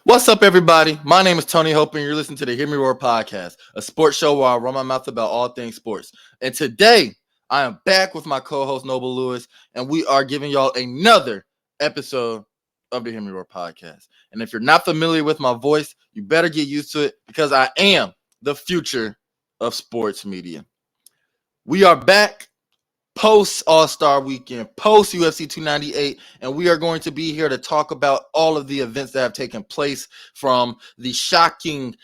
What's up, everybody? My name is Tony Hope, and you're listening to the Hear Me Roar podcast, a sports show where I run my mouth about all things sports. And today, I am back with my co-host Noble Lewis, and we are giving y'all another episode of the Hear Me Roar podcast. And if you're not familiar with my voice, you better get used to it because I am the future of sports media. We are back post All-Star Weekend, post UFC 298, and we are going to be here to talk about all of the events that have taken place, from the shocking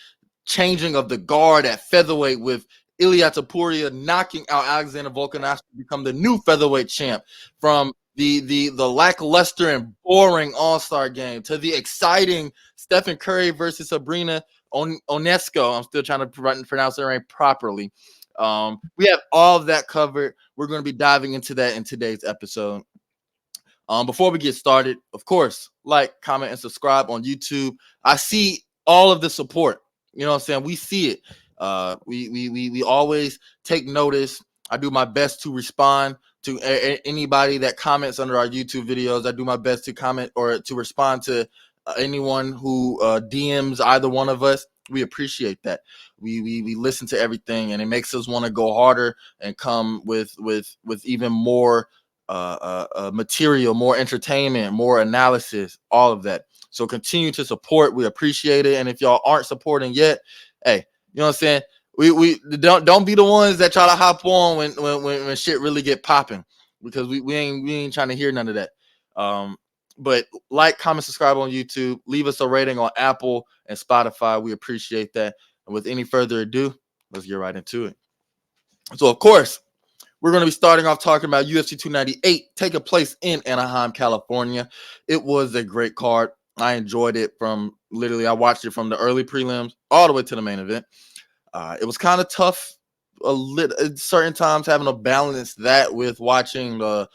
changing of the guard at featherweight with Ilia Topuria knocking out Alexander Volkanovski to become the new featherweight champ, from the lackluster and boring All-Star game to the exciting Steph Curry versus Sabrina Onesco. I'm still trying to pronounce her name properly. We have all of that covered. We're going to be diving into that in today's episode. Before we get started, of course, like, comment, and subscribe on YouTube. I see all of the support. You know what I'm saying? We see it. We always take notice. I do my best to respond to anybody that comments under our YouTube videos. I do my best to comment or to respond to anyone who DMs either one of us. We appreciate that. We listen to everything, and it makes us want to go harder and come with even more material, more entertainment, more analysis, all of that. So continue to support. We appreciate it. And if y'all aren't supporting yet, hey, you know what I'm saying? We don't be the ones that try to hop on when shit really get popping, because we ain't trying to hear none of that. But like, comment, subscribe on YouTube. Leave us a rating on Apple and Spotify. We appreciate that. And with any further ado, let's get right into it. So, of course, we're going to be starting off talking about UFC 298 taking place in Anaheim, California. It was a great card. I enjoyed it from literally, I watched it from the early prelims all the way to the main event. It was kind of tough at certain times having to balance that with watching the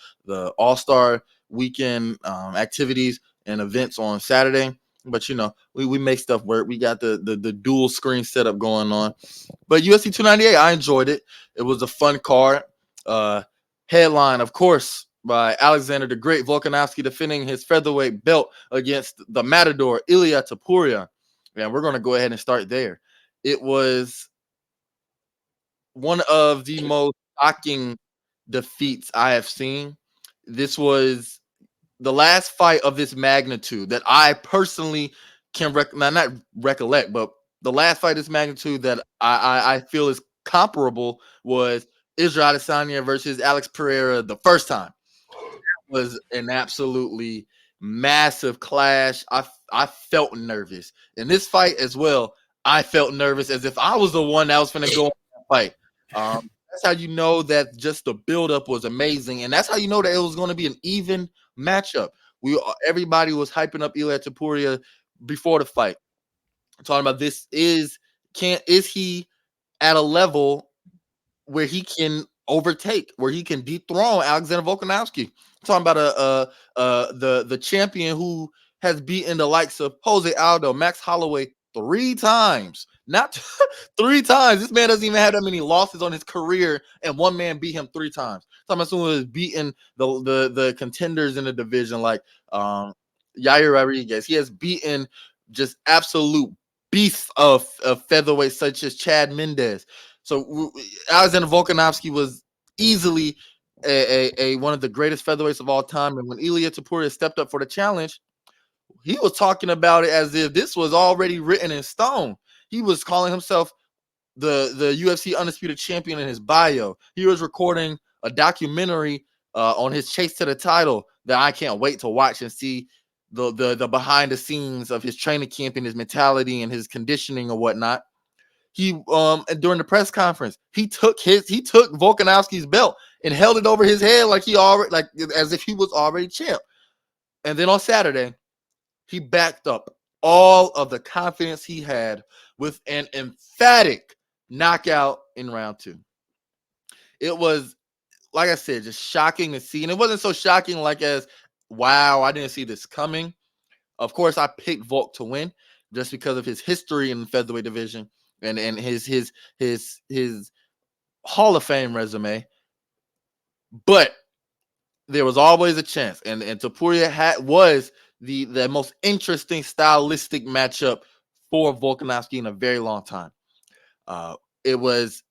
All-Star weekend activities and events on Saturday. But, you know, we make stuff work. We got the dual screen setup going on. But UFC 298, I enjoyed it. It was a fun card. Headline, of course, by Alexander the Great Volkanovski defending his featherweight belt against the Matador, Ilia Topuria. And we're going to go ahead and start there. It was one of the most shocking defeats I have seen. This was the last fight of this magnitude that I personally can not recollect, but the last fight of this magnitude that I feel is comparable was Israel Adesanya versus Alex Pereira the first time. It was an absolutely massive clash. I felt nervous. In this fight as well, I felt nervous as if I was the one that was going to go in that fight. That's how you know that just the buildup was amazing, and that's how you know that it was going to be an even matchup. Everybody was hyping up Ilia Topuria before the fight, talking about is he at a level where he can overtake, where he can dethrone Alexander Volkanovski. Talking about the champion who has beaten the likes of Jose Aldo, Max Holloway 3 times. Not 3 times. This man doesn't even have that many losses on his career, and one man beat him 3 times. Talking about someone who's beaten the contenders in the division like Yair Rodriguez. He has beaten just absolute beasts of featherweight such as Chad Mendez. So Alexander Volkanovski was easily a one of the greatest featherweights of all time. And when Ilia Topuria stepped up for the challenge, he was talking about it as if this was already written in stone. He was calling himself the UFC undisputed champion in his bio. He was recording a documentary on his chase to the title that I can't wait to watch and see the behind the scenes of his training camp and his mentality and his conditioning or whatnot. He during the press conference, he took Volkanovski's belt and held it over his head like as if he was already champ. And then on Saturday, he backed up all of the confidence he had with an emphatic knockout in round 2. It was, like I said, just shocking to see. And it wasn't so shocking like as, wow, I didn't see this coming. Of course, I picked Volk to win just because of his history in the featherweight division and his Hall of Fame resume. But there was always a chance. And Topuria was the most interesting stylistic matchup for Volkanovski in a very long time. It was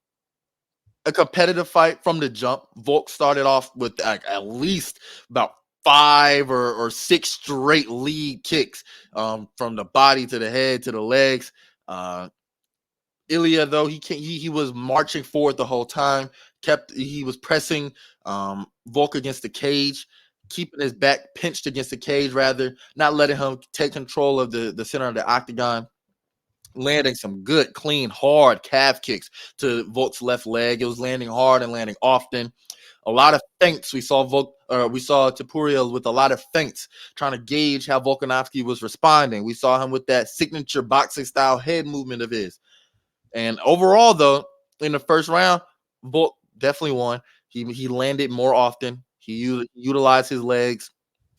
a competitive fight from the jump. Volk started off with at least about 5 or 6 straight lead kicks, from the body to the head to the legs. Ilia, though, he was marching forward the whole time. He was pressing Volk against the cage, keeping his back pinched against the cage, rather, not letting him take control of the center of the octagon. Landing some good, clean, hard calf kicks to Volk's left leg. It was landing hard and landing often. A lot of feints. We saw Topuria with a lot of feints, trying to gauge how Volkanovski was responding. We saw him with that signature boxing style head movement of his. And overall, though, in the first round, Volk definitely won. He landed more often. He utilized his legs,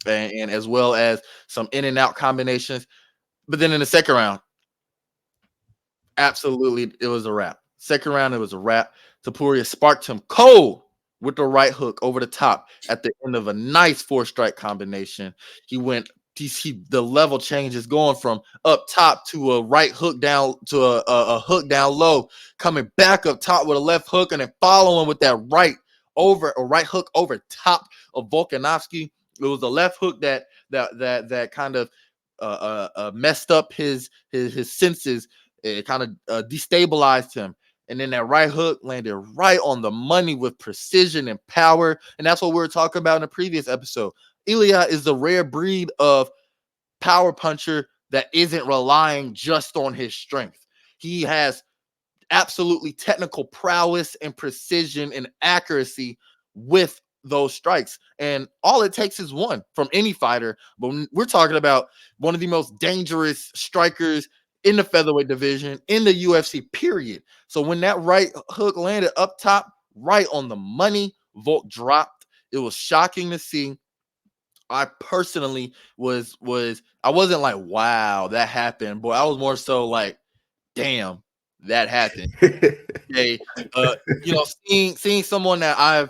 and as well as some in and out combinations. But then in the second round, absolutely, it was a wrap. Second round, it was a wrap. Topuria sparked him cold with the right hook over the top at the end of a nice 4-strike combination. He went. The level changes, going from up top to a right hook down to a hook down low, coming back up top with a left hook, and then following with that right hook over top of Volkanovski. It was a left hook that kind of messed up his senses. It kind of destabilized him. And then that right hook landed right on the money with precision and power. And that's what we were talking about in the previous episode. Ilia is the rare breed of power puncher that isn't relying just on his strength. He has absolutely technical prowess and precision and accuracy with those strikes. And all it takes is one from any fighter. But we're talking about one of the most dangerous strikers in the featherweight division, in the UFC, period. So when that right hook landed up top, right on the money, Volk dropped. It was shocking to see. I personally I wasn't like, wow, that happened. Boy, I was more so like, damn, that happened. Okay. Seeing someone that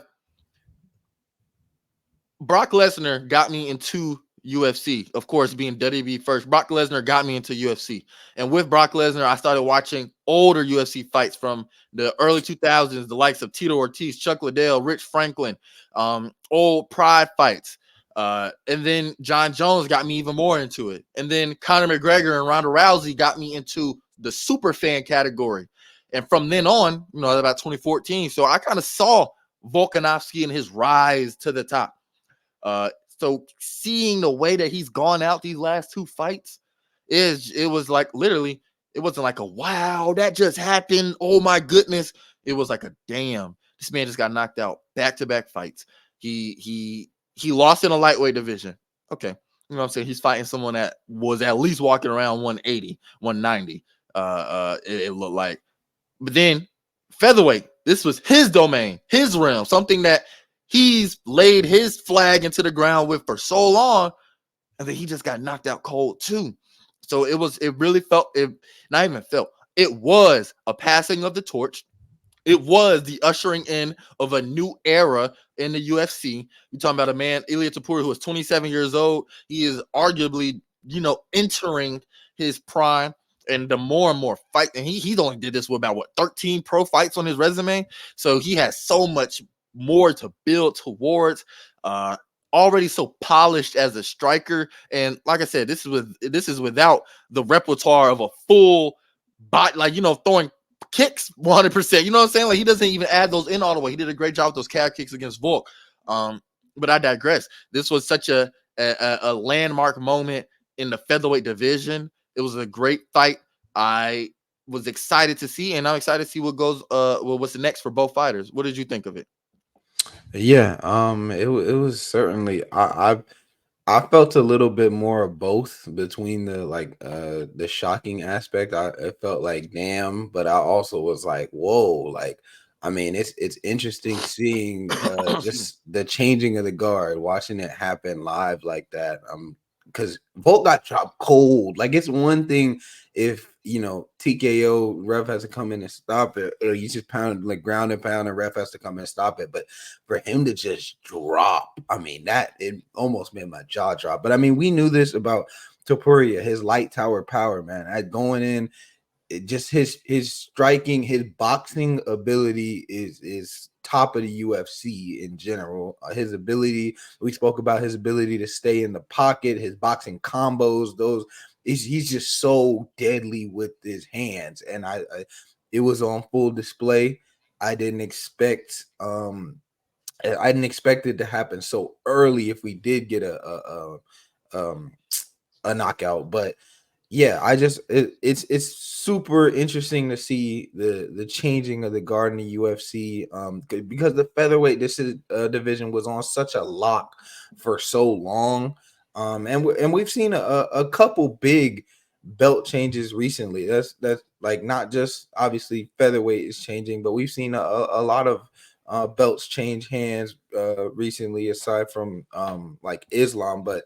Brock Lesnar got me into UFC, of course, being WWE first. Brock Lesnar got me into UFC. And with Brock Lesnar, I started watching older UFC fights from the early 2000s, the likes of Tito Ortiz, Chuck Liddell, Rich Franklin, old Pride fights. And then John Jones got me even more into it. And then Conor McGregor and Ronda Rousey got me into the super fan category. And from then on, about 2014, so I kind of saw Volkanovski and his rise to the top. So seeing the way that he's gone out these last 2 fights, it was like, literally, it wasn't like a wow, that just happened, oh my goodness. It was like a damn, this man just got knocked out back-to-back fights. He lost in a lightweight division. Okay. You know what I'm saying? He's fighting someone that was at least walking around 180, 190. It looked like. But then featherweight, this was his domain, his realm, something that he's laid his flag into the ground with for so long, and then he just got knocked out cold too. So it was a passing of the torch. It was the ushering in of a new era in the UFC. You're talking about a man, Ilia Topuria, who is 27 years old. He is arguably, entering his prime. And the more and more fight, and he's only did this with about 13 pro fights on his resume. So he has so much more to build towards. Already so polished as a striker. And like I said, this is without the repertoire of a full body, throwing kicks 100%. You know what I'm saying? Like, he doesn't even add those in all the way. He did a great job with those calf kicks against Volk. But I digress. This was such a landmark moment in the featherweight division. It was a great fight. I was excited to see, and I'm excited to see what's the next for both fighters. What did you think of it? Yeah, it was certainly I felt a little bit more of both between the shocking aspect. It felt like damn, but I also was like, whoa, like I mean, it's interesting seeing just the changing of the guard, watching it happen live like that. Because Volk got dropped cold. Like, it's one thing if TKO ref has to come in and stop it, or you just pound like ground and pound, and ref has to come in and stop it. But for him to just drop, I mean, that it almost made my jaw drop. But I mean, we knew this about Topuria, his light tower power, man. Going in, just his striking, his boxing ability is top of the UFC in general. His ability, we spoke about his ability to stay in the pocket, his boxing combos, he's just so deadly with his hands, and I it was on full display. I didn't expect it to happen so early if we did get a knockout, but yeah, it's super interesting to see the changing of the guard in the UFC, because the featherweight division was on such a lock for so long, and we've seen a couple big belt changes recently. That's like not just obviously featherweight is changing, but we've seen a lot of belts change hands recently, aside from like Islam. But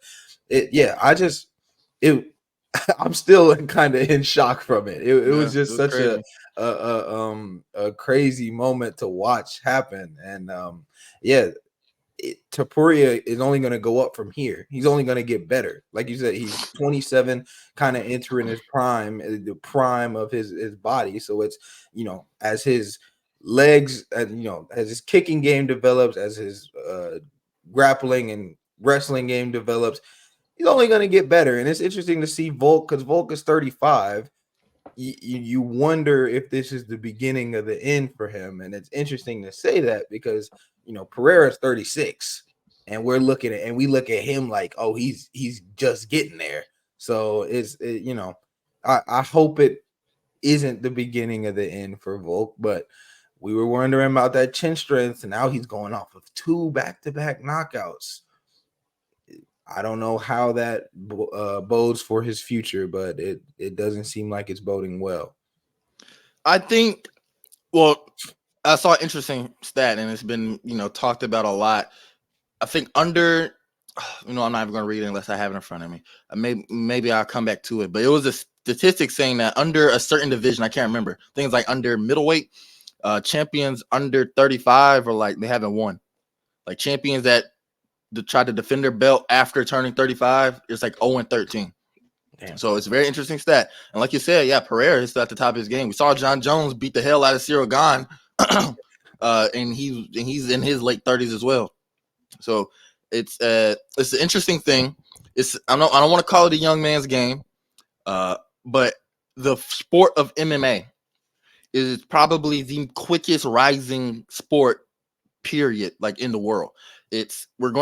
I'm still kind of in shock from it. It was It just was such crazy. a crazy moment to watch happen, and Topuria is only going to go up from here. He's only going to get better. Like you said, he's 27, kind of entering his prime, the prime of his body. So it's as his legs, and as his kicking game develops, as his grappling and wrestling game develops, he's only going to get better. And it's interesting to see Volk, because Volk is 35. You wonder if this is the beginning of the end for him. And it's interesting to say that because, Pereira's 36, and we look at him like, oh, he's just getting there. So I hope it isn't the beginning of the end for Volk, but we were wondering about that chin strength, and now he's going off of 2 back-to-back knockouts. I don't know how that bodes for his future, but it doesn't seem like it's boding well. I think, well, I saw an interesting stat, and it's been, talked about a lot. I think under, I'm not even going to read it unless I have it in front of me. Maybe I'll come back to it. But it was a statistic saying that under a certain division, I can't remember, things like under middleweight, champions under 35 are like, they haven't won. Like champions that try to defend their belt after turning 35, it's like 0-13. Damn. So it's a very interesting stat. And like you said, yeah, Pereira is still at the top of his game. We saw John Jones beat the hell out of Cyril Gane, and he's in his late 30s as well. So it's an interesting thing. I don't want to call it a young man's game, but the sport of MMA is probably the quickest rising sport, period, like in the world. I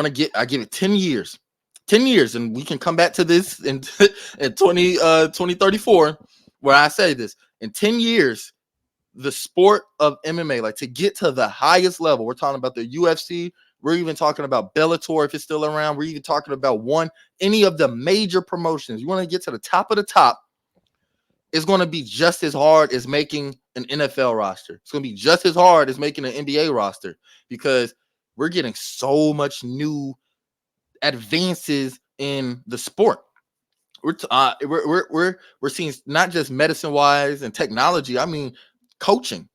give it 10 years. 10 years, and we can come back to this in 2034, where I say this. In 10 years, the sport of MMA, like to get to the highest level, we're talking about the UFC, we're even talking about Bellator if it's still around, we're even talking about any of the major promotions. You want to get to the top of the top, it's going to be just as hard as making an NFL roster. It's going to be just as hard as making an NBA roster, because we're getting so much new advances in the sport. We're seeing not just medicine wise and technology. I mean, coaching,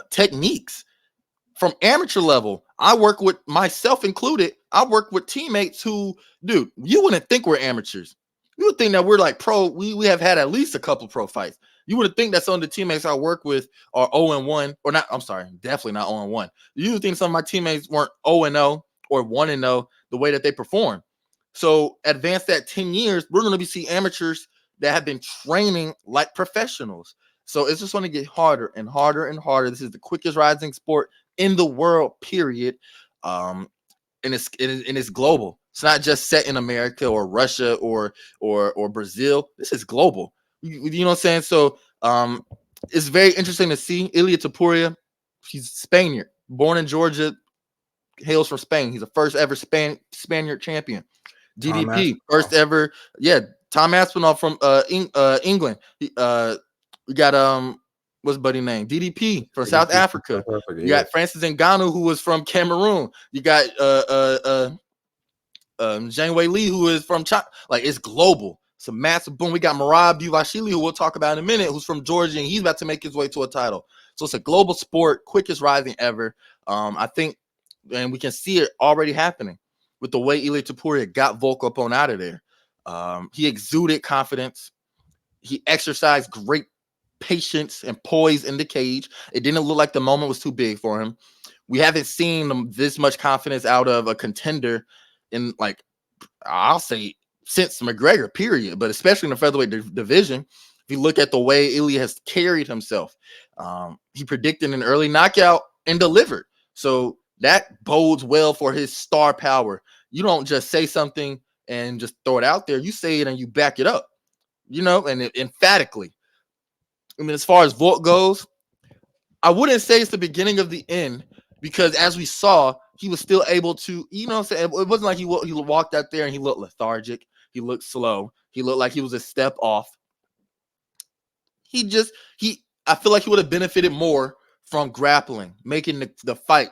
techniques from amateur level. I work with, myself included, I work with teammates who, dude, you wouldn't think we're amateurs. You would think that we're like pro. We have had at least a couple pro fights. You would think that some of the teammates I work with are 0-1, or not. I'm sorry, definitely not 0-1. You would think some of my teammates weren't 0-0 or 1-0 the way that they perform. So advance that 10 years, we're going to see amateurs that have been training like professionals. So it's just going to get harder and harder and harder. This is the quickest rising sport in the world, period. And it's global. It's not just set in America or Russia or Brazil. This is global. You know what I'm saying? So it's very interesting to see. Ilia Topuria, he's Spaniard, born in Georgia, hails from Spain. He's the first ever Spaniard champion. DDP, first ever. Yeah, Tom Aspinall from England. We got what's buddy name? DDP from South Africa. You got Francis Ngannou, who was from Cameroon. You got Zhang Wei Li, who is from China. Like, it's global. It's a massive boom. We got Merab Dvalishvili, who we'll talk about in a minute, who's from Georgia, and he's about to make his way to a title. So it's a global sport, quickest rising ever. I think, and we can see it already happening with the way Ilia Topuria got Volk up on out of there. He exuded confidence. He exercised great patience and poise in the cage. It didn't look like the moment was too big for him. We haven't seen this much confidence out of a contender in, like, I'll say, since McGregor, period, but especially in the featherweight division. If you look at the way Ilia has carried himself, he predicted an early knockout and delivered. So that bodes well for his star power. You don't just say something and just throw it out there. You say it and you back it up, and emphatically. I mean, as far as Volk goes, I wouldn't say it's the beginning of the end, because as we saw, he was still able to, what I'm saying? It wasn't like he walked out there and he looked lethargic. He looked slow. He looked like he was a step off. I feel like he would have benefited more from grappling, making the fight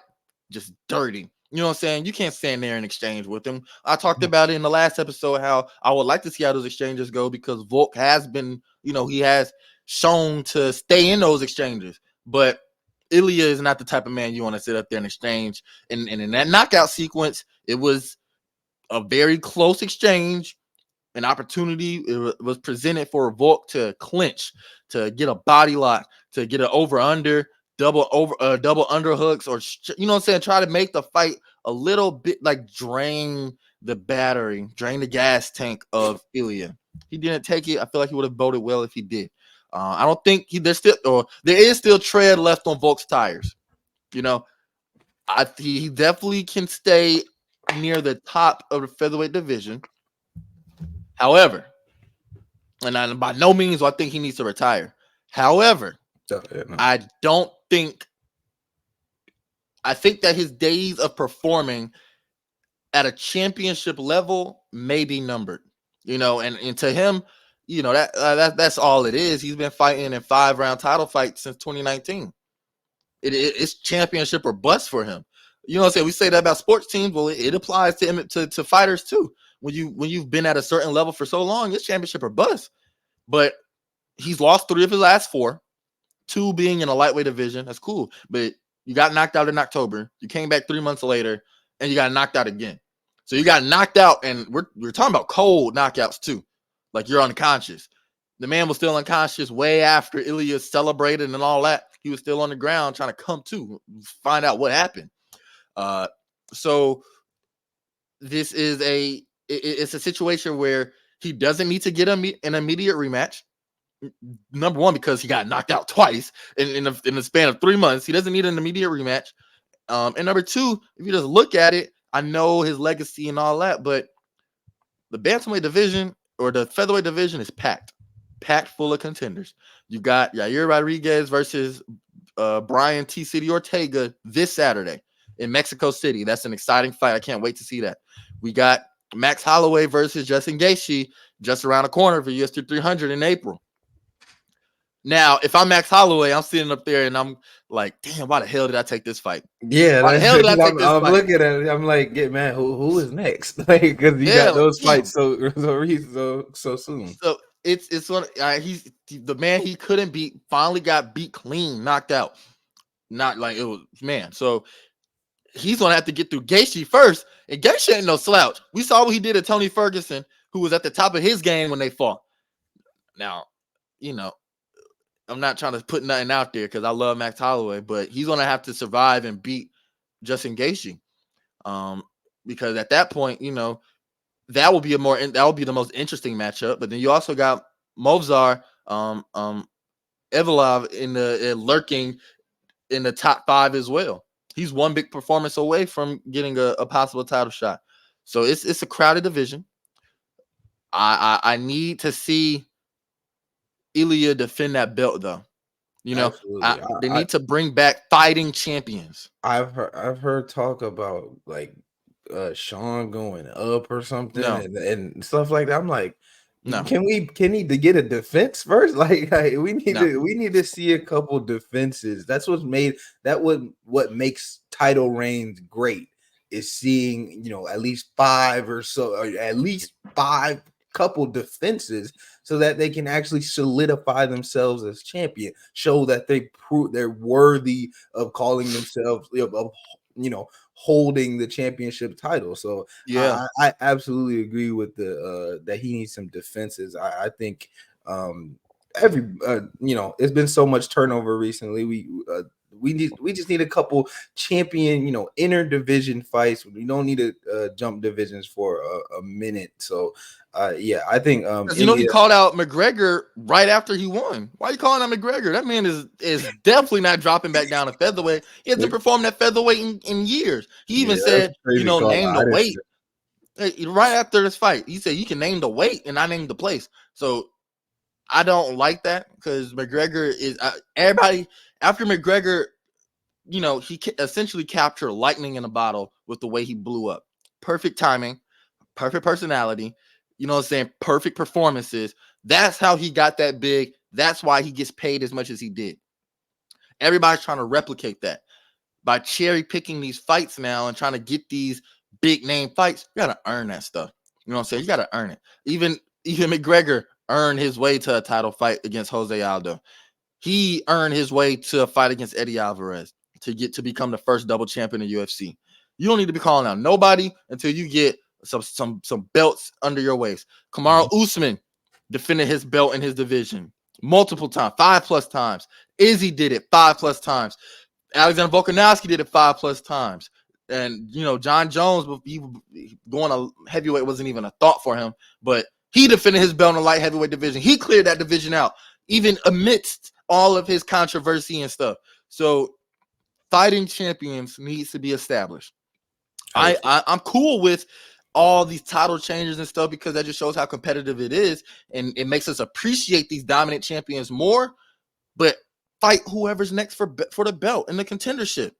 just dirty. You know what I'm saying? You can't stand there and exchange with him. I talked about it in the last episode, how I would like to see how those exchanges go, because Volk has been, he has shown to stay in those exchanges. But Ilia is not the type of man you want to sit up there and exchange. And in that knockout sequence, it was a very close exchange. An opportunity was presented for Volk to clinch, to get a body lock, to get an over-under, double underhooks, or try to make the fight a little bit like drain the gas tank of Ilia. He didn't take it. I feel like he would have voted well if he did. I don't think there is still tread left on Volk's tires. He definitely can stay near the top of the featherweight division. However, and by no means do I think he needs to retire. However, I think that his days of performing at a championship level may be numbered. And to him, that's all it is. He's been fighting in 5-round title fights since 2019. It's championship or bust for him. You know what I'm saying? We say that about sports teams. Well, it applies to fighters too. When you've been at a certain level for so long, it's championship or bust. But he's lost 3 of his last 4, 2 being in a lightweight division. That's cool. But you got knocked out in October. You came back 3 months later, and you got knocked out again. So you got knocked out, and we're talking about cold knockouts too. Like, you're unconscious. The man was still unconscious way after Ilia celebrated and all that. He was still on the ground trying to come to, find out what happened. So this is it's a situation where he doesn't need to get an immediate rematch. Number one, because he got knocked out twice in the span of 3 months. He doesn't need an immediate rematch. And number two, if you just look at it, I know his legacy and all that, but the bantamweight division or the featherweight division is packed full of contenders. You got Yair Rodriguez versus Brian T. City Ortega this Saturday in Mexico City. That's an exciting fight. I can't wait to see that. We got Max Holloway versus Justin Gaethje just around the corner for UFC 300 in April. Now, if I'm Max Holloway, I'm sitting up there and I'm like, damn, why the hell did I take this fight? Yeah, why the hell did I take this fight? I'm looking at it. I'm like, man, who is next? Like, because you got those fights so soon. So it's one. He's the man he couldn't beat. Finally got beat clean, knocked out. Not like it was, man. So he's gonna have to get through Gaethje first, and Gaethje ain't no slouch. We saw what he did to Tony Ferguson, who was at the top of his game when they fought. Now, I'm not trying to put nothing out there because I love Max Holloway, but he's gonna have to survive and beat Justin Gaethje, because at that point, that will be the most interesting matchup. But then you also got Movsar Evloev lurking in the top 5 as well. He's one big performance away from getting a possible title shot. So it's a crowded division. I need to see Ilia defend that belt, though. They need to bring back fighting champions. I've heard talk about like Sean going up or something, and stuff like that. I'm like, no. Can he get a defense first? Like we need to see a couple defenses. That's what makes title reigns great, is seeing at least 5 or so, or at least 5 couple defenses so that they can actually solidify themselves as champion, show that they're worthy of calling themselves, holding the championship title. So Yeah. I absolutely agree with that he needs some defenses. I think it's been so much turnover recently. We just need a couple champion, interdivision fights. We don't need to jump divisions for a minute. So I think Because he Ilia. called out McGregor right after he won. Why are you calling out McGregor? That man is definitely not dropping back down to featherweight. He hasn't performed at featherweight in years. He even That's said, a crazy call. name the weight. Right after this fight, he said, you can name the weight, and I named the place. So I don't like that, because McGregor is everybody after McGregor. He essentially captured lightning in a bottle with the way he blew up. Perfect timing, perfect personality. You know what I'm saying? Perfect performances. That's how he got that big. That's why he gets paid as much as he did. Everybody's trying to replicate that by cherry picking these fights now and trying to get these big name fights. You got to earn that stuff. You know what I'm saying? You got to earn it. Even McGregor earned his way to a title fight against Jose Aldo. He earned his way to a fight against Eddie Alvarez to become the first double champion in UFC. You don't need to be calling out nobody until you get some belts under your waist. Kamaru Usman defended his belt in his division multiple times, 5+ times. Izzy did it 5+ times. Alexander Volkanovski did it 5+ times. And, John Jones, going to heavyweight wasn't even a thought for him, but he defended his belt in the light heavyweight division. He cleared that division out, even amidst all of his controversy and stuff. So fighting champions needs to be established. I'm cool with all these title changes and stuff, because that just shows how competitive it is, and it makes us appreciate these dominant champions more. But fight whoever's next for the belt and the contendership.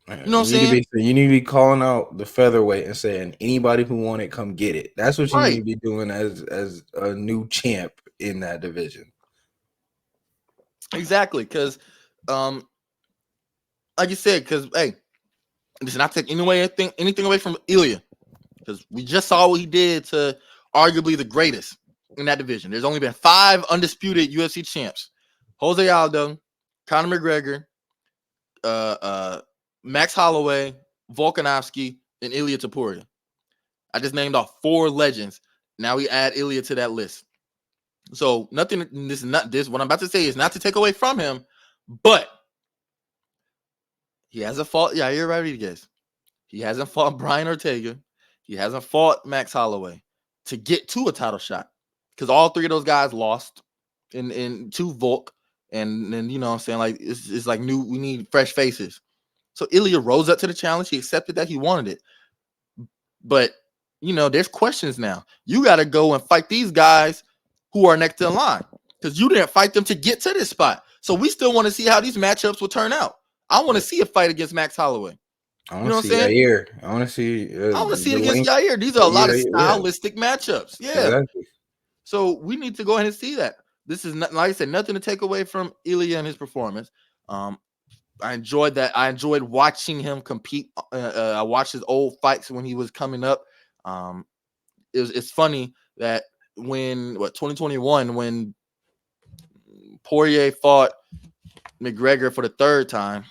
You know what I'm saying? You need to be calling out the featherweight and saying, anybody who want it, come get it. That's what you need to be doing as a new champ in that division. Exactly, because like you said, because hey, this is not take anything away from Ilia, because we just saw what he did to arguably the greatest in that division. There's only been 5 undisputed UFC champs: Jose Aldo, Conor McGregor, Max Holloway, Volkanovski, and Ilia Topuria. I just named off 4 legends. Now we add Ilia to that list. So nothing. This is not this. What I'm about to say is not to take away from him, but he hasn't fought Yair Rodriguez. He hasn't fought Brian Ortega. He hasn't fought Max Holloway to get to a title shot, because all 3 of those guys lost in to Volk. And then, what I'm saying, like, it's like new. We need fresh faces. So Ilia rose up to the challenge. He accepted that he wanted it. But, there's questions now. You got to go and fight these guys who are next in line, because you didn't fight them to get to this spot. So we still want to see how these matchups will turn out. I want to see a fight against Max Holloway. I want to see Yair. I want to see it against Yair. These are a lot of stylistic matchups. Yeah. Exactly. So we need to go ahead and see that. This is not, like I said, nothing to take away from Ilia and his performance. I enjoyed that. I enjoyed watching him compete. I watched his old fights when he was coming up. It's funny that when 2021, when Poirier fought McGregor for the 3rd time,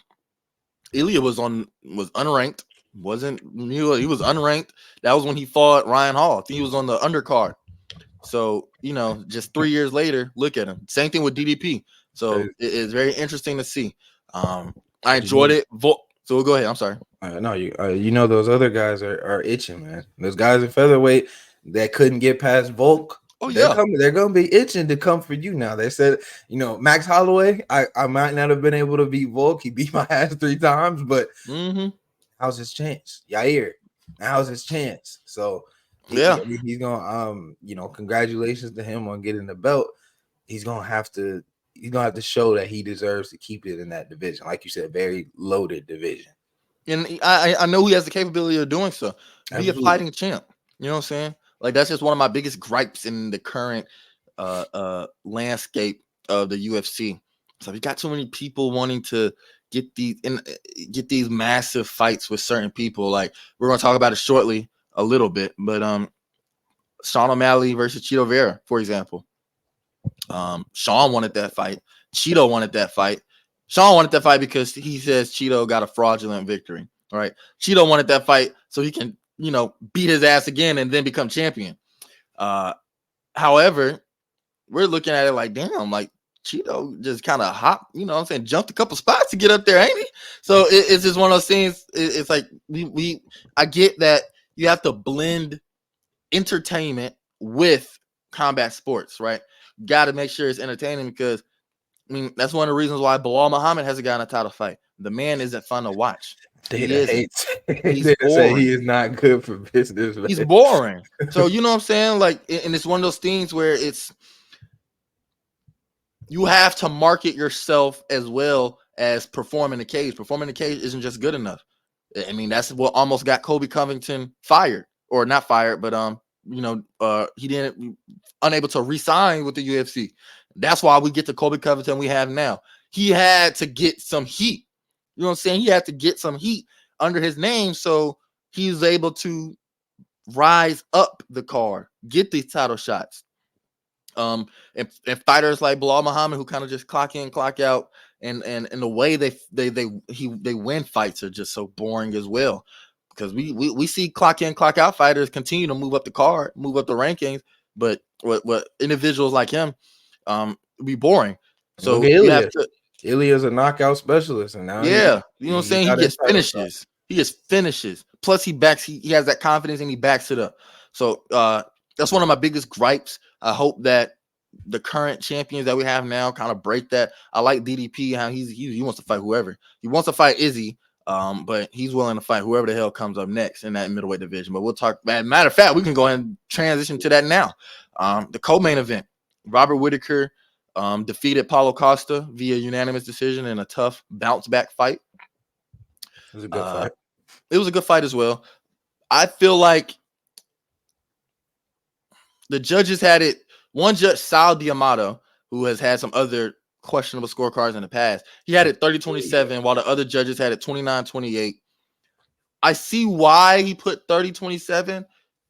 Ilia was unranked. He was unranked. That was when he fought Ryan Hall. I think he was on the undercard. So, just 3 years later, look at him. Same thing with DDP. So it's very interesting to see. I enjoyed it. So we'll go ahead. I'm sorry. No, those other guys are itching, man. Those guys in featherweight that couldn't get past Volk. Oh yeah, they're gonna be itching to come for you now. They said, Max Holloway. I might not have been able to beat Volk. He beat my ass 3 times, but how's his chance? Yair, how's his chance? So he's gonna congratulations to him on getting the belt. He's gonna have to show that he deserves to keep it in that division. Like you said, very loaded division. And I know he has the capability of doing so. Be a fighting champ. You know what I'm saying? Like, that's just one of my biggest gripes in the current landscape of the UFC. So we got too many people wanting to get these massive fights with certain people. Like, we're gonna talk about it shortly a little bit, but Sean O'Malley versus Cheeto Vera, for example. Sean wanted that fight. Cheeto wanted that fight. Sean wanted that fight because he says Cheeto got a fraudulent victory. Right? Cheeto wanted that fight so he can, beat his ass again and then become champion. However, we're looking at it like, damn, like Cheeto just kind of jumped a couple spots to get up there, ain't he? So it's just one of those things. It's like I get that you have to blend entertainment with combat sports, right? Got to make sure it's entertaining because that's one of the reasons why Bilal Muhammad hasn't gotten a title fight. The man isn't fun to watch. He's boring. He is not good for business. Man. He's boring. So you know what I'm saying? Like, and it's one of those things where you have to market yourself as well as performing the cage. Performing the cage isn't just good enough. I mean, that's what almost got Colby Covington fired, or not fired, but he didn't unable to re-sign with the UFC. That's why we get the Colby Covington we have now. He had to get some heat. You know what I'm saying? He had to get some heat under his name, so he was able to rise up the card, get these title shots. And fighters like Bilal Muhammad, who kind of just clock in, clock out, and the way they win fights are just so boring as well. Because we see clock in, clock out fighters continue to move up the card, move up the rankings, but what individuals like him be boring. So you have to. Ilia's a knockout specialist, and now you know what I'm saying? He gets finishes. He gets finishes. Plus, he has that confidence and he backs it up. So that's one of my biggest gripes. I hope that the current champions that we have now kind of break that. I like DDP, how he wants to fight whoever. He wants to fight Izzy, but he's willing to fight whoever the hell comes up next in that middleweight division. But we'll talk. Matter of fact, we can go ahead and transition to that now. The co-main event, Robert Whittaker defeated Paulo Costa via unanimous decision in a tough bounce back fight. It was a good fight. It was a good fight as well. I feel like the judges had it. One judge, Sal D'Amato, who has had some other questionable scorecards in the past, he had it 30-27, while the other judges had it 29-28. I see why he put 30-27.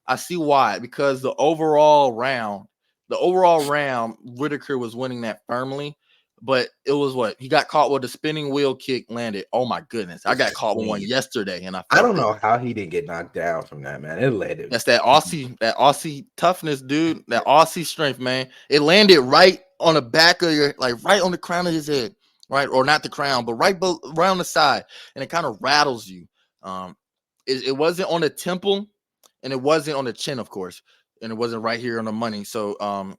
I see why, because the overall round, Whittaker was winning that firmly. But it was he got caught with a spinning wheel kick landed. Oh my goodness. I got caught with one yesterday and I don't know how he didn't get knocked down from that, man. It landed. That's that Aussie toughness, dude. That Aussie strength, man. It landed right on the back of right on the crown of his head, right? Or not the crown, but right around the side. And it kind of rattles you. It wasn't on the temple and it wasn't on the chin, of course. And it wasn't right here on the money. So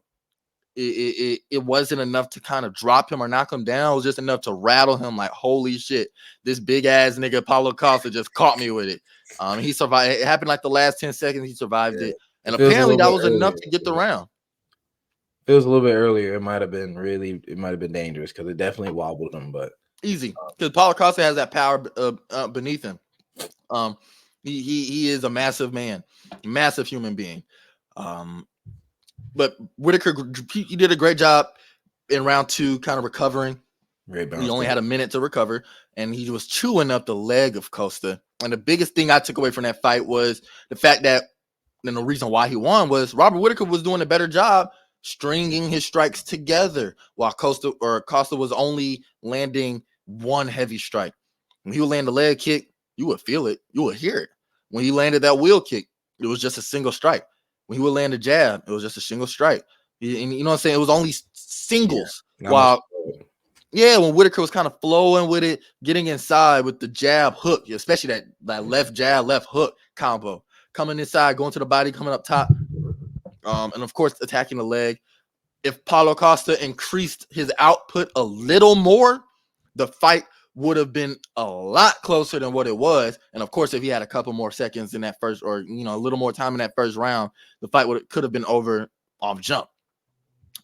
it wasn't enough to kind of drop him or knock him down. It was just enough to rattle him like, holy shit, this big ass nigga Paulo Costa just caught me with it. He survived. It happened like the last 10 seconds. He survived it. And apparently that was enough to get the round. If it was a little bit earlier, it might have been dangerous because it definitely wobbled him, but easy. Because Paulo Costa has that power beneath him. He is a massive man, massive human being. But Whittaker, he did a great job in round 2, kind of recovering. He only had a minute to recover, and he was chewing up the leg of Costa. And the biggest thing I took away from that fight was the fact that, and the reason why he won was Robert Whittaker was doing a better job stringing his strikes together, while Costa was only landing one heavy strike. When he would land a leg kick, you would feel it, you would hear it. When he landed that wheel kick, it was just a single strike. When he would land a jab, it was just a single strike. And you know what I'm saying? It was only singles. Yeah, when Whittaker was kind of flowing with it, getting inside with the jab hook, especially that left jab, left hook combo, coming inside, going to the body, coming up top, and of course attacking the leg. If Paulo Costa increased his output a little more, the fight would have been a lot closer than what it was. And of course, if he had a couple more seconds in that first, or a little more time in that first round, the fight could have been over off jump.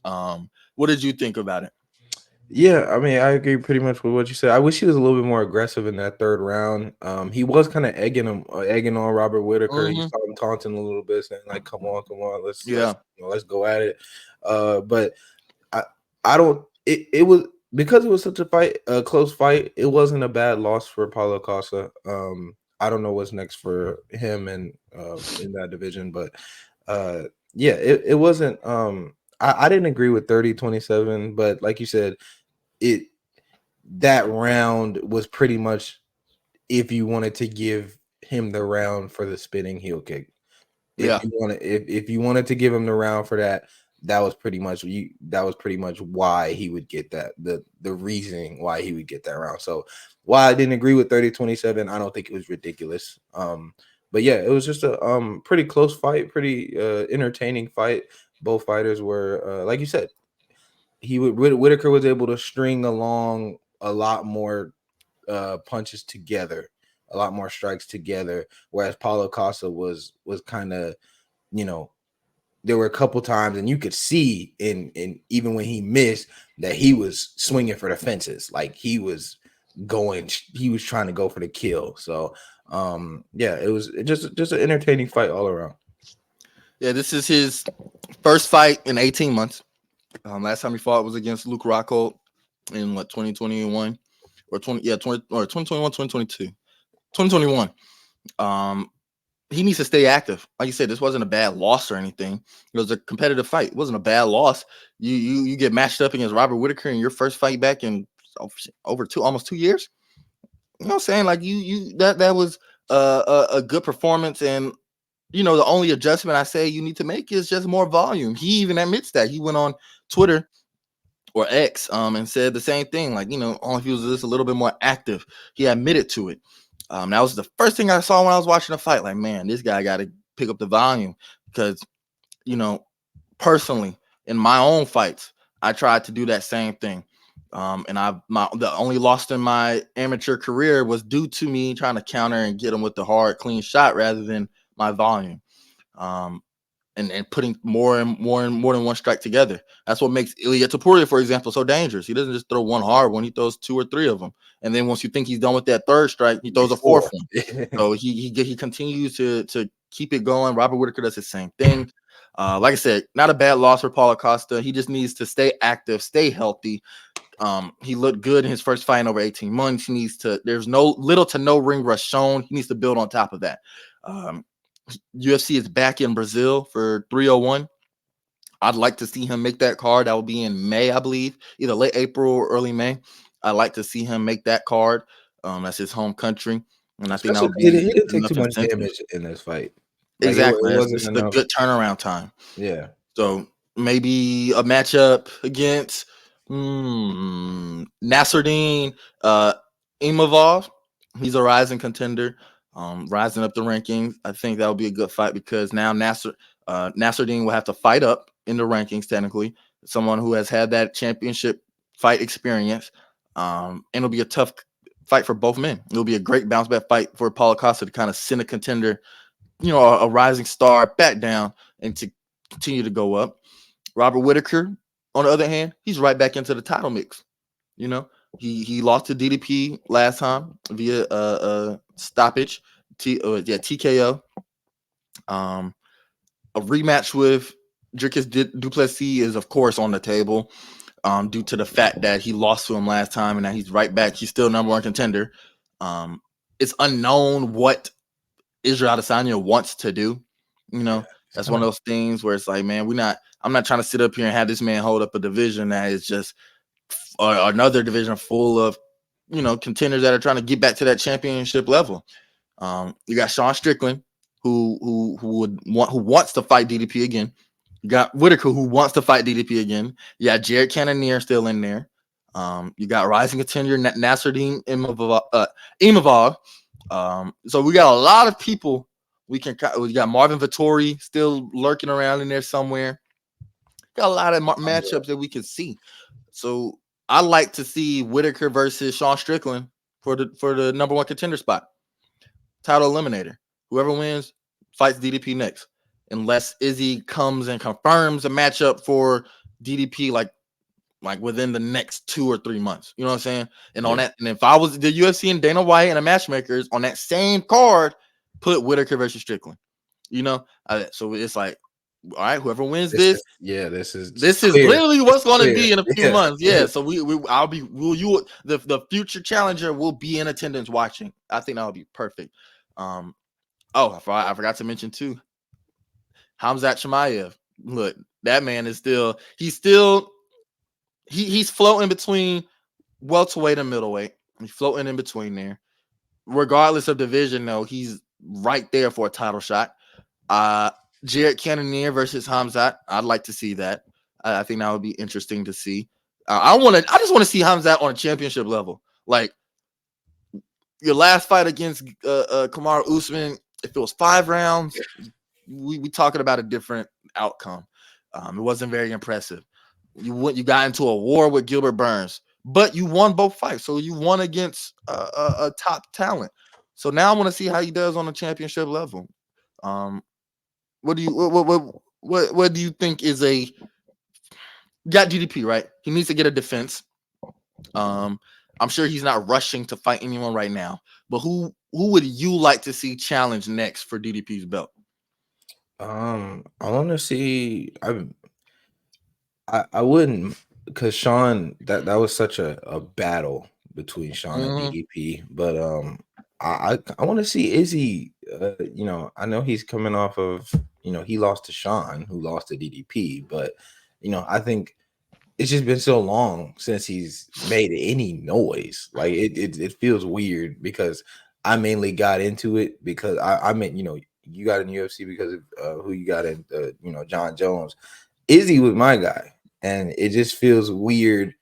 What did you think about it? Yeah, I mean, I agree pretty much with what you said. I wish he was a little bit more aggressive in that third round. He was kind of egging on Robert Whittaker. Mm-hmm. He started taunting a little bit, saying like, "Come on, let's go at it." But I don't. It was because it was such a close fight. It wasn't a bad loss for Paulo Costa. I don't know what's next for him in that division, but Yeah, it wasn't. I didn't agree with 30-27, but like you said, it that round was pretty much if you wanted to give him the round for the spinning heel kick. Yeah. If you wanted to give him the round for that, that was pretty much why he would get that, the reasoning why he would get that round. So why I didn't agree with 30-27, I don't think it was ridiculous. But yeah, it was just a pretty close fight, pretty entertaining fight. Both fighters were like you said, Whittaker was able to string along a lot more punches together, a lot more strikes together, whereas Paulo Costa was kind of, you know, there were a couple times and you could see in even when he missed that he was swinging for the fences, like he was trying to go for the kill. So yeah, it was just an entertaining fight all around. Yeah, this is his first fight in 18 months. Last time he fought was against Luke Rockhold in what 2021 or 2021, 2022. 2021. He needs to stay active. Like you said, this wasn't a bad loss or anything. It was a competitive fight. It wasn't a bad loss. You get matched up against Robert Whittaker in your first fight back in over almost 2 years. You know what I'm saying? Like you that was a good performance. And the only adjustment I say you need to make is just more volume. He even admits that. He went on Twitter or X and said the same thing. Like, only if he was just a little bit more active. He admitted to it. That was the first thing I saw when I was watching the fight. Like, man, this guy got to pick up the volume because, personally, in my own fights, I tried to do that same thing. And the only loss in my amateur career was due to me trying to counter and get him with the hard, clean shot rather than my volume. And putting more than one strike together. That's what makes Ilia Topuria, for example, so dangerous. He doesn't just throw one hard one; he throws two or three of them. And then once you think he's done with that third strike, he throws a fourth one. So he continues to keep it going. Robert Whittaker does the same thing. Like I said, not a bad loss for Paulo Costa. He just needs to stay active, stay healthy. He looked good in his first fight in over 18 months. He needs to. There's little to no ring rust shown. He needs to build on top of that. UFC is back in Brazil for 301. I'd like to see him make that card. That will be in May, I believe, either late April or early May. I'd like to see him make that card. That's his home country, and I think that Especially would he be didn't take enough too much incentive. damage in this fight. Like it Exactly. wasn't This is a enough. good turnaround time. Yeah. So maybe a matchup against Nasruddin Imavov. He's a rising contender, rising up the rankings. I think that would be a good fight because now Nasruddin will have to fight up in the rankings technically. Someone who has had that championship fight experience. And it'll be a tough fight for both men. It'll be a great bounce back fight for Paulo Costa to kind of send a contender, a rising star back down and to continue to go up. Robert Whittaker, on the other hand, he's right back into the title mix. He lost to DDP last time via stoppage, TKO. A rematch with Dricus Duplessis is of course on the table, due to the fact that he lost to him last time and now he's right back. He's still number one contender. It's unknown what Israel Adesanya wants to do. That's one of those things where it's like, man, I'm not trying to sit up here and have this man hold up a division that is just another division full of, contenders that are trying to get back to that championship level. You got Sean Strickland, who wants to fight DDP again. You got Whittaker, who wants to fight DDP again. You got Jared Cannonier still in there. You got rising contender Nasruddin Imavov. So we got a lot of people. We got Marvin Vettori still lurking around in there somewhere. Got a lot of matchups that we can see. So I like to see Whittaker versus Sean Strickland for the number one contender spot. Title eliminator. Whoever wins fights DDP next. Unless Izzy comes and confirms a matchup for DDP like within the next 2 or 3 months. You know what I'm saying? And on that, and if I was the UFC and Dana White and the matchmakers on that same card, put Whittaker versus Strickland. So it's like, all right, whoever wins this is literally what's going to be in a few months. Yeah. So the future challenger will be in attendance watching. I think that would be perfect. I forgot to mention too, Khamzat Chimaev. look, that man is he's floating between welterweight and middleweight. He's floating in between there. Regardless of division, though, he's right there for a title shot. Jared Cannonier versus Hamzat. I'd like to see that. I think that would be interesting to see. I just want to see Hamzat on a championship level. Like your last fight against Kamaru Usman, if it was 5 rounds, we talking about a different outcome. It wasn't very impressive. You got into a war with Gilbert Burns, but you won both fights, so you won against a top talent. So now I want to see how he does on a championship level. What do you what do you think is got DDP right? He needs to get a defense. I'm sure he's not rushing to fight anyone right now, but who would you like to see challenge next for DDP's belt? I want to see. I wouldn't, because Sean, that was such a battle between Sean and Mm-hmm. DDP. But I want to see Izzy. I know he's coming off of, he lost to Sean, who lost to DDP. But I think it's just been so long since he's made any noise. Like it feels weird, because I mainly got into it because I meant, you got in UFC because of who you got in, John Jones. Izzy was my guy, and it just feels weird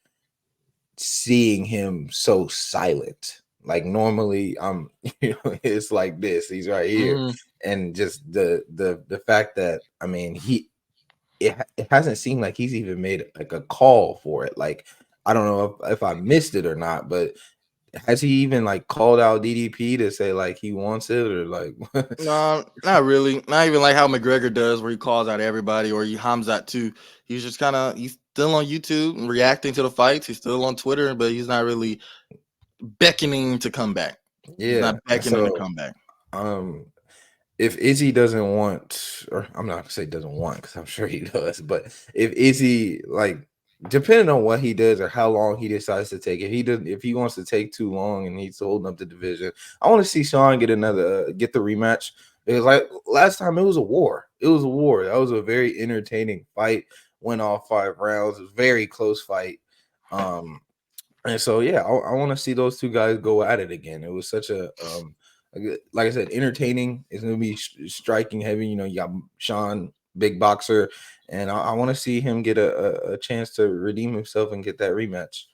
seeing him so silent. Like normally, it's like this. He's right here, Mm-hmm. and just the fact that, I mean, it hasn't seemed like he's even made like a call for it. Like, I don't know if I missed it or not, but has he even like called out DDP to say like he wants it, or like? No, not really. Not even like how McGregor does, where he calls out everybody, or he Hamzat too. He's just he's still on YouTube and reacting to the fights. He's still on Twitter, but he's not really beckoning to come back. He's Yeah. not beckoning to So, come back. um, if Izzy doesn't want, or I'm not gonna say doesn't want, because I'm sure he does, but if Izzy, like, depending on what he does or how long he decides to take, if he wants to take too long and he's holding up the division, I want to see Sean get the rematch. Because like last time, it was a war. It was a war. That was a very entertaining fight. Went all 5 rounds. It was a very close fight. And so, yeah, I want to see those two guys go at it again. It was such a like I said, entertaining. It's gonna be striking heavy. You got Sean, big boxer, and I want to see him get a chance to redeem himself and get that rematch.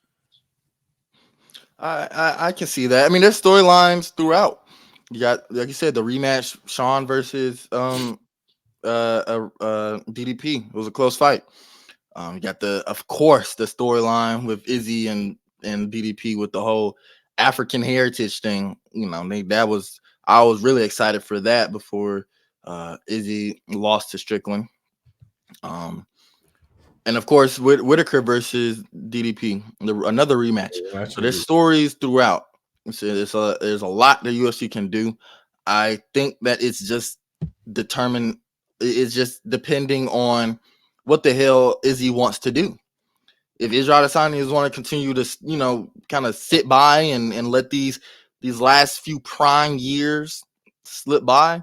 I can see that. I mean, there's storylines throughout. You got, like you said, the rematch, Sean versus DDP. It was a close fight. You got of course, the storyline with Izzy and DDP with the whole African heritage thing. I was really excited for that before Izzy lost to Strickland. And of course, Whittaker versus DDP, another rematch. So there's stories throughout. So there's a lot the UFC can do. I think that it's just determined. It's just depending on what the hell Izzy wants to do. If Israel Adesanya is want to continue to, kind of sit by and let these last few prime years slip by,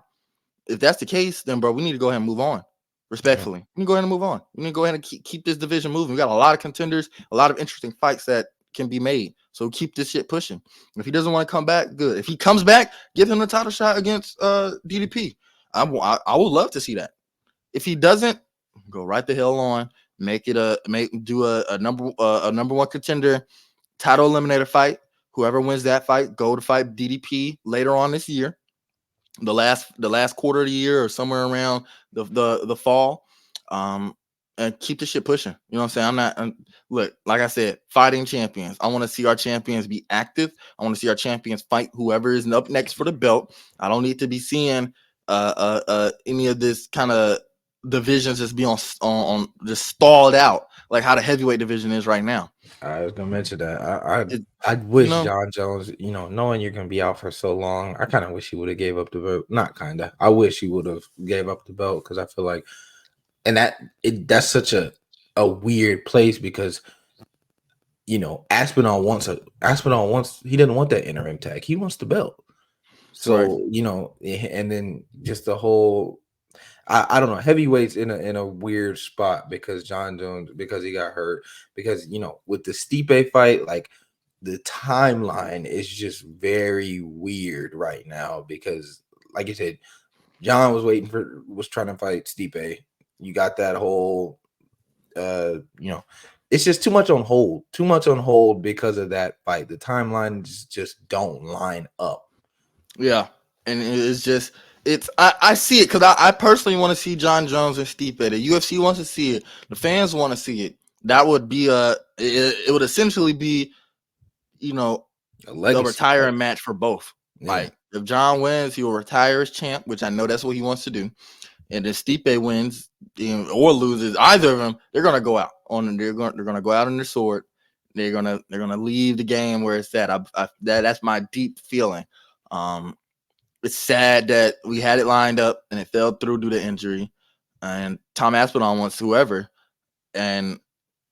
if that's the case, then bro, we need to go ahead and move on. Respectfully, we need to go ahead and move on. We need to go ahead and keep this division moving. We got a lot of contenders, a lot of interesting fights that can be made. So keep this shit pushing. If he doesn't want to come back, good. If he comes back, give him the title shot against DDP. I would love to see that. If he doesn't, go right the hell on. Do a number one contender title eliminator fight. Whoever wins that fight, go to fight DDP later on this year, the last quarter of the year or somewhere around the fall, and keep the shit pushing. You know what I'm saying? Look, like I said, fighting champions. I want to see our champions be active. I want to see our champions fight whoever is up next for the belt. I don't need to be seeing any of this kind of divisions just be on just stalled out like how the heavyweight division is right now. I was gonna mention that. I You wish know, John Jones, knowing you're gonna be out for so long, I kind of wish he would have gave up the belt. Not kind of. I wish he would have gave up the belt, because I feel like, and that's such a weird place, because Aspinall wants he doesn't want that interim tag. He wants the belt. right. So, and then just the whole, I don't know. Heavyweights in a weird spot because John Jones, because he got hurt, because with the Stipe fight, like the timeline is just very weird right now because, like you said, John was trying to fight Stipe. You got that whole, it's just too much on hold because of that fight. The timelines just don't line up. Yeah, and I see it because I personally want to see John Jones and Stipe. The UFC wants to see it. The fans want to see it. That would be it would essentially be, A a legacy retiring fight. match for both. Yeah. Like if John wins, he will retire as champ, which I know that's what he wants to do. And if Stipe wins or loses, either of them, they're gonna go out on. They're gonna go out on their sword. They're gonna leave the game where it's at. That's my deep feeling. It's sad that we had it lined up and it fell through due to injury. And Tom Aspinall wants whoever. And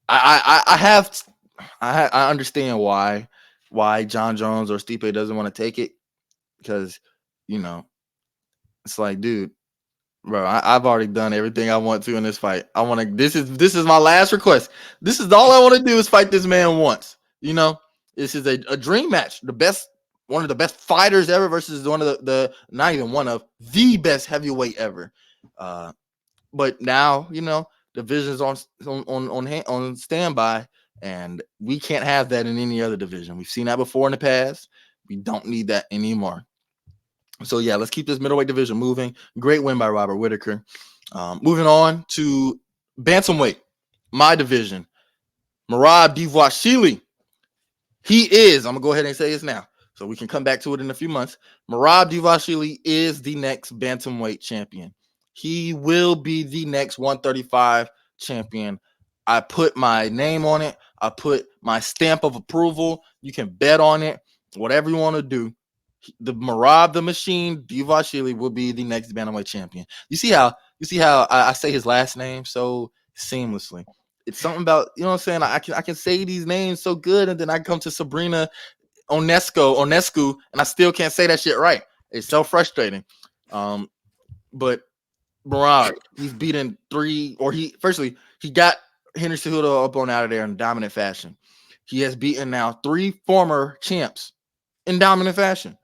I understand why John Jones or Stipe doesn't want to take it, because it's like, dude, bro, I've already done everything I want to in this fight. I want to. This is my last request. This is all I want to do is fight this man once. This is a dream match. One of the best fighters ever versus one of the not even one of the best heavyweight ever. But now the division's on standby, and we can't have that in any other division. We've seen that before in the past. We don't need that anymore. So yeah, let's keep this middleweight division moving. Great win by Robert Whittaker. Moving on to bantamweight, my division. Merab Dvalishvili. He is. I'm gonna go ahead and say this now, so we can come back to it in a few months. Merab Dvalishvili is the next bantamweight champion. He will be the next 135 champion. I put my name on it. I put my stamp of approval. You can bet on it. Whatever you want to do. The Merab the Machine Dvalishvili will be the next bantamweight champion. You see how I say his last name so seamlessly. It's something about, what I'm saying. I can say these names so good, and then I come to Sabrina Onescu, and I still can't say that shit right. It's so frustrating. But Merab, he's beaten he got Henry Cejudo up on out of there in dominant fashion. He has beaten now 3 former champs in dominant fashion.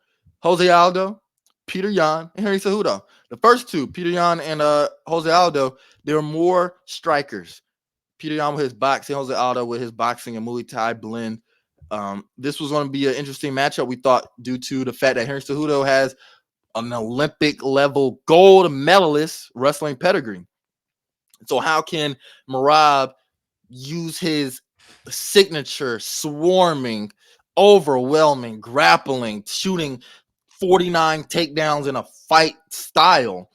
Jose Aldo, Peter Yan, and Henry Cejudo. The first two, Peter Yan and Jose Aldo, they were more strikers. Peter Yan with his boxing, Jose Aldo with his boxing and Muay Thai blend. This was going to be an interesting matchup, we thought, due to the fact that Henry Cejudo has an Olympic level gold medalist wrestling pedigree. So how can Merab use his signature swarming, overwhelming, grappling, shooting 49 takedowns in a fight style?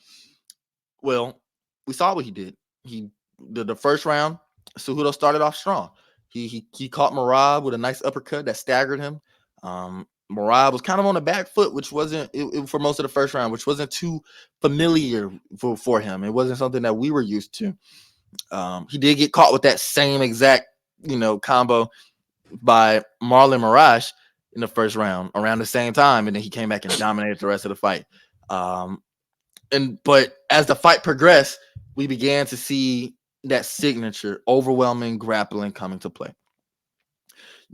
Well, we saw what he did. He did the first round. Cejudo started off strong. He caught Merab with a nice uppercut that staggered him. Merab was kind of on the back foot, which wasn't for most of the first round, which wasn't too familiar for him. It wasn't something that we were used to. He did get caught with that same exact combo by Marlon Moraes in the first round around the same time, and then he came back and dominated the rest of the fight. But as the fight progressed, we began to see that signature overwhelming grappling coming to play.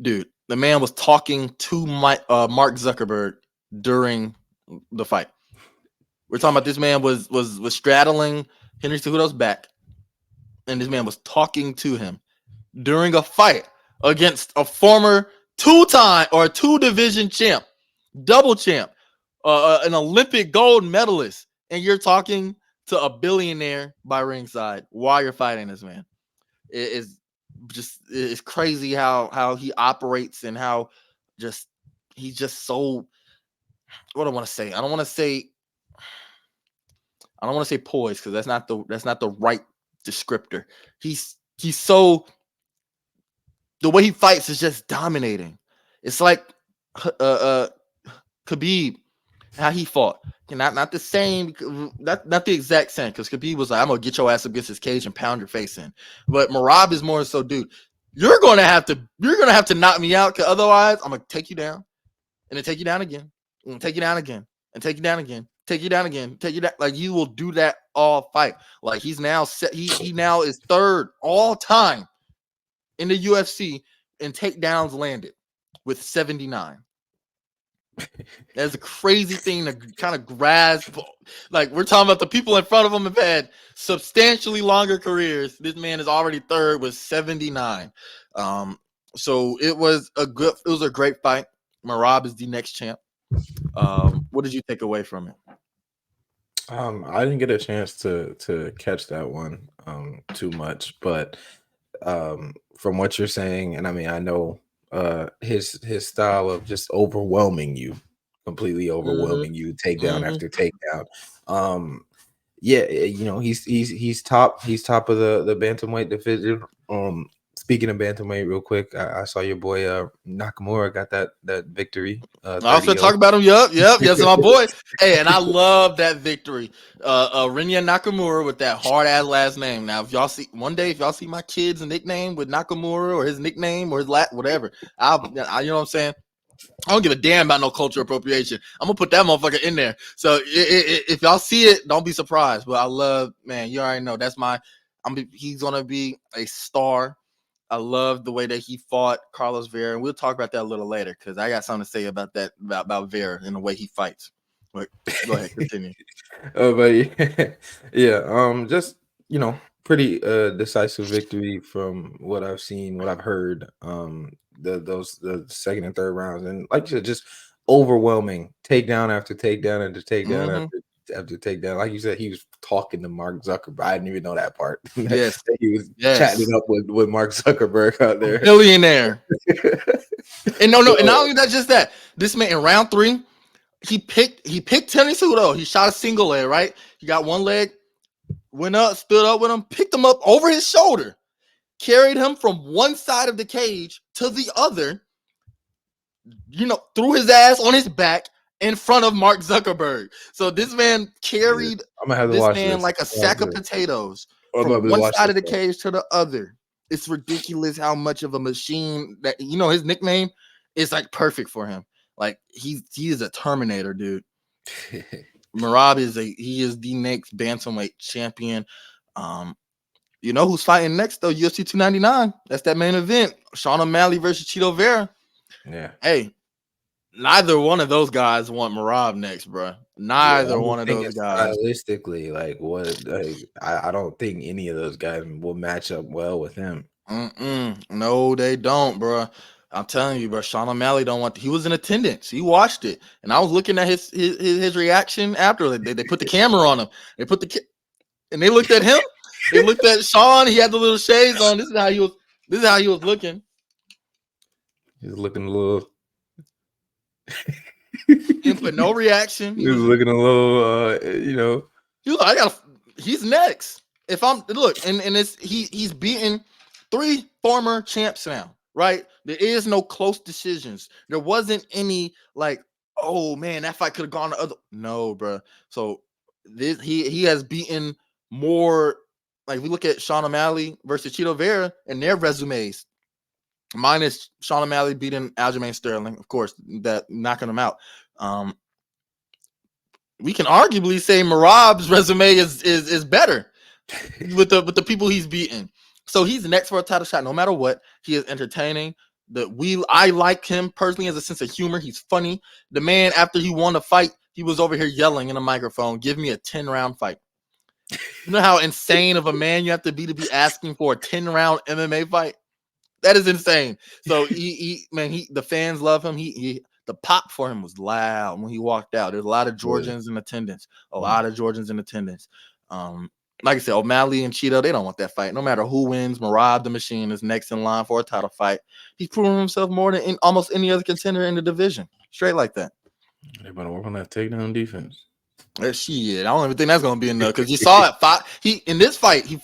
Dude, the man was talking to Mark Zuckerberg during the fight. We're talking about this man was straddling Henry Cejudo's back, and this man was talking to him during a fight against a former 2-time or 2-division champ, double champ, an Olympic gold medalist, and you're talking to a billionaire by ringside while you're fighting this man. It's crazy how he operates and how he's just so. What do I want to say? I don't want to say poised, because that's not the right descriptor. He's so. The way he fights is just dominating. It's like Khabib, how he fought. Not the same, not the exact same, because Khabib was like, I'm gonna get your ass up against his cage and pound your face in. But Merab is more so, dude, you're gonna have to knock me out, because otherwise I'm gonna take you down, and then take you down again, and take you down again, and take you down again. take you down again, take you down. Like you will do that all fight. Like he's now set. He now is third all time in the UFC in takedowns landed with 79. That's a crazy thing to kind of grasp. Like we're talking about the people in front of him have had substantially longer careers. This man is already third with 79. So it was a great fight. Merab is the next champ. What did you take away from it? I didn't get a chance to catch that one too much, but from what you're saying, and I mean, I know his style of just completely overwhelming you, takedown after takedown. Yeah, he's top of the bantamweight division. Speaking of bantamweight, real quick, I saw your boy Nakamura got that victory. I also talk about him. Yep. Yes, my boy. Hey, and I love that victory. Rinya Nakamura with that hard ass last name. Now, if y'all see my kid's nickname with Nakamura or his nickname or his whatever, I you know what I'm saying. I don't give a damn about no cultural appropriation. I'm gonna put that motherfucker in there. So if y'all see it, don't be surprised. But I love, man. You already know that's he's gonna be a star. I love the way that he fought Carlos Vera, and we'll talk about that a little later because I got something to say about that about Vera and the way he fights. But go ahead, continue. But yeah, just pretty decisive victory from what I've seen, what I've heard. The second and third rounds, and like you said, just overwhelming takedown after takedown after takedown after takedown. Like you said, he was talking to Mark Zuckerberg. I didn't even know that part. Yes, he was chatting up with Mark Zuckerberg out there, billionaire. And no, and not only that, just that this man in round 3, he picked Henry Cejudo. He shot a single leg, right? He got one leg, went up, stood up with him, picked him up over his shoulder, carried him from one side of the cage to the other, threw his ass on his back in front of Mark Zuckerberg. So this man carried this man like a sack of potatoes from one side of the cage to the other. It's ridiculous how much of a machine that, his nickname is like perfect for him. Like he is a Terminator, dude. Merab is the next bantamweight champion. You know who's fighting next though? UFC 299. That's that main event. Sean O'Malley versus Chito Vera. Yeah. Hey, neither one of those guys want Merab next, bro. Neither one of those guys. Stylistically, like what? Like, I don't think any of those guys will match up well with him. No, they don't, bro. I'm telling you, bro. Sean O'Malley don't want. He was in attendance. He watched it, and I was looking at his reaction after. They put the camera on him. And they looked at him. They looked at Sean. He had the little shades on. This is how he was looking. He's looking a little. He put no reaction. He was looking a little, He was like, he's next. If I'm and it's he's beaten 3 former champs now, right? There is no close decisions. There wasn't any like, oh man, that fight could have gone to other. No, bro. So this he has beaten more. Like we look at Sean O'Malley versus Chito Vera and their resumes. Mine is Sean O'Malley beating Aljamain Sterling, of course, that knocking him out. We can arguably say Merab's resume is better with the people he's beaten. So he's next for a title shot, no matter what. He is entertaining. I like him personally as a sense of humor. He's funny. The man, after he won the fight, he was over here yelling in a microphone, "Give me a 10-round fight." You know how insane of a man you have to be asking for a 10-round MMA fight? That is insane. So the fans love him. The pop for him was loud when he walked out. There's a lot of Georgians in attendance. Like I said, O'Malley and Chito, they don't want that fight. No matter who wins, Merab the Machine is next in line for a title fight. He's proven himself more than in almost any other contender in the division. Straight like that. They better work on that takedown defense. Shit, I don't even think that's gonna be enough because you saw it. In this fight, 5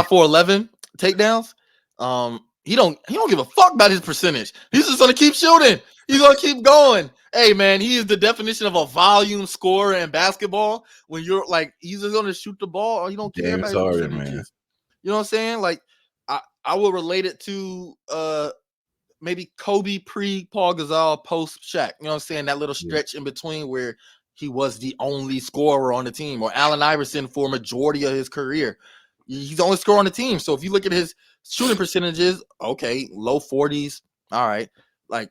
for 11 takedowns. He don't give a fuck about his percentage. He's just gonna keep shooting. He's gonna keep going. Hey man, he is the definition of a volume scorer in basketball. When you're like, he's just gonna shoot the ball, or he don't care about his percentages. Man. You know what I'm saying? Like, I will relate it to maybe Kobe pre Paul Gasol post Shaq. You know what I'm saying? That little stretch in between where he was the only scorer on the team, or Allen Iverson for a majority of his career. He's the only scorer on the team. So if you look at his shooting percentages, okay, low 40s. All right. Like,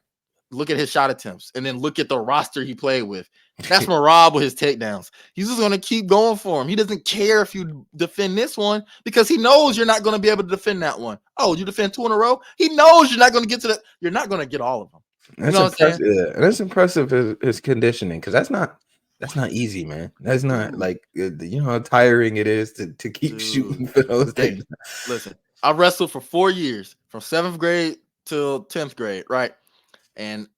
look at his shot attempts, and then look at the roster he played with. That's Merab with his takedowns. He's just going to keep going for him. He doesn't care if you defend this one because he knows you're not going to be able to defend that one. Oh, you defend 2 in a row? He knows you're not going to get to the. You're not going to get all of them. That's impressive. Yeah. That's impressive. His conditioning, because that's not easy, man. That's not like you know how tiring it is to keep shooting for those things. Listen, I wrestled for 4 years, from 7th grade till 10th grade, right? And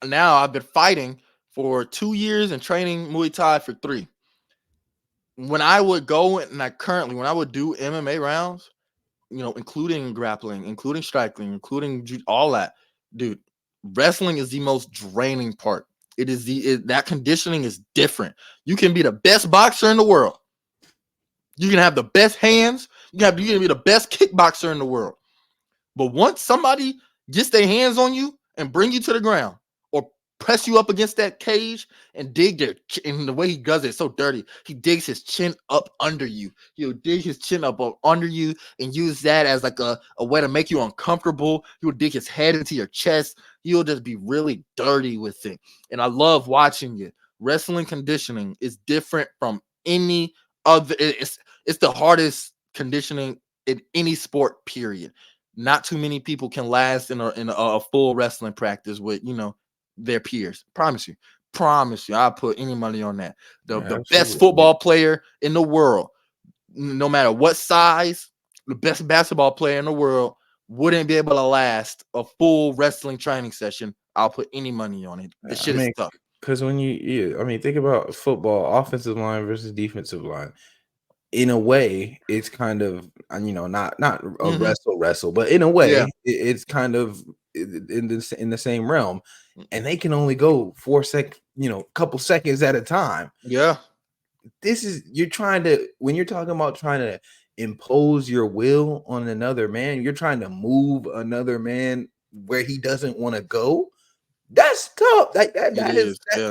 now I've been fighting for 2 years and training Muay Thai for 3. When I would go and when I would do MMA rounds, you know, including grappling, including striking, including all that, dude, wrestling is the most draining part. It is that conditioning is different. You can be the best boxer in the world. You can have the best hands. You can be the best kickboxer in the world. But once somebody gets their hands on you and bring you to the ground, or press you up against that cage and dig their, and the way he does it so dirty, he digs his chin up under you. He'll dig his chin up under you and use that as like a way to make you uncomfortable. He'll dig his head into your chest. He'll just be really dirty with it. And I love watching it. Wrestling conditioning is different from any other. It's the hardest conditioning in any sport, period. Not too many people can last in a full wrestling practice with, you know, their peers. Promise you. I'll put any money on that. The best football player in the world, no matter what size, the best basketball player in the world wouldn't be able to last a full wrestling training session. I'll put any money on it. This shit is tough. Because when think about football, offensive line versus defensive line. In a way, it's kind of, you know, not a wrestle, but in a way, it's kind of in the same realm, and they can only go 4 couple seconds at a time. Yeah, this is when you're talking about trying to impose your will on another man, you're trying to move another man where he doesn't want to go. That's tough. That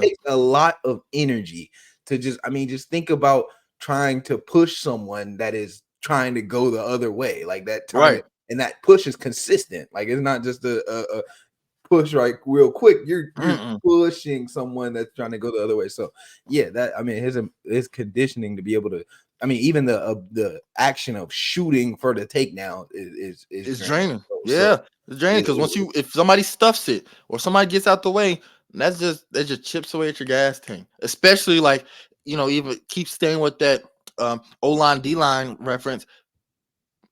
takes a lot of energy to just think about trying to push someone that is trying to go the other way, like that time, right? And that push is consistent. Like, it's not just a push right real quick. You're pushing someone that's trying to go the other way. So yeah, his conditioning to be able to, even the action of shooting for the takedown is draining. Yeah, it's draining because if somebody stuffs it or somebody gets out the way, that just chips away at your gas tank. Especially, like, you know, even keep staying with that O-line, D-line reference.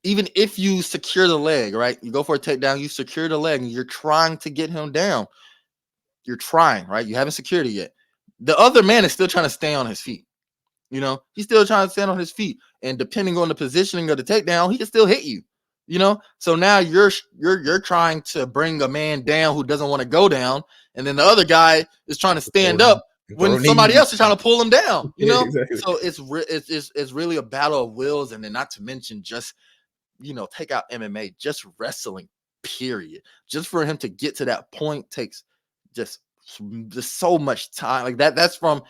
Even if you secure the leg, right? You go for a takedown, you secure the leg, and you're trying to get him down. You're trying, right? You haven't secured it yet. The other man is still trying to stay on his feet. You know, he's still trying to stand on his feet. And depending on the positioning of the takedown, he can still hit you. You know, so now you're trying to bring a man down who doesn't want to go down, and then the other guy is trying to stand up when somebody else is trying to pull him down. You know, exactly. So it's really a battle of wills, and then not to mention just, you know, take out MMA, just wrestling, period. Just for him to get to that point takes just so much time. Like that's from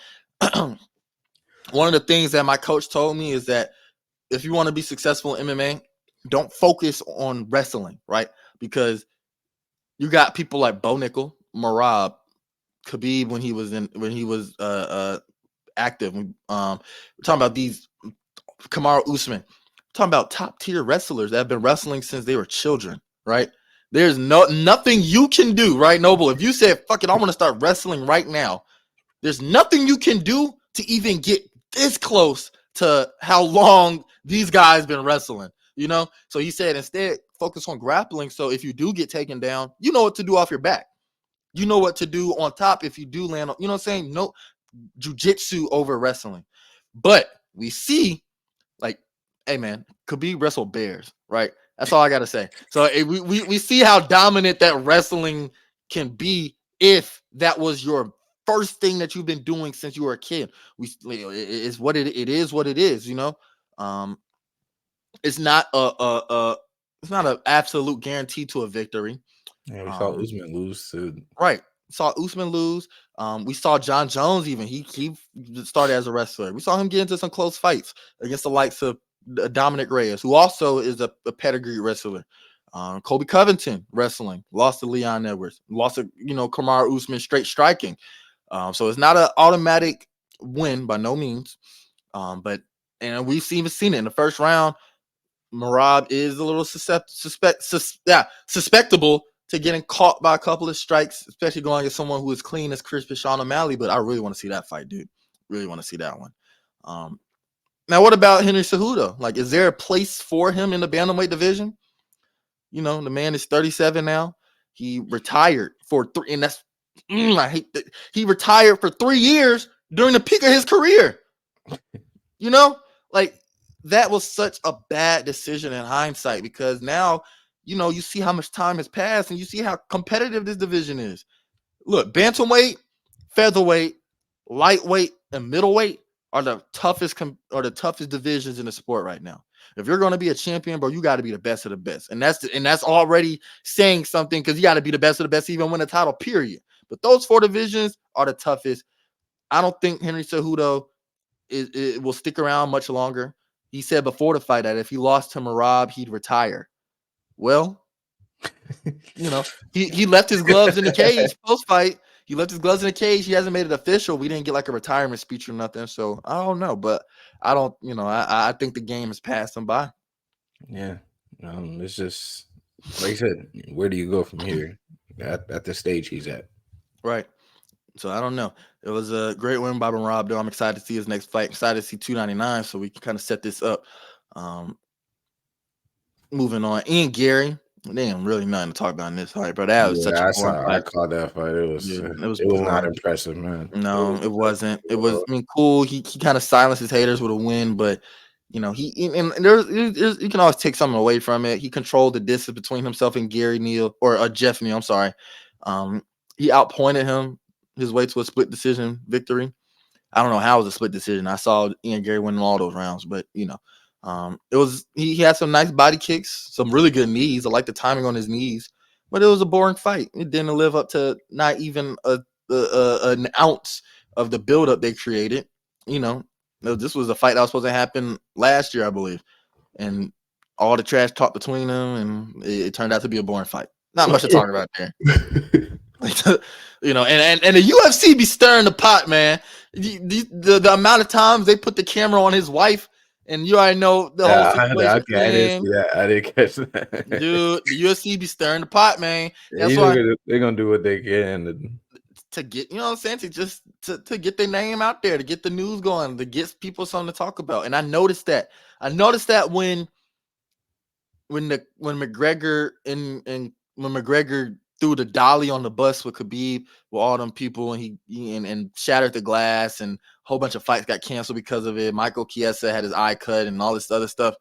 one of the things that my coach told me is that if you want to be successful in MMA, don't focus on wrestling, right? Because you got people like Bo Nickel, Merab, Khabib when he was active. We're talking about these Kamaru Usman. We're talking about top tier wrestlers that have been wrestling since they were children, right? There's nothing you can do, right, Noble? If you say, fuck it, I want to start wrestling right now, there's nothing you can do to even get this close to how long these guys been wrestling, you know? So he said, instead, focus on grappling. So if you do get taken down, you know what to do off your back. You know what to do on top if you do land on, you know what I'm saying? No jiu-jitsu over wrestling. But we see, like, hey, man, Khabib wrestled bears, right? That's all I got to say. So we see how dominant that wrestling can be if that was your first thing that you've been doing since you were a kid. It's what it is, you know? It's not it's not an absolute guarantee to a victory. Yeah, we saw Usman lose to right. saw Usman lose. We saw John Jones even. He started as a wrestler. We saw him get into some close fights against the likes of Dominic Reyes, who also is a pedigree wrestler. Kobe Covington wrestling, lost to Leon Edwards, lost to Kamaru Usman straight striking. So it's not an automatic win by no means. But we've seen it in the first round. Merab is a little susceptible to getting caught by a couple of strikes, especially going against someone who is clean as Sean O'Malley. But I really want to see that fight, dude. Really want to see that one. Now, what about Henry Cejudo? Like, is there a place for him in the bantamweight division? The man is 37 now. He retired for 3, and that's I hate that he retired for 3 years during the peak of his career. Like, that was such a bad decision in hindsight, because now, you see how much time has passed and you see how competitive this division is. Look, bantamweight, featherweight, lightweight, and middleweight are the toughest divisions in the sport right now. If you're going to be a champion, bro, you got to be the best of the best. And that's already saying something, because you got to be the best of the best, even win a title, period. But those 4 divisions are the toughest. I don't think Henry Cejudo it will stick around much longer. He said before the fight that if he lost to Merab, he'd retire. Well, he left his gloves in the cage post-fight. He left his gloves in the cage. He hasn't made it official. We didn't get like a retirement speech or nothing. So I don't know, but I don't, I think the game has passed him by. Yeah. It's just, like I said, where do you go from here at the stage he's at? Right. So I don't know. It was a great win by Merab, though. I'm excited to see his next fight. Excited to see 299, so we can kind of set this up. Moving on, Ian Garry. Damn, really nothing to talk about in this fight, but that was such a boring fight. I caught that fight. It was not impressive, man. No, it wasn't. It was, cool. He kind of silenced his haters with a win, but there's you can always take something away from it. He controlled the distance between himself and Geoff Neal. I'm sorry. He outpointed him his way to a split decision victory. I don't know how it was a split decision. I saw Ian Garry winning all those rounds, but it was he had some nice body kicks, some really good knees. I like the timing on his knees, but it was a boring fight. It didn't live up to not even an ounce of the buildup they created. This was a fight that was supposed to happen last year, I believe, and all the trash talk between them, and it turned out to be a boring fight. Not much to talk about there. And the UFC be stirring the pot, man. The amount of times they put the camera on his wife, and you already know the whole situation. I didn't see that. I didn't catch that. Dude, the UFC be stirring the pot, man. That's why they're gonna do what they can to get, to get their name out there, to get the news going, to get people something to talk about. And I noticed that when McGregor when McGregor threw the dolly on the bus with Khabib with all them people, and he shattered the glass, and a whole bunch of fights got canceled because of it. Michael Chiesa had his eye cut and all this other stuff.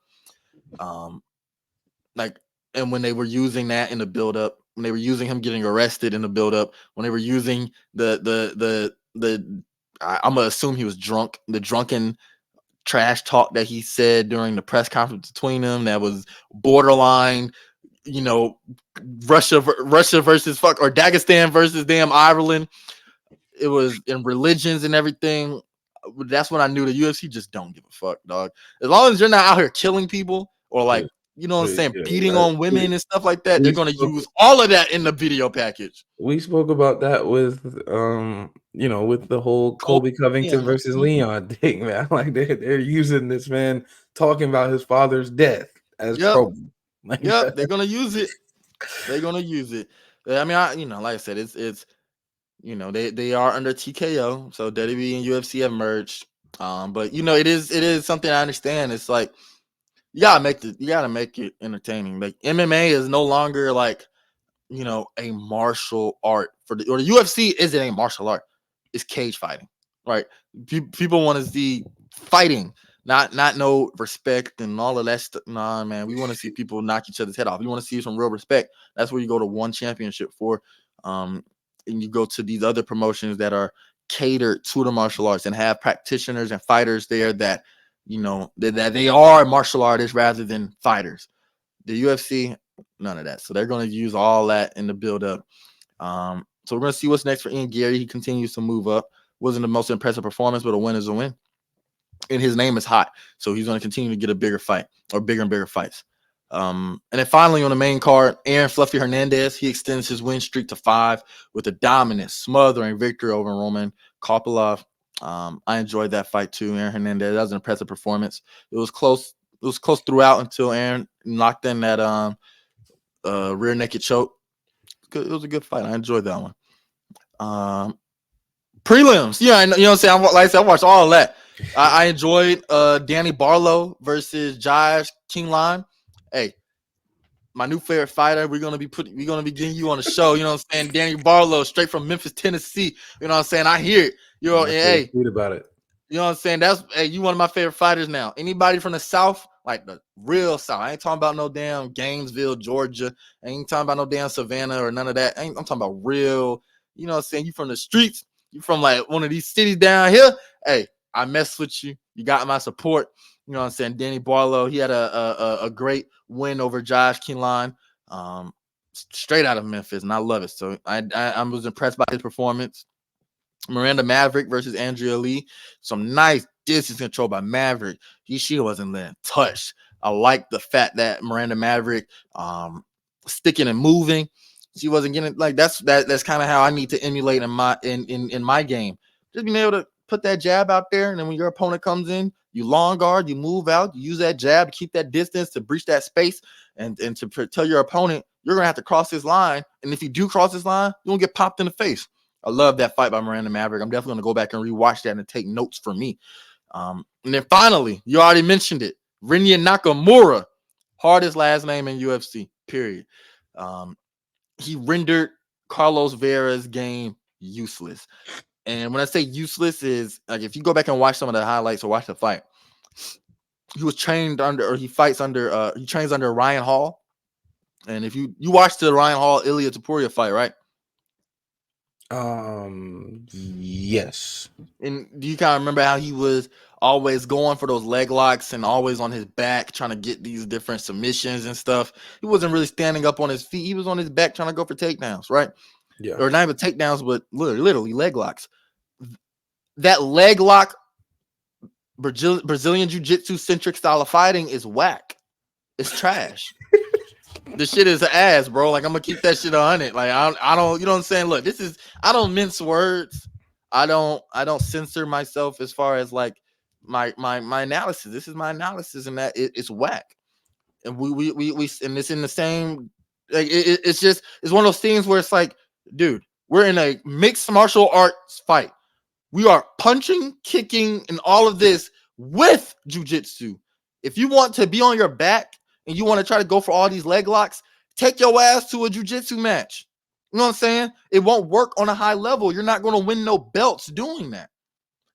And when they were using that in the buildup, when they were using him getting arrested in the buildup, when they were using I'm gonna assume he was drunk, the drunken trash talk that he said during the press conference between them, that was borderline, Russia versus or Dagestan versus damn Ireland. It was in religions and everything. That's when I knew the UFC just don't give a fuck, dog. As long as you're not out here killing people or like, what I'm saying, beating on women and stuff like that, they're gonna use all of that in the video package. We spoke about that with with the whole Kobe Covington versus Leon thing, man. Like they're using this man talking about his father's death as promo. They're gonna use it. They're gonna use it. I mean, like I said, it's they are under TKO, so WWE and UFC have merged. But it is something I understand. It's like you gotta make it entertaining. Like MMA is no longer like a martial art or the UFC isn't a martial art. It's cage fighting, right? People want to see fighting, not no respect and all of that stuff. Nah, man, we want to see people knock each other's head off. You want to see some real respect. That's where you go to one championship for. And you go to these other promotions that are catered to the martial arts and have practitioners and fighters there that that they are martial artists rather than fighters. The UFC, none of that. So they're going to use all that in the build-up. So we're gonna see what's next for Ian Garry. He continues to move up. Wasn't the most impressive performance, but a win is a win. And his name is hot. So he's going to continue to get a bigger fight or bigger and bigger fights. And then finally on the main card, Aaron Fluffy Hernandez, he extends his win streak to 5 with a dominant, smothering victory over Roman Kopylov. I enjoyed that fight too. Aaron Hernandez, that was an impressive performance. It was close. It was close throughout until Aaron knocked in that rear naked choke. It was a good fight. I enjoyed that one. Prelims, yeah, you know what I'm saying. Like I said, I watched all of that. I enjoyed Danny Barlow versus Josh Kingline. Hey, my new favorite fighter. We're gonna be getting you on the show. You know what I'm saying? Danny Barlow, straight from Memphis, Tennessee. You know what I'm saying? I hear it. You know, hey, tweet about it. You know what I'm saying? That's you one of my favorite fighters now. Anybody from the South, like the real South. I ain't talking about no damn Gainesville, Georgia. I ain't talking about no damn Savannah or none of that. I'm talking about real. You know what I'm saying? You from the streets. You from like one of these cities down here. Hey, I mess with you. You got my support. You know what I'm saying? Danny Barlow, he had a great win over Josh Kingline, straight out of Memphis, and I love it. So I was impressed by his performance. Miranda Maverick versus Andrea Lee. Some nice distance control by Maverick. She wasn't letting touch. I like the fact that Miranda Maverick sticking and moving. She wasn't getting like that's kind of how I need to emulate in my game. Just being able to put that jab out there, and then when your opponent comes in, you long guard, you move out, you use that jab to keep that distance, to breach that space, and to tell your opponent you're gonna have to cross this line. And if you do cross this line, you're gonna get popped in the face. I love that fight by Miranda Maverick. I'm definitely going to go back and rewatch that and take notes for me. And then finally, you already mentioned it, Rinya Nakamura, hardest last name in UFC, period. He rendered Carlos Vera's game useless. And when I say useless is, like, if you go back and watch some of the highlights or watch the fight, he trains under Ryan Hall. And if you watched the Ryan Hall Ilia Topuria fight, right? Yes. And do you kind of remember how he was always going for those leg locks and always on his back trying to get these different submissions and stuff? He wasn't really standing up on his feet. He was on his back trying to go for takedowns, right? Yeah. Or not even takedowns, but literally leg locks. That leg lock Brazilian jiu-jitsu centric style of fighting is whack. It's trash. This shit is ass, bro. Like, I'm gonna keep that shit on it. Like, I don't, you know what I'm saying? Look, I don't mince words. I don't censor myself as far as like my analysis. This is my analysis, and that it's whack. And we and it's in the same. Like, it's one of those things where it's like, dude, we're in a mixed martial arts fight. We are punching, kicking, and all of this with jiu-jitsu. If you want to be on your back and you want to try to go for all these leg locks, take your ass to a jiu-jitsu match. You know what I'm saying? It won't work on a high level. You're not going to win no belts doing that.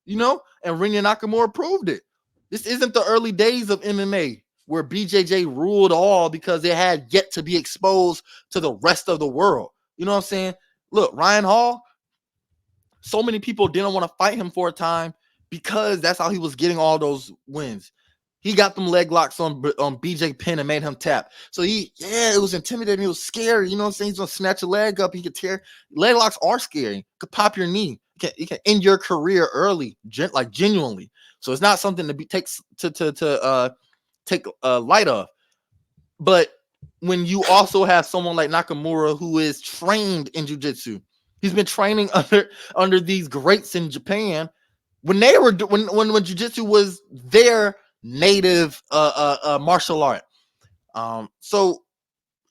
You know? And Rinya Nakamura proved it. This isn't the early days of MMA where BJJ ruled all because it had yet to be exposed to the rest of the world. You know what I'm saying? Look, Ryan Hall, so many people didn't want to fight him for a time because that's how he was getting all those wins. He got them leg locks on BJ Penn and made him tap. So it was intimidating. It was scary. You know what I'm saying? He's going to snatch a leg up. He could tear. Leg locks are scary. Could pop your knee. You can end your career early, like genuinely. So it's not something to be take light of. But when you also have someone like Nakamura who is trained in jiu-jitsu, he's been training under these greats in Japan when they were when jiu-jitsu was their native martial art. So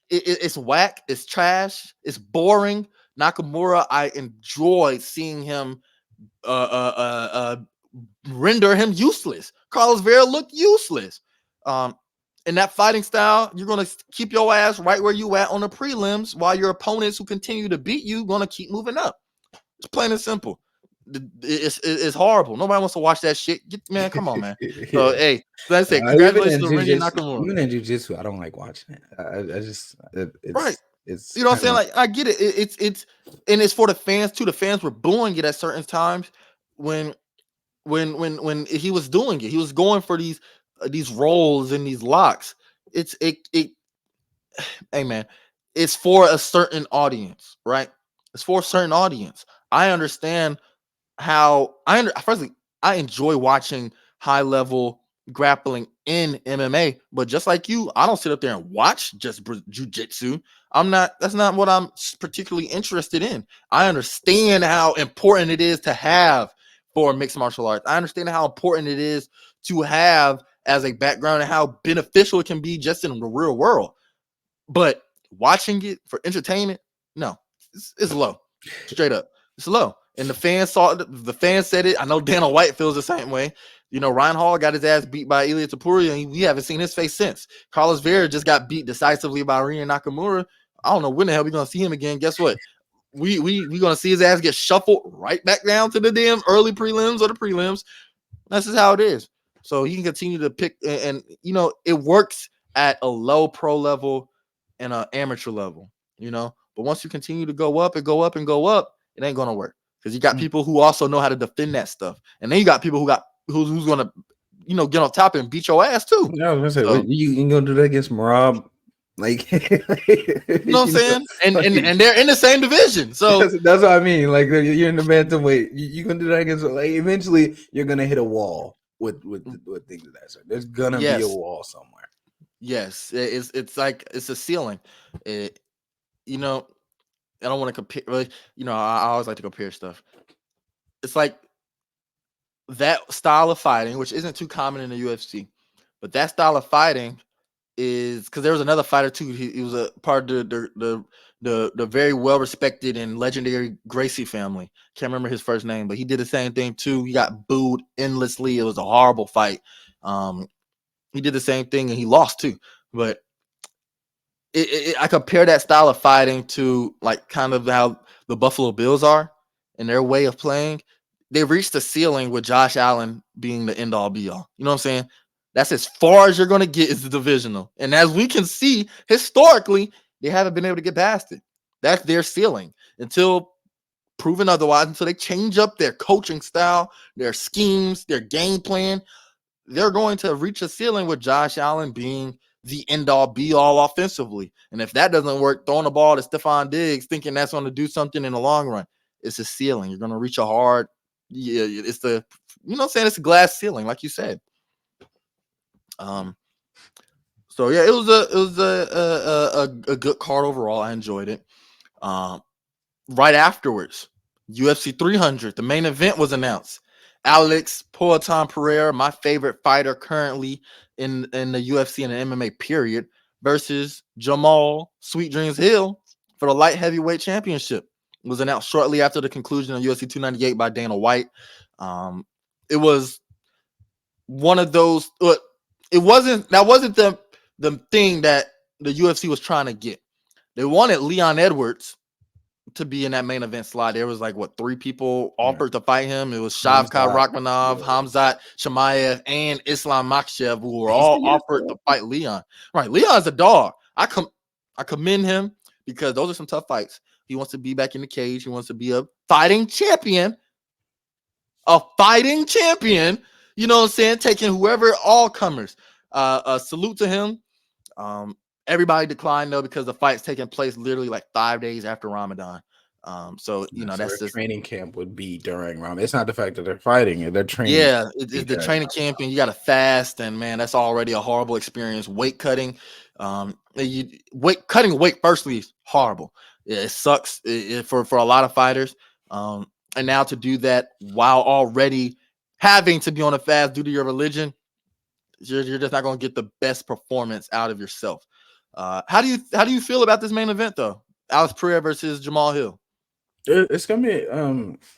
it's whack, it's trash, it's boring. Nakamura, I enjoy seeing him render him useless. Carlos Vera looked useless. In that fighting style, you're going to keep your ass right where you at on the prelims while your opponents who continue to beat you going to keep moving up. It's plain and simple. It's horrible. Nobody wants to watch that shit. Man, come on, man. So, hey, let's say congratulations to Rinya Nakamura. Even in jiu-jitsu, I don't like watching it. I just it's right. It's you know what I'm saying? Like, I get it. It's and it's for the fans too. The fans were booing it at certain times when he was doing it. He was going for these rolls and these locks. Hey man, it's for a certain audience, right? It's for a certain audience. I understand how firstly, I enjoy watching high level grappling in MMA, but just like you, I don't sit up there and watch just jujitsu. That's not what I'm particularly interested in. I understand how important it is to have for mixed martial arts. I understand how important it is to have as a background and how beneficial it can be just in the real world. But watching it for entertainment, no, it's low, straight up. It's low. And the fans saw it. The fans said it. I know Dana White feels the same way. You know, Ryan Hall got his ass beat by Ilia Topuria, and we haven't seen his face since. Carlos Vera just got beat decisively by Ryan Nakamura. I don't know when the hell we're gonna see him again. Guess what? We gonna see his ass get shuffled right back down to the damn early prelims or the prelims. That's just how it is. So he can continue to pick, and you know, it works at a low pro level and an amateur level, you know. But once you continue to go up and go up and go up, it ain't gonna work because you got people who also know how to defend that stuff, and then you got people who's gonna, you know, get on top and beat your ass too. Yeah, I was gonna say, So, you ain't gonna do that against Merab, like, you know what I'm saying? And they're in the same division, so that's what I mean. Like, you're in the bantamweight. You gonna do that against? Like, eventually, you're gonna hit a wall with things of that sort. There's gonna be a wall somewhere. Yes, it's like it's a ceiling. It, you know, I don't want to compare. Really, you know, I always like to compare stuff. It's like that style of fighting, which isn't too common in the UFC, but that style of fighting is because there was another fighter too. He was a part of the very well respected and legendary Gracie family. Can't remember his first name, but he did the same thing too. He got booed endlessly. It was a horrible fight. He did the same thing and he lost too. But I compare that style of fighting to like kind of how the Buffalo Bills are in their way of playing. They reached the ceiling with Josh Allen being the end all be all. You know what I'm saying? That's as far as you're going to get is the divisional. And as we can see, historically, they haven't been able to get past it. That's their ceiling until proven otherwise, until they change up their coaching style, their schemes, their game plan. They're going to reach a ceiling with Josh Allen being the end all be all offensively. And if that doesn't work, throwing the ball to Stephon Diggs, thinking that's going to do something in the long run, it's a ceiling. You're going to reach a hard, yeah, it's the, you know what I'm saying? It's a glass ceiling, like you said. So yeah, it was a good card overall. I enjoyed it. Right afterwards, UFC 300, the main event was announced. Alex Poatan Pereira, my favorite fighter currently in the UFC and the MMA period, versus Jamal Sweet Dreams Hill for the light heavyweight championship. It was announced shortly after the conclusion of UFC 298 by Dana White. It was one of those. It wasn't the thing that the UFC was trying to get. They wanted Leon Edwards to be in that main event slot. There was like what 3 people offered to fight him. It was Shavkat Rakhmonov, Hamzat Chimaev, and Islam Makhachev, who were all offered to fight Leon. Right, Leon's a dog. I commend him because those are some tough fights. He wants to be back in the cage. He wants to be a fighting champion. A fighting champion. You know what I'm saying? Taking whoever, all comers. Salute to him. Everybody declined though because the fight's taking place literally like 5 days after Ramadan. So you know that's just training camp would be during Ramadan. It's not the fact that they're fighting; they're training. Yeah, it's the training camp, and you got to fast, and man, that's already a horrible experience. Weight cutting, cutting weight. Firstly, is horrible. It sucks for a lot of fighters. And now to do that while already having to be on a fast due to your religion, you're just not going to get the best performance out of yourself. How do you feel about this main event though? Alex Pereira versus Jamal Hill. It's gonna be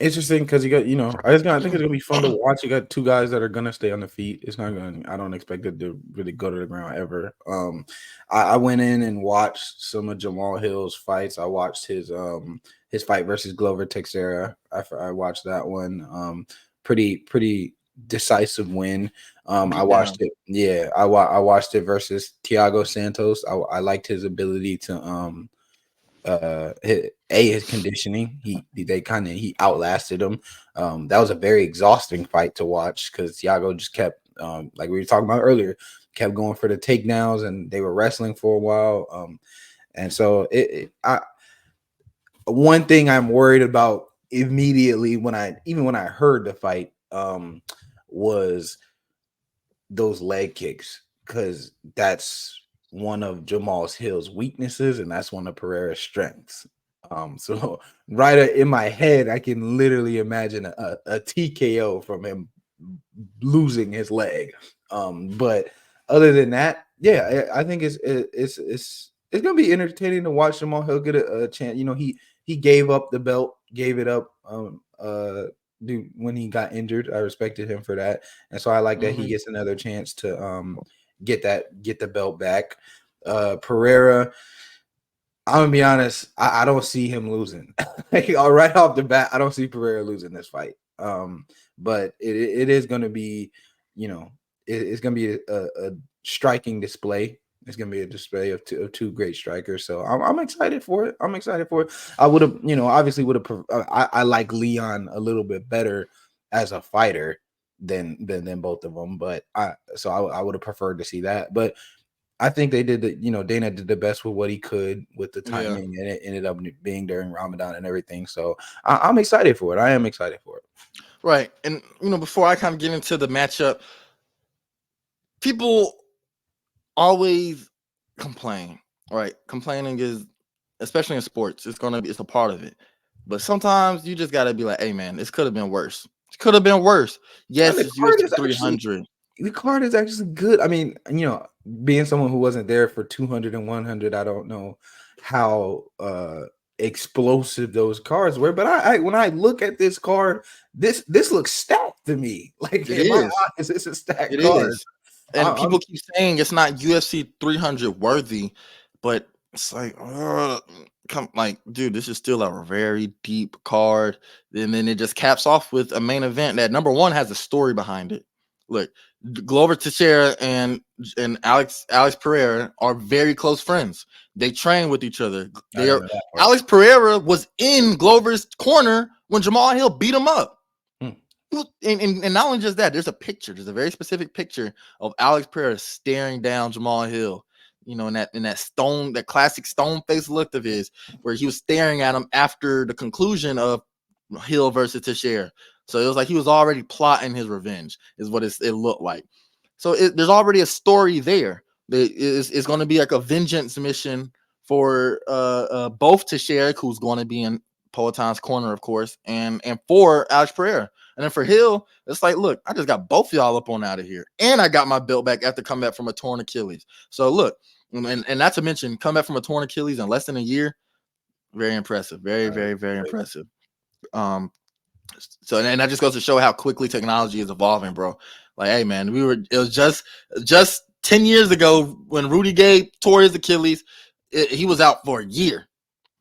interesting because you got I think it's gonna be fun to watch. You got 2 guys that are gonna stay on the feet. It's not gonna. I don't expect it to really go to the ground ever. I went in and watched some of Jamal Hill's fights. I watched his fight versus Glover Teixeira. I watched that one. Pretty decisive win. I watched it. Yeah, I watched it versus Thiago Santos. I liked his ability to his conditioning. He outlasted him. That was a very exhausting fight to watch because Thiago just kept like we were talking about earlier, kept going for the takedowns, and they were wrestling for a while. And so one thing I'm worried about immediately when I heard the fight was those leg kicks, because that's one of Jamal Hill's weaknesses and that's one of Pereira's strengths. So right in my head, I can literally imagine a TKO from him losing his leg. But other than that, yeah, I think it's gonna be entertaining to watch Jamal Hill get a chance. You know, he gave up the belt, gave it up when he got injured. I respected him for that, and so I like that he gets another chance to get the belt back. Pereira, I'm gonna be honest, I don't see him losing. Like, right off the bat, I don't see Pereira losing this fight. But it is gonna be, you know, it's gonna be a striking display. It's gonna be a display of two great strikers. So I'm excited for it. I'm excited for it. I would have, obviously would have. I like Leon a little bit better as a fighter than both of them. But I would have preferred to see that. But I think they did Dana did the best with what he could with the timing, and it ended up being during Ramadan and everything. So I'm excited for it. I am excited for it. Right. And, before I kind of get into the matchup, people always complain, right? Complaining is, especially in sports, it's a part of it. But sometimes you just got to be like, hey, man, this could have been worse. It could have been worse. Yes, it's UFC 300. The card is actually good. I mean, being someone who wasn't there for 200 and 100, I don't know how explosive those cards were. But I when I look at this card, this looks stacked to me. Like, in my eyes, it's a stacked card. And people keep saying it's not UFC 300 worthy, but it's like, dude, this is still a very deep card. And then it just caps off with a main event that, number one, has a story behind it. Look, Glover Teixeira and Alex Pereira are very close friends. They train with each other. Alex Pereira was in Glover's corner when Jamal Hill beat him up. And not only just that, there's a very specific picture of Alex Pereira staring down Jamal Hill, in that classic stone face look of his, where he was staring at him after the conclusion of Hill versus Teixeira. So it was like he was already plotting his revenge, is what it looked like. So there's already a story there. It's going to be like a vengeance mission for both Teixeira, who's going to be in Poatan's corner, of course, and for Alex Pereira. And then for Hill, it's like, look, I just got both of y'all up on out of here. And I got my belt back after coming back from a torn Achilles. So look, and not to mention, come back from a torn Achilles in less than a year. Very impressive. Very, very, very impressive. So, and that just goes to show how quickly technology is evolving, bro. Like, hey, man, it was just 10 years ago when Rudy Gay tore his Achilles, he was out for a year.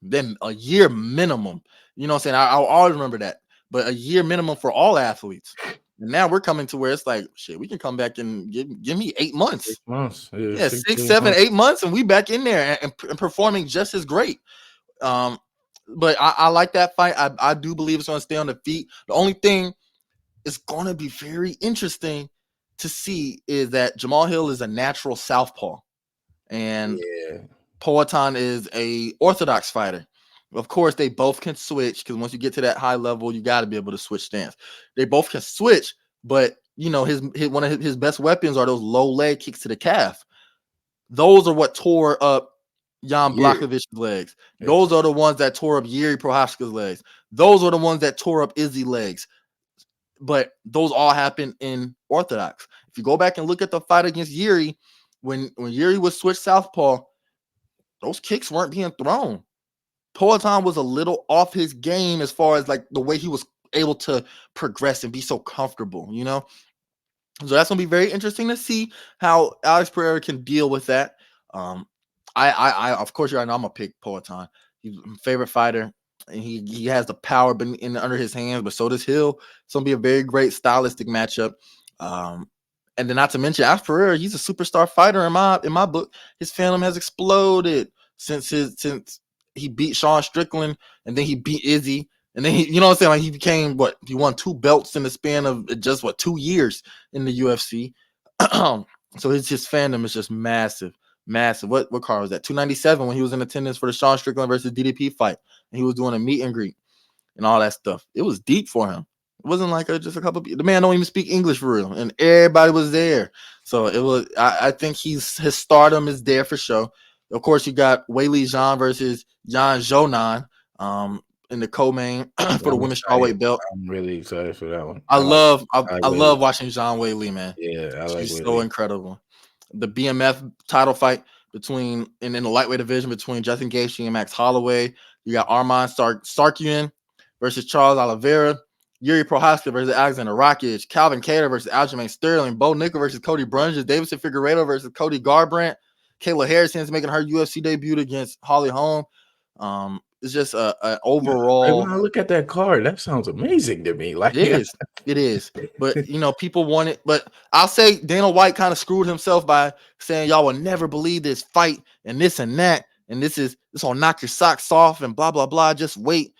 Then a year minimum. You know what I'm saying? I'll always remember that. But a year minimum for all athletes. And now we're coming to where it's like, shit, we can come back and give me 8 months. 6 months. Yeah, 6, 7, 8 months, and we back in there and performing just as great. But I like that fight. I do believe it's going to stay on the feet. The only thing is going to be very interesting to see is that Jamal Hill is a natural southpaw. And Poatan is a orthodox fighter. Of course, they both can switch, because once you get to that high level, you got to be able to switch stance. They both can switch, but one of his best weapons are those low leg kicks to the calf. Those are what tore up Jan Blachowicz' legs. Those are the ones that tore up Yuri Prohaska's legs. Those are the ones that tore up Izzy's legs. But those all happen in orthodox. If you go back and look at the fight against Yuri, when Yuri was switched southpaw, those kicks weren't being thrown. Poatan was a little off his game as far as like the way he was able to progress and be so comfortable, So that's gonna be very interesting to see how Alex Pereira can deal with that. I of course, I'm gonna pick Poatan. He's my favorite fighter, and he has the power under his hands, but so does Hill. It's gonna be a very great stylistic matchup. And then not to mention Alex Pereira, he's a superstar fighter in my book. His fandom has exploded since he beat Sean Strickland, and then he beat Izzy, and then he won 2 belts in the span of just 2 years in the UFC. So his fandom is just massive. massive. What card was that? 297 when he was in attendance for the Sean Strickland versus DDP fight, and he was doing a meet and greet and all that stuff. It was deep for him. It wasn't like just a couple. The man don't even speak English for real, and everybody was there. So it was. I think his stardom is there for sure. Of course, you got Weili Zhang versus Yan Zhounan in the co-main for the I'm women's excited. strawweight belt. I'm really excited for that one. I love I like I Weili. love watching Zhang Weili, man. Yeah, I like She's so Weili. incredible. The BMF title fight between and in the lightweight division between Justin Gaethje and Max Holloway. You got Arman Sarkian versus Charles Oliveira. Yuri Prohaska versus Alexander Rakic. Calvin Kattar versus Aljamain Sterling. Bo Nickel versus Cody Brunges. Davidson Figueiredo versus Cody Garbrandt. Kayla Harrison's making her UFC debut against Holly Holm. It's just a overall. When I look at that card, that sounds amazing to me. Like It is. But people want it. But I'll say Dana White kind of screwed himself by saying y'all will never believe this fight and this and that, and this will knock your socks off and blah blah blah. Just wait.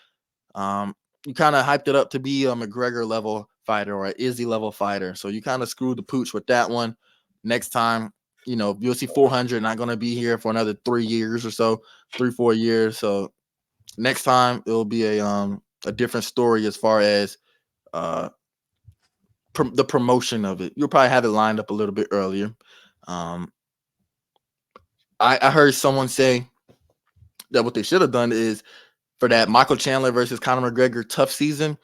You kind of hyped it up to be a McGregor level fighter or an Izzy level fighter. So you kind of screwed the pooch with that one. Next time, UFC 400 not going to be here for another 3 years or so, 3-4 years. So next time it'll be a different story as far as the promotion of it. You'll probably have it lined up a little bit earlier. I heard someone say that what they should have done is for that Michael Chandler versus Conor McGregor tough season,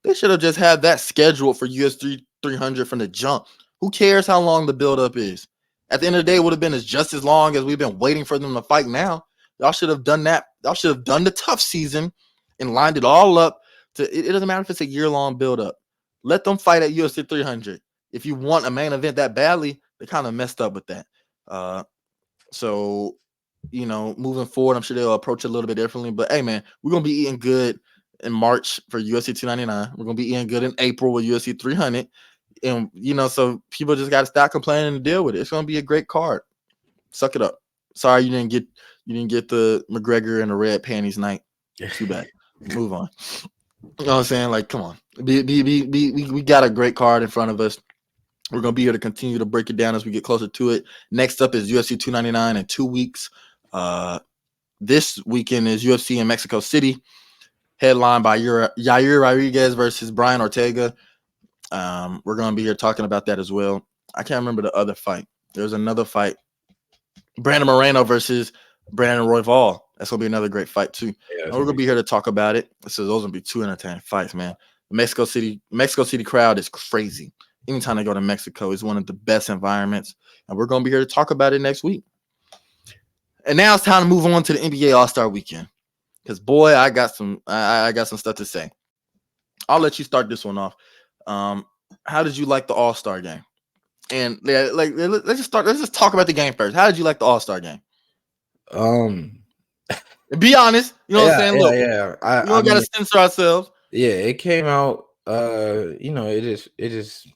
they should have just had that scheduled for UFC 300 from the jump. Who cares how long the buildup is? At the end of the day, it would have been just as long as we've been waiting for them to fight now. Y'all should have done that. Y'all should have done the tough season and lined it all up. It doesn't matter if it's a year-long buildup. Let them fight at UFC 300. If you want a main event that badly, they kind of messed up with that. So moving forward, I'm sure they'll approach it a little bit differently. But hey, man, we're gonna be eating good in March for UFC 299. We're gonna be eating good in April with UFC 300, and so people just got to stop complaining and deal with it. It's gonna be a great card. Suck it up. Sorry you didn't get the McGregor and the red panties night. Too bad. Move on. You know what I'm saying? Like, come on. We got a great card in front of us. We're going to be here to continue to break it down as we get closer to it. Next up is UFC 299 in 2 weeks. This weekend is UFC in Mexico City, headlined by Yair Rodriguez versus Brian Ortega. We're going to be here talking about that as well. I can't remember the other fight. There's another fight. Brandon Moreno versus Brandon Royval. That's going to be another great fight, too. Yeah, we're going to be here to talk about it. So those will be 2 entertaining fights, man. The Mexico City crowd is crazy. Anytime I go to Mexico, it's one of the best environments. And we're going to be here to talk about it next week. And now it's time to move on to the NBA All-Star Weekend. Because, boy, I got some stuff to say. I'll let you start this one off. How did you like the All-Star game? And let's just talk about the game first. How did you like the All-Star game? Be honest. You know what I'm saying? Look, we don't got to censor ourselves. Yeah, it came out. It just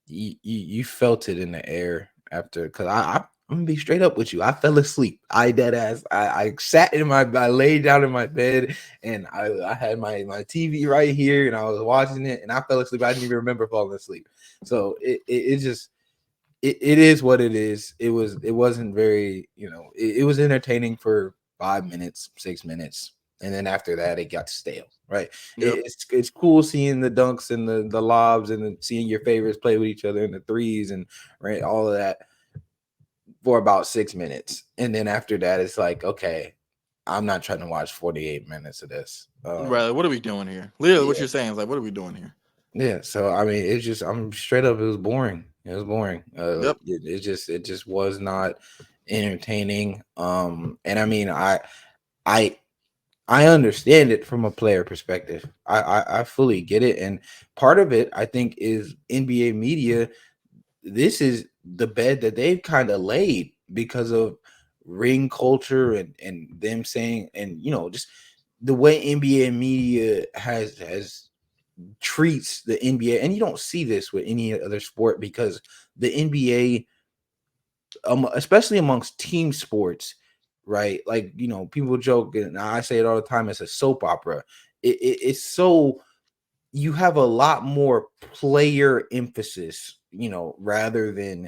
you felt it in the air after. Because I'm gonna be straight up with you. I fell asleep. I dead ass. I sat I laid down in my bed and I had my TV right here and I was watching it and I fell asleep. I didn't even remember falling asleep. So it is what it is. It wasn't very, it was entertaining for 5 minutes, 6 minutes, and then after that it got stale. Right. Yep. It's cool seeing the dunks and the lobs and seeing your favorites play with each other and the threes and right, all of that for about 6 minutes. And then after that, it's like, okay, I'm not trying to watch 48 minutes of this. Right. What are we doing here? Literally, what you're saying is like, what are we doing here? Yeah. So, I mean, it's just, I'm straight up, it was boring. It was boring. Yep. It just was not entertaining. And I mean, I understand it from a player perspective. I fully get it. And part of it, I think, is NBA media. This is the bed that they've kind of laid because of ring culture and them saying, and, just the way NBA media has treats the NBA. And you don't see this with any other sport because the NBA, especially amongst team sports, right? Like, people joke, and I say it all the time, it's a soap opera. It's so, you have a lot more player emphasis, rather than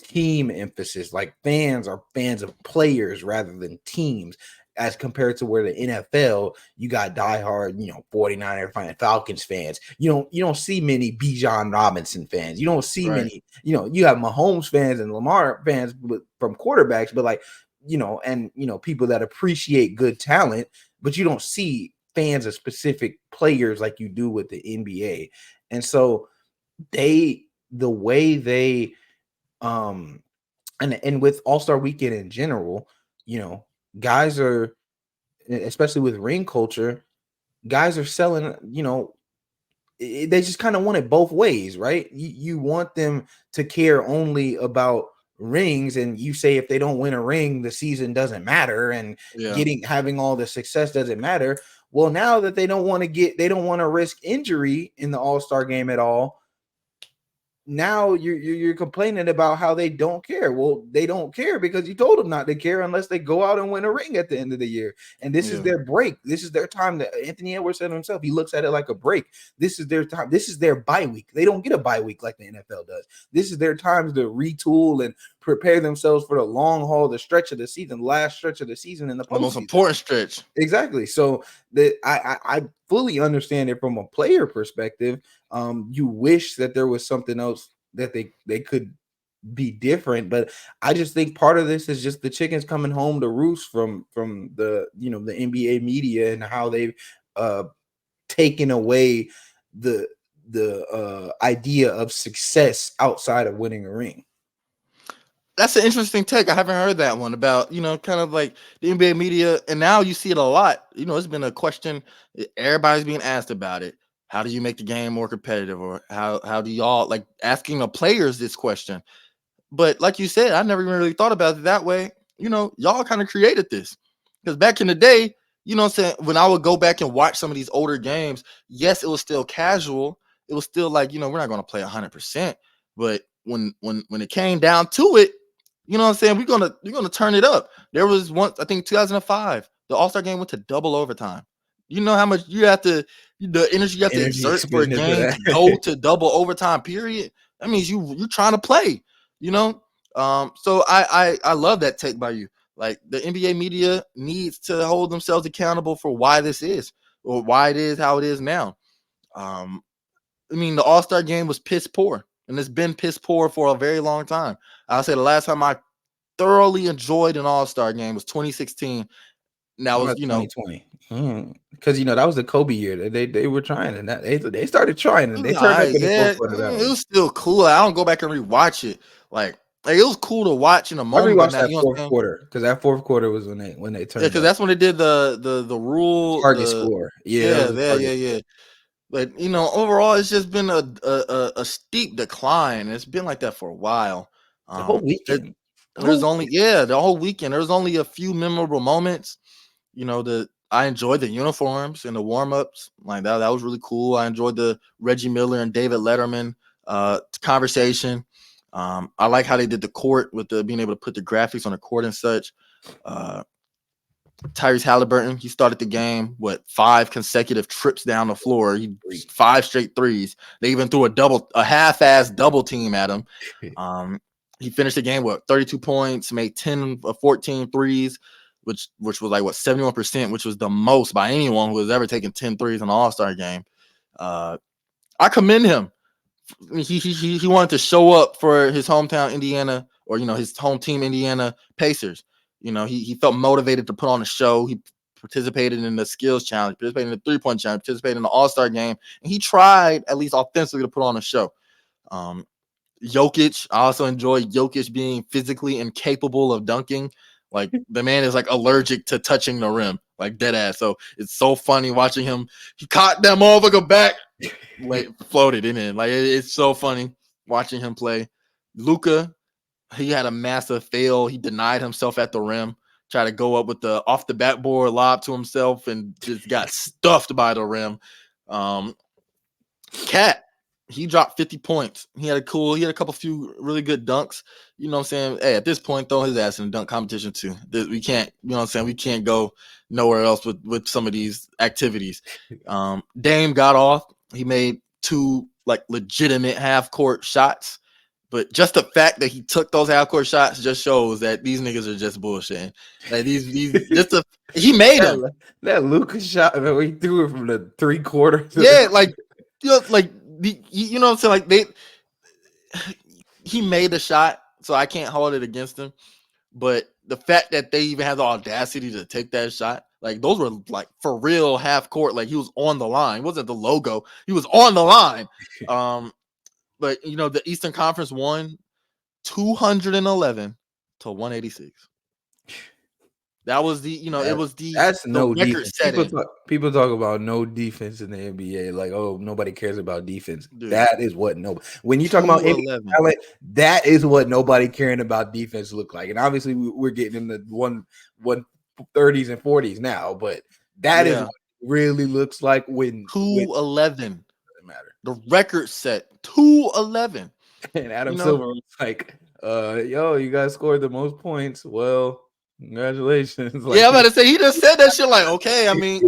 team emphasis. Like fans are fans of players rather than teams, as compared to where the NFL, you got diehard, 49er fan, Falcons fans. You don't see many Bijan Robinson fans. You don't see Right. many, you have Mahomes fans and Lamar fans from quarterbacks, but like, and people that appreciate good talent, but you don't see fans of specific players like you do with the NBA. And so the way they and with All-Star weekend in general, guys are, especially with ring culture, guys are selling, they just kind of want it both ways, right? You want them to care only about rings, and you say if they don't win a ring, the season doesn't matter, and Yeah. having all the success doesn't matter. Well, now that they don't want to risk injury in the All-Star game at all, now you're complaining about how they don't care. Well, they don't care because you told them not to care unless they go out and win a ring at the end of the year. And this is their break. This is their time. That Anthony Edwards said himself, he looks at it like a break. This is their time. This is their bye week. They don't get a bye week like the NFL does. This is their time to retool and prepare themselves for the long haul, the stretch of the season, last stretch of the season in the postseason. The most important stretch. Exactly. So I fully understand it from a player perspective. You wish that there was something else that they could be different, but I just think part of this is just the chickens coming home to roost from the the NBA media and how they've taken away the idea of success outside of winning a ring. That's an interesting take. I haven't heard that one about, kind of like the NBA media. And now you see it a lot. It's been a question. Everybody's being asked about it. How do you make the game more competitive? Or how do y'all, like, asking the players this question? But like you said, I never even really thought about it that way. Y'all kind of created this. Because back in the day, what I'm saying, when I would go back and watch some of these older games, yes, it was still casual. It was still like, we're not going to play 100%. But when it came down to it, what I'm saying, we're gonna turn it up. There was once, I think 2005, the All-Star game went to double overtime. You know how much the energy you have to exert for a game to go to double overtime period? That means you're trying to play, So I love that take by you. Like, the NBA media needs to hold themselves accountable for why this is, or why it is how it is now. The All-Star game was piss poor, and it's been piss poor for a very long time. I'll say the last time I thoroughly enjoyed an All-Star game was 2016. Now was 2020, because that was the Kobe year. They were trying, and they started trying, and they turned up in the fourth quarter. That it was still cool. I don't go back and rewatch it. Like it was cool to watch in a moment. I rewatched that fourth quarter because that fourth quarter was when they turned. Yeah, because that's when they did the rule target score. Yeah. But overall, it's just been a steep decline. It's been like that for a while. The whole weekend. The whole weekend. There's only a few memorable moments. I enjoyed the uniforms and the warm-ups. Like that was really cool. I enjoyed the Reggie Miller and David Letterman conversation. I like how they did the court with the being able to put the graphics on the court and such. Tyrese Halliburton, he started the game 5 consecutive trips down the floor. 5 straight threes. They even threw a half-ass double team at him. He finished the game with 32 points, made 10 of 14 threes, which was like 71%, which was the most by anyone who has ever taken 10 threes in an All-Star game. I commend him. He wanted to show up for his hometown Indiana, or his home team Indiana Pacers. He felt motivated to put on a show. He participated in the skills challenge, participated in the 3-point challenge, participated in the All-Star game, and he tried at least offensively to put on a show. Jokic, I also enjoy Jokic being physically incapable of dunking. Like, the man is like allergic to touching the rim, like dead ass. So it's so funny watching him. He caught that motherfucker back, floated in it. Like, it's so funny watching him play. Luka, he had a massive fail. He denied himself at the rim, tried to go up with the off the backboard lob to himself, and just got stuffed by the rim. Cat, he dropped 50 points. He had a couple few really good dunks. You know what I'm saying? Hey, at this point, throw his ass in the dunk competition too. We can't, we can't go nowhere else with some of these activities. Dame got off. He made 2 like legitimate half court shots. But just the fact that he took those half court shots just shows that these niggas are just bullshitting. Like he made them. That Lucas shot, man, he threw it from the 3/4. Yeah, like you know what I'm saying? Like he made the shot, so I can't hold it against him. But the fact that they even had the audacity to take that shot, like those were like for real half court. Like he was on the line. It wasn't the logo. He was on the line. But you know, the Eastern Conference won 211 to 186. That was it was that's no record defense. setting. People talk about no defense in the NBA, like, oh, nobody cares about defense. Dude, that is what when you talk about NBA talent, that is what nobody caring about defense look like. And obviously we're getting in the 130s and 40s now, but that is what it really looks like when 211 doesn't matter. The record set 211. And Adam Silver was like, yo, you guys scored the most points. Well, congratulations. Like, I'm about to say, he just said that shit like, okay, I mean,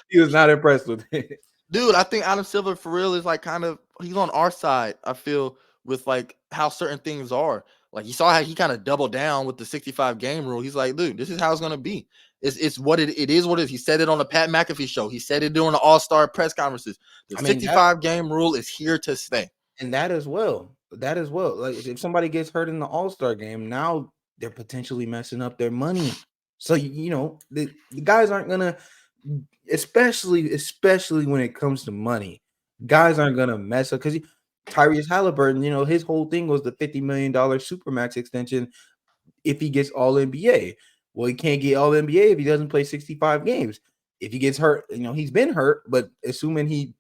he was not impressed with it. Dude, I think Adam Silver for real is like he's on our side, I feel, with like how certain things are. Like you saw how he kind of doubled down with the 65 game rule. He's like, dude, this is how it's gonna be. It's what it is what it is. He said it on the Pat McAfee show. He said it during the All-Star press conferences. The 65 game rule is here to stay. And that as well. Like if somebody gets hurt in the All-Star game, now they're potentially messing up their money. So the guys aren't gonna, especially when it comes to money, guys aren't gonna mess up because Tyrese Halliburton, his whole thing was the $50 million Supermax extension if he gets All NBA. Well, he can't get All NBA if he doesn't play 65 games. If he gets hurt, he's been hurt, but assuming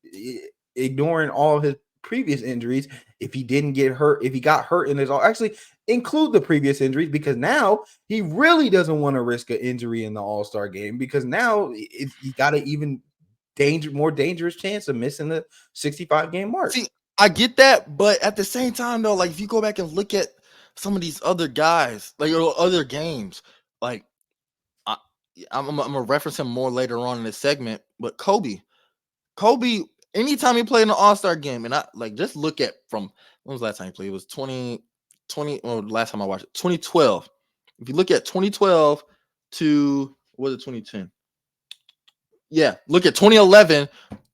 ignoring all his previous injuries, if he didn't get hurt, if he got hurt in his actually include the previous injuries, because now he really doesn't want to risk an injury in the All-Star game, because now he got an even more dangerous chance of missing the 65 game mark. See, I get that, but at the same time though, like if you go back and look at some of these other guys, like other games, like I'm gonna reference him more later on in this segment, but Kobe, anytime he played in an All-Star game, and I like just look at from when was the last time he played? It was 2020. Well, last time I watched it, 2012. If you look at 2012 to what was it, 2010? Yeah, look at 2011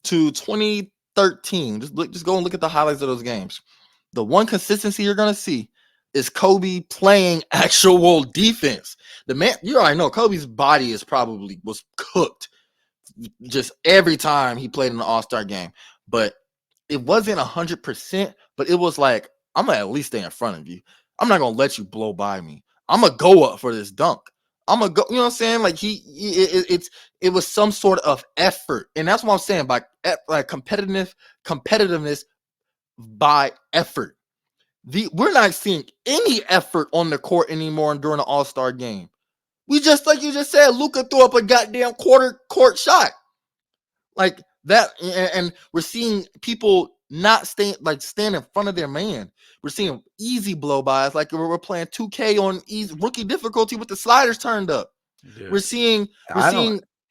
to 2013. Just go and look at the highlights of those games. The one consistency you're gonna see is Kobe playing actual defense. The man, you already know Kobe's body was cooked just every time he played in the All-Star game, but it wasn't 100%, but it was like, I'm gonna at least stay in front of you. I'm not gonna let you blow by me. I'm gonna go up for this dunk. I'm gonna go, you know what I'm saying? Like it was some sort of effort. And that's what I'm saying by like competitiveness by effort. We're not seeing any effort on the court anymore during the All-Star game. We just, like you just said, Luka threw up a goddamn quarter court shot. Like that, and we're seeing people not stand in front of their man. We're seeing easy blow-bys, like we're playing 2K on easy rookie difficulty with the sliders turned up. Yeah. We're seeing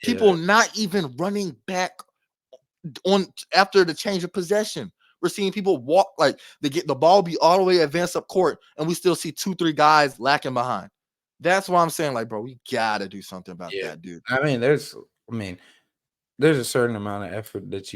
people not even running back on after the change of possession. We're seeing people walk like they get the ball be all the way advanced up court, and we still see 2-3 guys lacking behind. That's why I'm saying, like, bro, we gotta do something about that, dude. There's a certain amount of effort that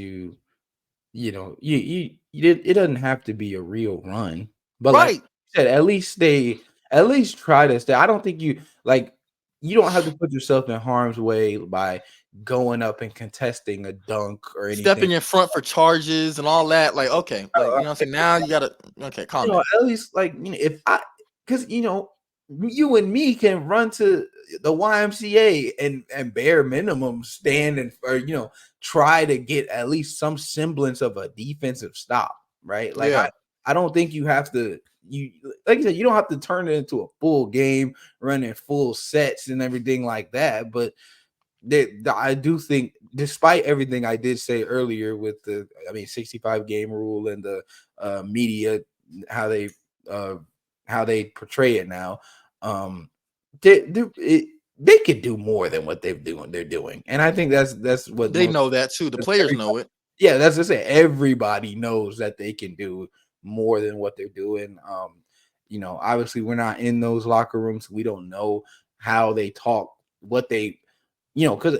it doesn't have to be a real run, but right. Like you said, at least try to stay. I don't think you don't have to put yourself in harm's way by going up and contesting a dunk or anything. Stepping in front for charges and all that. Like, okay, like, you know what I'm saying? Now you gotta calm down. At least because you and me can run to the YMCA and bare minimum stand and try to get at least some semblance of a defensive stop, right? Like I don't think you have to. Like you said, you don't have to turn it into a full game, running full sets and everything like that. But I do think, despite everything I did say earlier with the 65 game rule and the media, how they portray it now, they could do more than what they're doing, and I think that's what they know that too. The players know it. Yeah, that's just it. Everybody knows that they can do more than what they're doing. obviously we're not in those locker rooms. We don't know how they talk, what they, because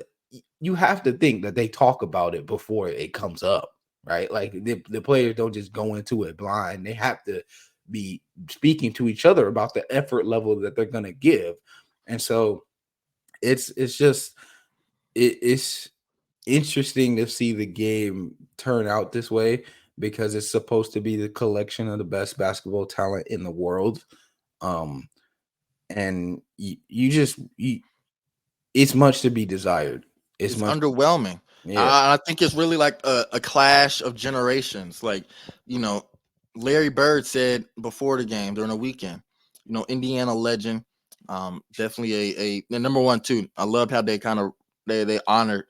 you have to think that they talk about it before it comes up, right? Like the players don't just go into it blind. They have to be speaking to each other about the effort level that they're going to give. And so it's interesting to see the game turn out this way, because it's supposed to be the collection of the best basketball talent in the world. And it's much to be desired. It's underwhelming. Yeah. I think it's really like a clash of generations. Like, Larry Bird said before the game during the weekend, Indiana legend, definitely a number one too. I loved how they kind of they honored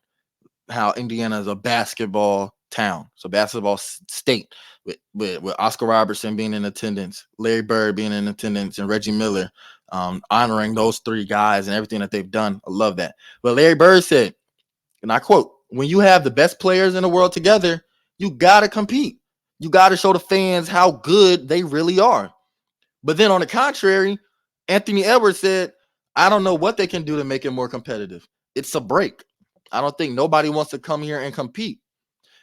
how Indiana is a basketball town, so basketball state, with Oscar Robertson being in attendance, Larry Bird being in attendance, and Reggie Miller, honoring those three guys and everything that they've done. I love that. But Larry Bird said, and I quote, "When you have the best players in the world together, you got to compete. You got to show the fans how good they really are." But then on the contrary, Anthony Edwards said, "I don't know what they can do to make it more competitive. It's a break. I don't think nobody wants to come here and compete."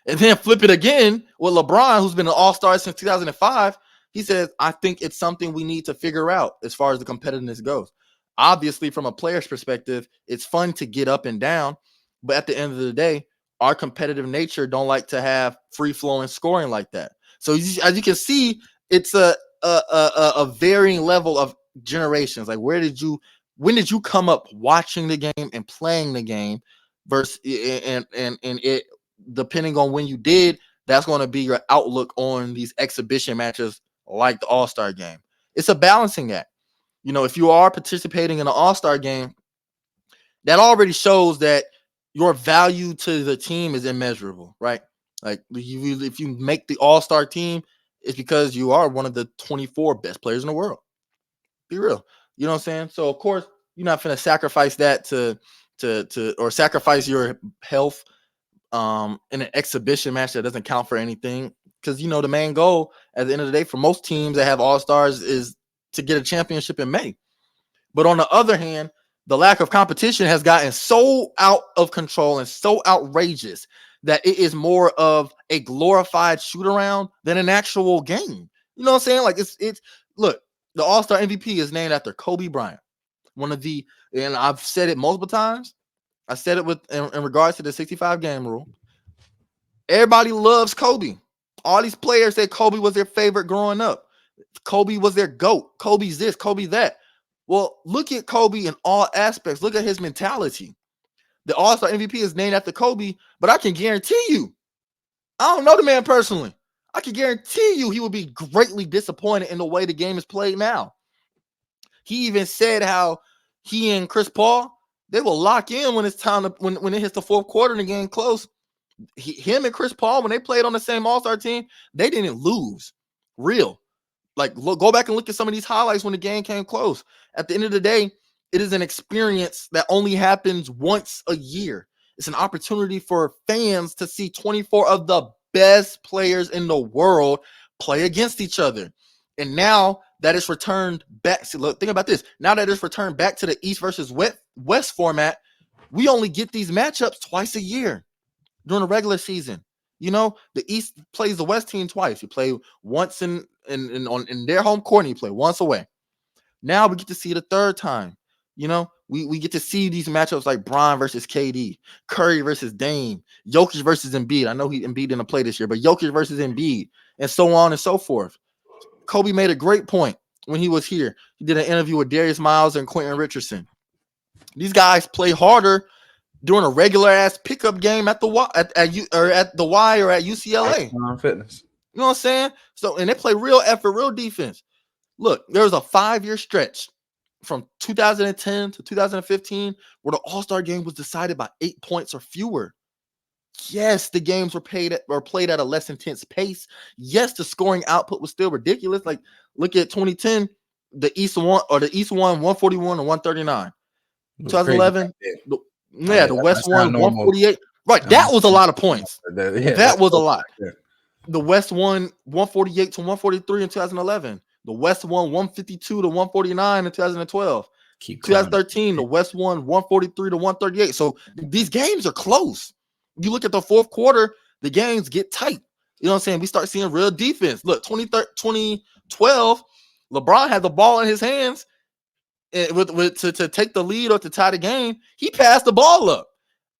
And then flip it again with LeBron, who's been an all-star since 2005. He says, "I think it's something we need to figure out as far as the competitiveness goes." Obviously, from a player's perspective, it's fun to get up and down. But at the end of the day, our competitive nature don't like to have free-flowing scoring like that. So as you can see, it's a varying level of generations. Like, when did you come up watching the game and playing the game versus and it, depending on when you did, that's going to be your outlook on these exhibition matches like the All-Star game. It's a balancing act. If you are participating in an All-Star game, that already shows that your value to the team is immeasurable, right? Like, if you make the All-Star team, it's because you are one of the 24 best players in the world. Be real. You know what I'm saying? So of course, you're not going to sacrifice that or sacrifice your health in an exhibition match that doesn't count for anything. Because the main goal at the end of the day for most teams that have All-Stars is to get a championship in May. But on the other hand, the lack of competition has gotten so out of control and so outrageous that it is more of a glorified shoot around than an actual game. You know what I'm saying? Like, it's look, the All-Star MVP is named after Kobe Bryant. And I've said it multiple times. I said it in regards to the 65 game rule. Everybody loves Kobe. All these players said Kobe was their favorite growing up. Kobe was their GOAT. Kobe's this, Kobe that. Well, look at Kobe in all aspects. Look at his mentality. The All-Star MVP is named after Kobe, but I can guarantee you, I don't know the man personally. I can guarantee you he would be greatly disappointed in the way the game is played now. He even said how he and Chris Paul, they will lock in when it's time to when it hits the fourth quarter and the game close. Him and Chris Paul, when they played on the same All-Star team, they didn't lose. Real. Like, go back and look at some of these highlights when the game came close. At the end of the day, it is an experience that only happens once a year. It's an opportunity for fans to see 24 of the best players in the world play against each other. And now that it's returned back, see, look, think about this. Now that it's returned back to the East versus West format, we only get these matchups twice a year during the regular season. The East plays the West team twice. You play once in their home court, and you play once away. Now we get to see the third time. We get to see these matchups like Bron versus KD, Curry versus Dame, Jokic versus Embiid. I know Embiid didn't play this year, but Jokic versus Embiid, and so on and so forth. Kobe made a great point when he was here. He did an interview with Darius Miles and Quentin Richardson. These guys play harder during a regular ass pickup game at the Y or at UCLA. Fitness. You know what I'm saying? So, and they play real effort, real defense. Look, there was a 5-year stretch from 2010 to 2015 where the All-Star game was decided by 8 points or fewer. Yes, the games were played at a less intense pace. Yes, the scoring output was still ridiculous. Like, look at 2010, the East won 141 and 139. 2011, the West won 148. Right, that was a lot of points. That was a lot. The West won 148 to 143 in 2011. The West won 152 to 149 in 2012. Keep climbing. 2013, the West won 143 to 138. So these games are close. You look at the fourth quarter, the games get tight. You know what I'm saying? We start seeing real defense. Look, 2012, LeBron had the ball in his hands to take the lead or to tie the game. He passed the ball up.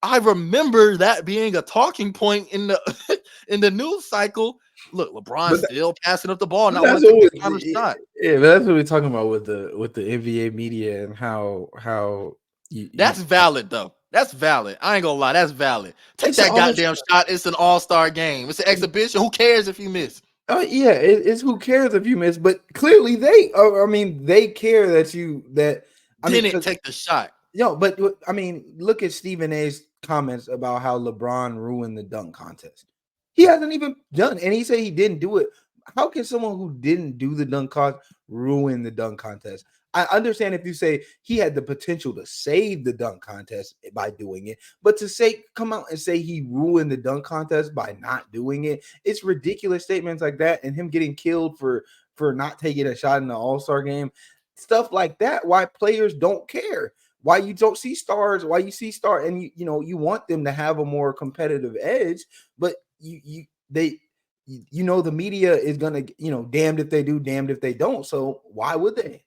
I remember that being a talking point in the in the news cycle. Look, LeBron's still passing up the ball. Not want to take the counter shot. Yeah, but that's what we're talking about with the NBA media and how that's valid though. That's valid. I ain't gonna lie. That's valid. Take that goddamn shot. It's an all-star game. It's an exhibition. Who cares if you miss? Yeah, it's who cares if you miss. But clearly they care that you didn't take the shot. But I mean, look at Stephen A's comments about how LeBron ruined the dunk contest. He hasn't even done, and he said he didn't do it. How can someone who didn't do the dunk contest ruin the dunk contest? I understand if you say he had the potential to save the dunk contest by doing it, but to come out and say he ruined the dunk contest by not doing it, it's ridiculous statements like that, and him getting killed for not taking a shot in the All-Star game, stuff like that. Why players don't care? Why you don't see stars? Why you see stars? And you want them to have a more competitive edge, but the media is gonna damned if they do, damned if they don't. So why would they?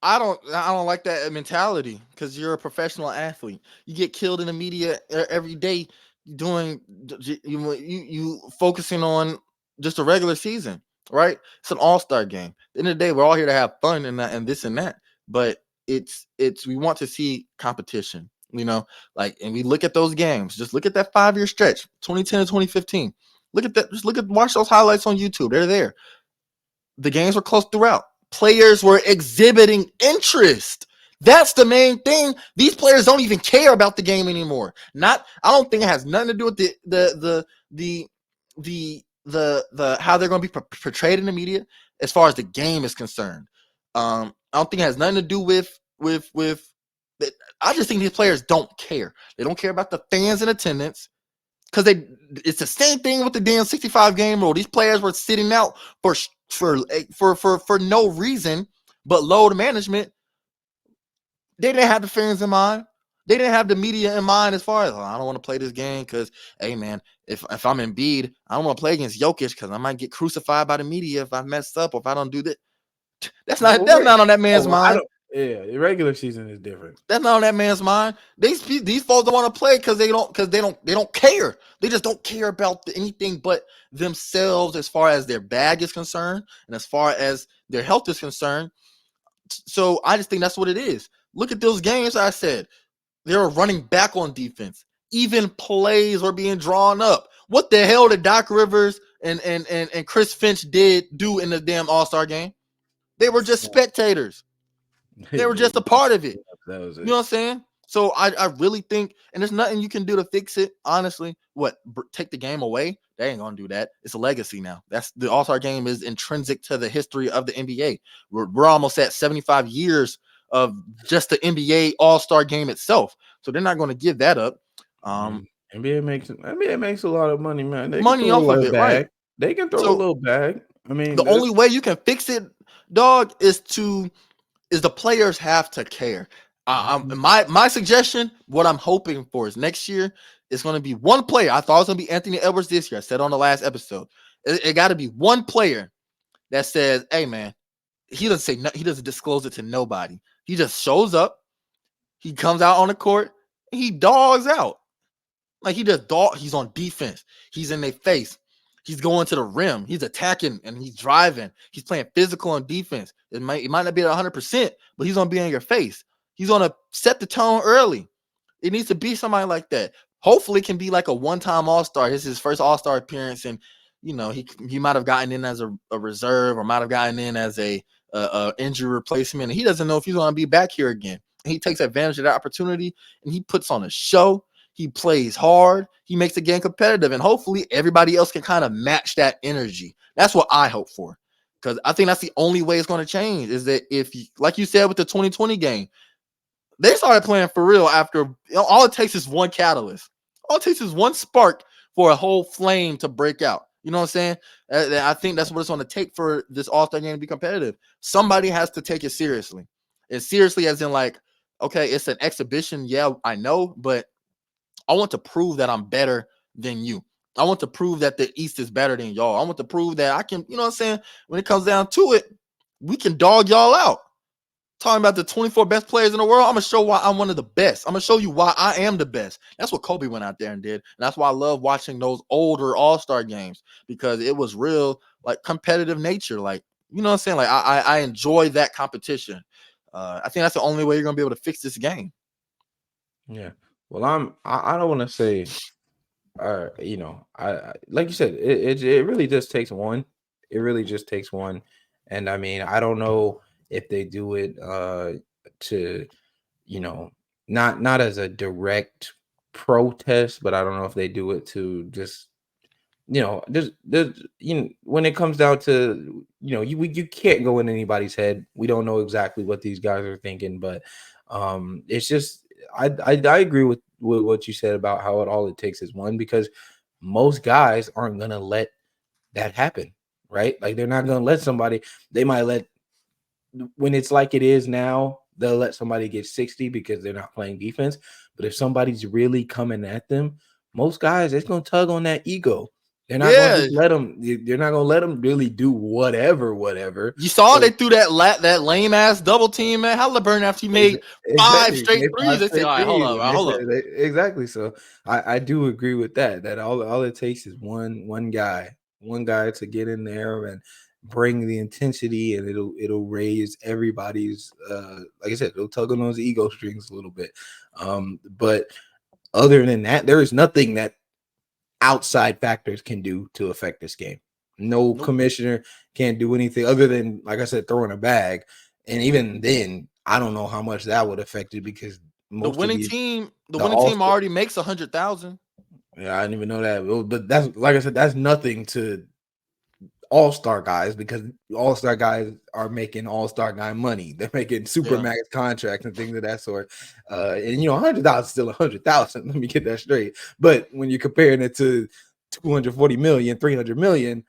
I don't like that mentality because you're a professional athlete. You get killed in the media every day doing you focusing on just a regular season, right? It's an all-star game. At the end of the day, we're all here to have fun and this and that, but it's we want to see competition, and we look at those games. Just look at that 5-year stretch, 2010 to 2015. Look at that. Just watch those highlights on YouTube. They're there. The games were close throughout. Players were exhibiting interest. That's the main thing. These players don't even care about the game anymore. I don't think it has nothing to do with the how they're going to be portrayed in the media as far as the game is concerned. I don't think it has nothing to do with. I just think these players don't care. They don't care about the fans in attendance. Because it's the same thing with the damn 65 game rule. These players were sitting out for no reason but load management. They didn't have the fans in mind. They didn't have the media in mind as far as I don't want to play this game because, hey man, if I'm Embiid, I don't want to play against Jokic because I might get crucified by the media if I mess up or if I don't do that. That's not on that man's mind. Yeah, the regular season is different. That's not on that man's mind. These folks don't want to play because they don't care. They just don't care about anything but themselves as far as their bag is concerned and as far as their health is concerned. So I just think that's what it is. Look at those games. I said they were running back on defense. Even plays were being drawn up. What the hell did Doc Rivers and Chris Finch do in the damn All-Star game? They were just spectators. They were just a part of it. That was it. You know what I'm saying? So I really think, and there's nothing you can do to fix it, honestly. What, take the game away? They ain't gonna do that. It's a legacy now. That's the All-Star game is intrinsic to the history of the NBA. We're almost at 75 years of just the NBA All-Star game itself. So they're not going to give that up. NBA makes a lot of money, man. They money off of it, bag. right? They can throw a little bag. I mean, the only way you can fix it, dog, is the players have to care. My suggestion, what I'm hoping for is next year it's going to be one player. I thought it was going to be Anthony Edwards this year. I said on the last episode, it got to be one player that says, "Hey, man," he doesn't say no, he doesn't disclose it to nobody. He just shows up. He comes out on the court. And he dogs out. Like he's on defense. He's in their face. He's going to the rim. He's attacking and he's driving. He's playing physical on defense. It might not be at 100%, but he's going to be in your face. He's going to set the tone early. It needs to be somebody like that. Hopefully it can be like a one-time All-Star. This is his first All-Star appearance, and he might have gotten in as a reserve or might have gotten in as a injury replacement, and he doesn't know if he's going to be back here again. And he takes advantage of that opportunity, and he puts on a show. He plays hard. He makes the game competitive, and hopefully everybody else can kind of match that energy. That's what I hope for, because I think that's the only way it's going to change is that if, like you said with the 2020 game, they started playing for real after all it takes is one catalyst. All it takes is one spark for a whole flame to break out. You know what I'm saying? I think that's what it's going to take for this All-Star game to be competitive. Somebody has to take it seriously. And seriously as in like, okay, it's an exhibition. Yeah, I know, but I want to prove that I'm better than you. I want to prove that the East is better than y'all. I want to prove that I can, you know what I'm saying? When it comes down to it, we can dog y'all out. Talking about the 24 best players in the world, I'm gonna show why I'm one of the best. I'm gonna show you why I am the best. That's what Kobe went out there and did, and that's why I love watching those older All-Star games because it was real, like competitive nature. Like you know what I'm saying? Like I enjoy that competition. I think that's the only way you're gonna be able to fix this game. Yeah. Well, I don't want to say, I like you said, it really just takes one. It really just takes one, and I mean, I don't know if they do it to, you know, not as a direct protest, but I don't know if they do it to just, there's when it comes down to, you can't go in anybody's head. We don't know exactly what these guys are thinking, but it's just I agree with what you said about how all it takes is one, because most guys aren't gonna let that happen, right? Like they're not gonna let somebody. They might let, when it's like it is now, they'll let somebody get 60 because they're not playing defense. But if somebody's really coming at them, most guys, it's gonna tug on that ego. They're not gonna Yeah, just let them. They're not gonna let them really do whatever. you saw So they threw that lame ass double team at Halliburton after he made five exactly, straight they threes. five They said, straight "All right, hold threes, up, all and right, they hold said up." exactly. So I do agree with that. That all it takes is one guy to get in there and bring the intensity, and it'll raise everybody's, like I said, it'll tug on those ego strings a little bit. But other than that, there is nothing that outside factors can do to affect this game. No Nope. commissioner can't do anything other than, like I said, throwing a bag. And even then, I don't know how much that would affect it, because The most of winning team, the the winning all team already makes 100,000. yeah, I didn't even know that. Well, but that's, like I said, that's nothing to all-star guys, because all-star guys are making all-star guy money. They're making super Yeah. max contracts and things of that sort. And 100,000 is still 100,000. Let me get that straight. But when you're comparing it to 240 million, 300 million,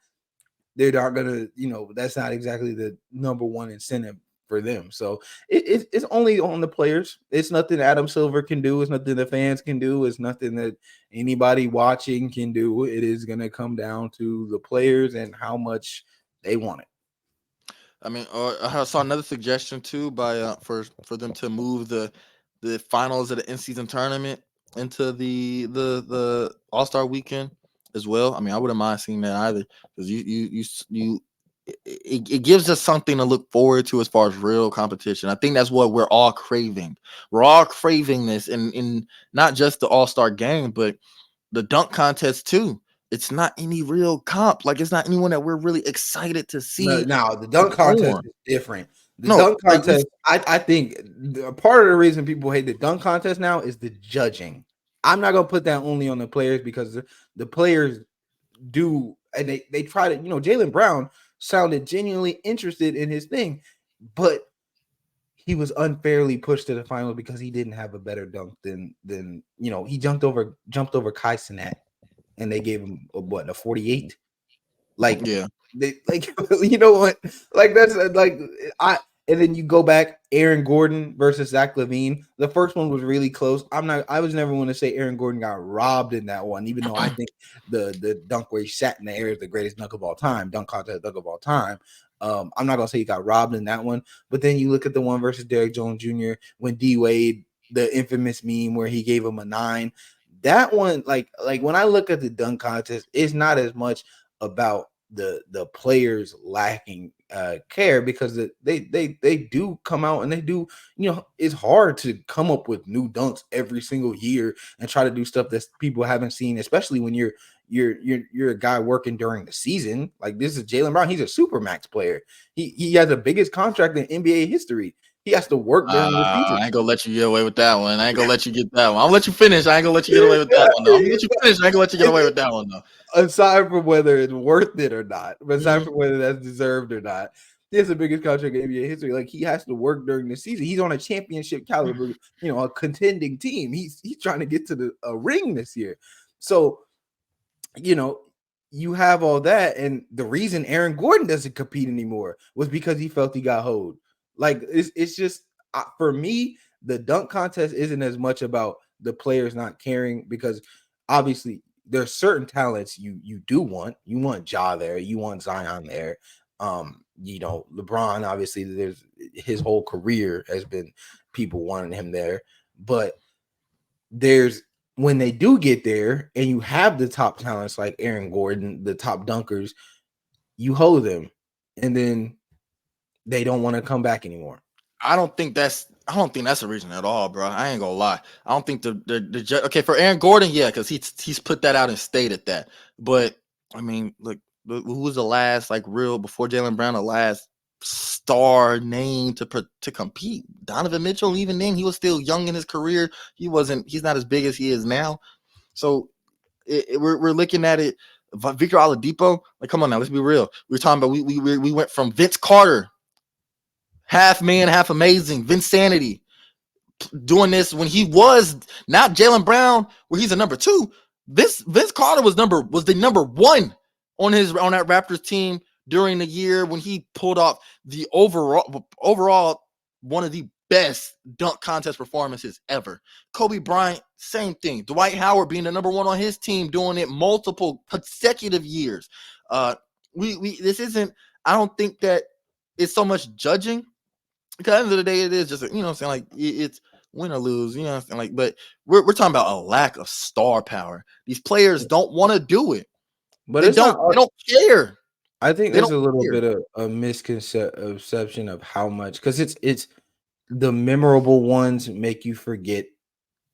they're not gonna, that's not exactly the number one incentive for them. So it's only on the players. It's nothing Adam Silver can do. It's nothing the fans can do. It's nothing that anybody watching can do. It is gonna come down to the players and how much they want it. I mean, I saw another suggestion too by for them to move the finals of the in season tournament into the All Star weekend as well. I mean, I wouldn't mind seeing that either because it gives us something to look forward to as far as real competition. I think that's what we're all craving. We're all craving this in not just the All Star game, but the dunk contest too. It's not any real comp. Like it's not anyone that we're really excited to No, see now the dunk contest perform. is different. The No, dunk like contest, I think part of the reason people hate the dunk contest now is the judging. I'm not gonna put that only on the players, because the players do, and they try to, Jaylen Brown sounded genuinely interested in his thing, but he was unfairly pushed to the final because he didn't have a better dunk than he jumped over Kai Cenat, and they gave him a 48. Like yeah, they like you know what? Like that's like I and then you go back, Aaron Gordon versus Zach LaVine. The first one was really close. I was never going to say Aaron Gordon got robbed in that one, even though I think the dunk where he sat in the air is the greatest dunk of all time, dunk contest dunk of all time. I'm not gonna say he got robbed in that one, but then you look at the one versus Derrick Jones Jr. when D Wade, the infamous meme where he gave him a 9. That one, like when I look at the dunk contest, it's not as much about the players lacking care, because they do come out and they do, it's hard to come up with new dunks every single year and try to do stuff that people haven't seen, especially when you're a guy working during the season. Like this is Jaylen Brown. He's a super max player. He has the biggest contract in NBA history. He has to work during the season. I ain't gonna let you get away with that one. I ain't gonna let you get that one. I'll let you finish. I ain't gonna let you get away with that one. Though. I'm gonna let you finish. I ain't gonna let you get away with that one though. Aside from whether it's worth it or not, but aside Mhm. from whether that's deserved or not, he has the biggest contract in NBA history. Like he has to work during the season. He's on a championship caliber, a contending team. He's trying to get to a ring this year. So, you know, you have all that, and the reason Aaron Gordon doesn't compete anymore was because he felt he got hoed. Like it's just for me, the dunk contest isn't as much about the players not caring, because obviously there's certain talents you do want. You want Ja there, you want Zion there. LeBron, obviously, there's his whole career has been people wanting him there, but there's when they do get there and you have the top talents like Aaron Gordon, the top dunkers, you hold them, and then they don't want to come back anymore. I don't think that's a reason at all, bro. I ain't gonna lie. I don't think okay for Aaron Gordon, yeah, because he's put that out and stated that. But I mean, look, who was the last like real before Jaylen Brown, the last star name to compete? Donovan Mitchell. Even then, he was still young in his career. He's not as big as he is now. So we're looking at it. Victor Oladipo, like, come on now, let's be real. We're talking about we went from Vince Carter, half man, half amazing, Vinsanity, doing this when he was not Jaylen Brown, where he's a number 2. Vince Carter was the number 1 on that Raptors team during the year when he pulled off the overall one of the best dunk contest performances ever. Kobe Bryant, same thing. Dwight Howard being the number 1 on his team, doing it multiple consecutive years. This isn't. I don't think that it's so much judging, because at the end of the day, it is just, what I'm saying, like, it's win or lose, what I'm saying, like, but we're talking about a lack of star power. These players don't want to do it, but they don't care. I think there's a little bit of a misconception of how much, because it's the memorable ones make you forget